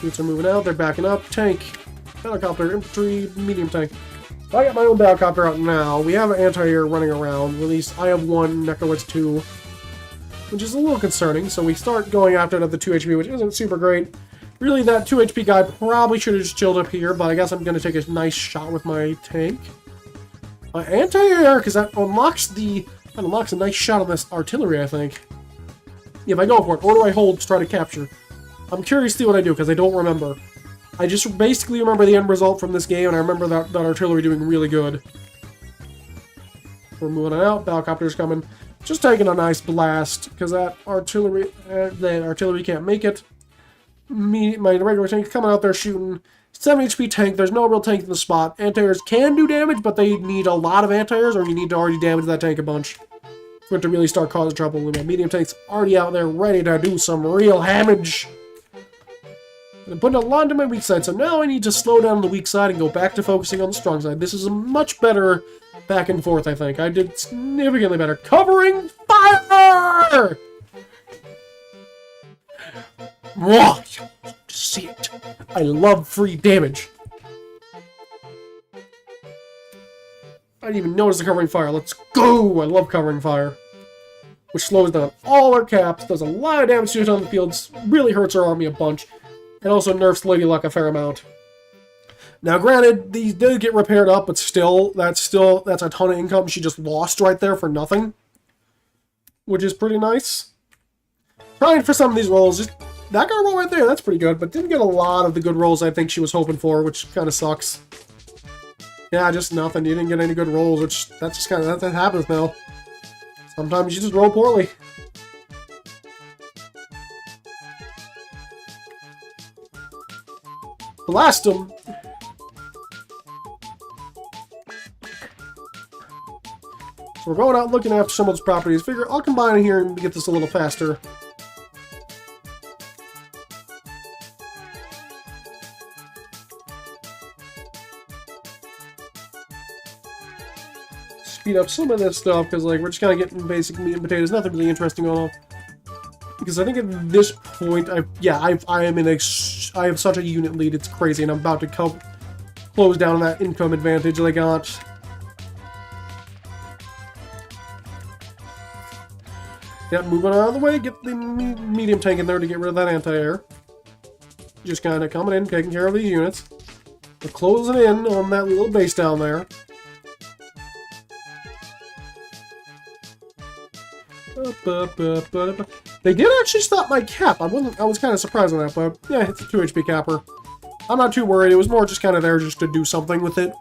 Speaker 1: Units are moving out, they're backing up. Tank, helicopter, infantry, medium tank. I got my own helicopter out now. We have an anti-air running around. At least I have 1, Necrowitz 2. Which is a little concerning, so we start going after it at the 2 HP, which isn't super great. Really, that 2 HP guy probably should have just chilled up here, but I guess I'm going to take a nice shot with my tank. Anti-air, because that unlocks a nice shot on this artillery, I think. If I go for it, or do I hold to try to capture? I'm curious to see what I do, because I don't remember. I just basically remember the end result from this game, and I remember that artillery doing really good. We're moving out, Battlecopter's coming. Just taking a nice blast, because that artillery can't make it. My regular tank coming out there shooting. He's 7 HP tank. There's no real tank in the spot. Anti-airs can do damage, but they need a lot of anti-airs, or you need to already damage that tank a bunch for it to really start causing trouble. Medium tank's already out there ready to do some real damage. I'm putting a lot into my weak side, so now I need to slow down on the weak side and go back to focusing on the strong side. This is a much better back and forth, I think. I did significantly better. Covering fire! Whoa! You love to see it. I love free damage. I didn't even notice the covering fire. Let's go! I love covering fire. Which slows down all our caps, does a lot of damage to it on the fields, really hurts our army a bunch. And also nerfs Lady Luck a fair amount. Now, granted, these did get repaired up, but that's a ton of income she just lost right there for nothing. Which is pretty nice. Trying for some of these rolls, just that got a roll right there, that's pretty good, but didn't get a lot of the good rolls I think she was hoping for, which kind of sucks. Yeah, just nothing. You didn't get any good rolls, which that's just kind of, that happens now. Sometimes you just roll poorly. Blast him! So we're going out looking after some of those properties. Figure I'll combine it here and get this a little faster. Speed up some of this stuff, because like we're just kind of getting basic meat and potatoes, nothing really interesting on. Because I think at this point, I have such a unit lead, it's crazy, and I'm about to close down that income advantage that I got. Yeah, moving out of the way, get the medium tank in there to get rid of that anti-air. Just kind of coming in, taking care of these units. We're closing in on that little base down there. They did actually stop my cap. I was kind of surprised on that, but yeah, it's a 2 HP capper. I'm not too worried. It was more just kind of there just to do something with it.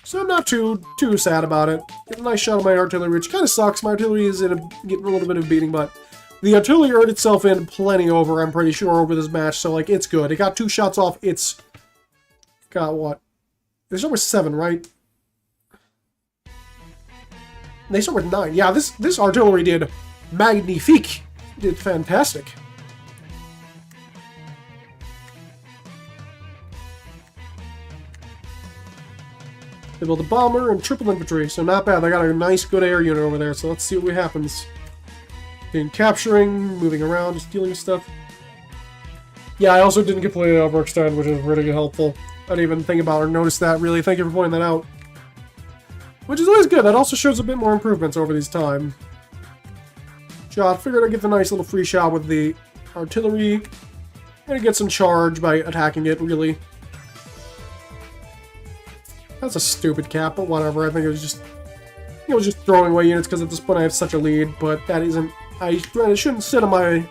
Speaker 1: So I'm not too sad about it. Get a nice shot of my artillery, which kind of sucks. My artillery is getting a little bit of beating, but the artillery earned itself in plenty over, I'm pretty sure, over this match. So, like, it's good. It got 2 shots off. It's got what? There's number 7, right? They start with 9. Yeah, this artillery did magnifique. Did fantastic. They built a bomber and triple infantry, so not bad. They got a nice, good air unit over there, so let's see what happens. Getting capturing, moving around, just stealing stuff. Yeah, I also didn't completely overextend, which is really helpful. I didn't even think about or notice that, really. Thank you for pointing that out. Which is always good. That also shows a bit more improvements over these time. Shot. Figured I'd get the nice little free shot with the artillery. And get some charge by attacking it, really. That's a stupid cap, but whatever. I think it was just throwing away units because at this point I have such a lead, but that isn't... I shouldn't sit on my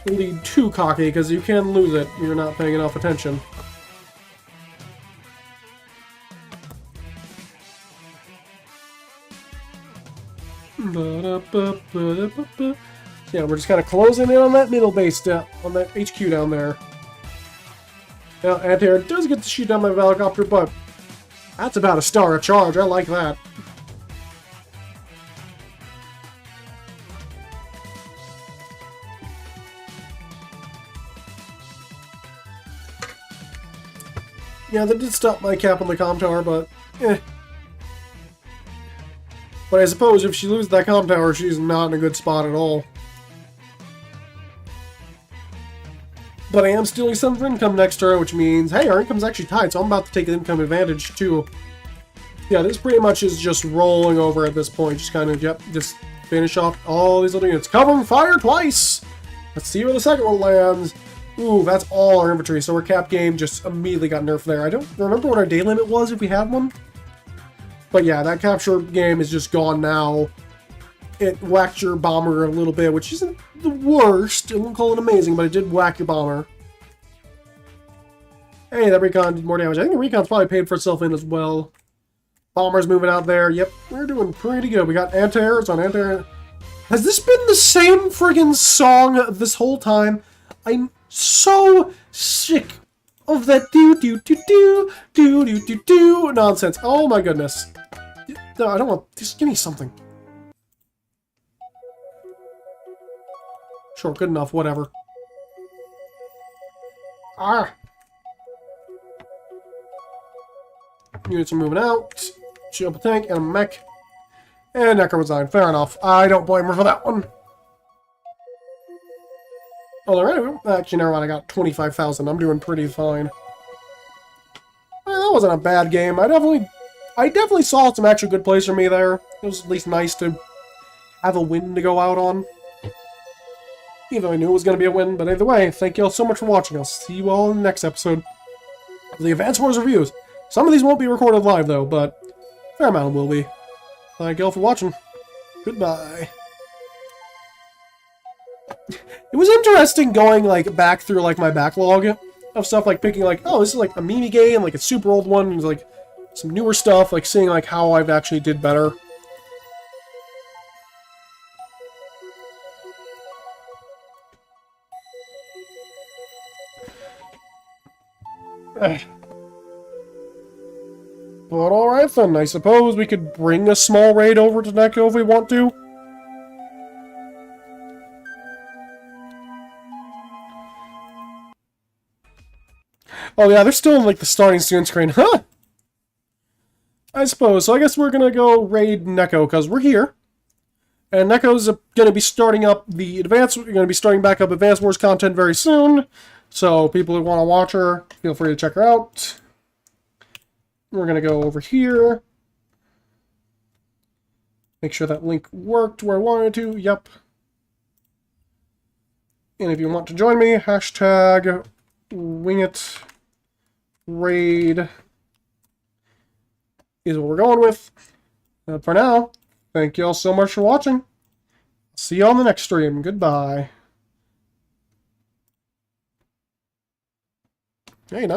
Speaker 1: lead too cocky because you can lose it if you're not paying enough attention. Yeah, we're just kind of closing in on that middle base, on that HQ down there. Now, anti-air does get to shoot down my helicopter, but that's about a star a charge. I like that. Yeah, that did stop my cap on the comm tower, but eh. But I suppose if she loses that comm tower, she's not in a good spot at all. But I am stealing some for income next turn, which means, hey, our income's actually tied, so I'm about to take an income advantage, too. Yeah, this pretty much is just rolling over at this point. Just kind of, yep, just finish off all these little units. Covering fire twice! Let's see where the second one lands. Ooh, that's all our infantry, so our cap game just immediately got nerfed there. I don't remember what our day limit was if we had one. But yeah, that capture game is just gone now. It whacked your bomber a little bit, which isn't the worst. I won't call it amazing, but it did whack your bomber. Hey, that recon did more damage. I think the recon's probably paid for itself in as well. Bomber's moving out there. Yep, we're doing pretty good. We got anti-airs on anti-air. Has this been the same friggin' song this whole time? I'm so sick of that do nonsense. Oh my goodness. No, I don't want... Just give me something. Sure, good enough, whatever. Ah! Units are moving out. Shield a tank and a mech. And Necro resign. Fair enough. I don't blame her for that one. Alright, actually, never mind. I got 25,000. I'm doing pretty fine. Well, that wasn't a bad game. I definitely saw some actual good plays for me there. It was at least nice to have a win to go out on. Even though I knew it was going to be a win, but either way, thank you all so much for watching. I'll see you all in the next episode of the Advance Wars reviews. Some of these won't be recorded live, though, but a fair amount will be. Thank you all for watching. Goodbye. It was interesting going, like, back through, like, my backlog of stuff, like, picking, like, oh, this is, like, a meme game, like, a super old one, and, like, some newer stuff, like, seeing, like, how I've actually did better. But alright then, I suppose we could bring a small raid over to Neko if we want to. Oh yeah, they're still in, like, the starting student screen. Huh! I suppose. So I guess we're gonna go raid Neko, because we're here. And Neko's gonna be starting up the Advance... We're gonna be starting back up Advance Wars content very soon. So people who want to watch her, feel free to check her out. We're gonna go over here. Make sure that link worked where I wanted to. Yep. And if you want to join me, hashtag Wingit Raid is what we're going with. For now, thank you all so much for watching. See you on the next stream. Goodbye. Hey, nice.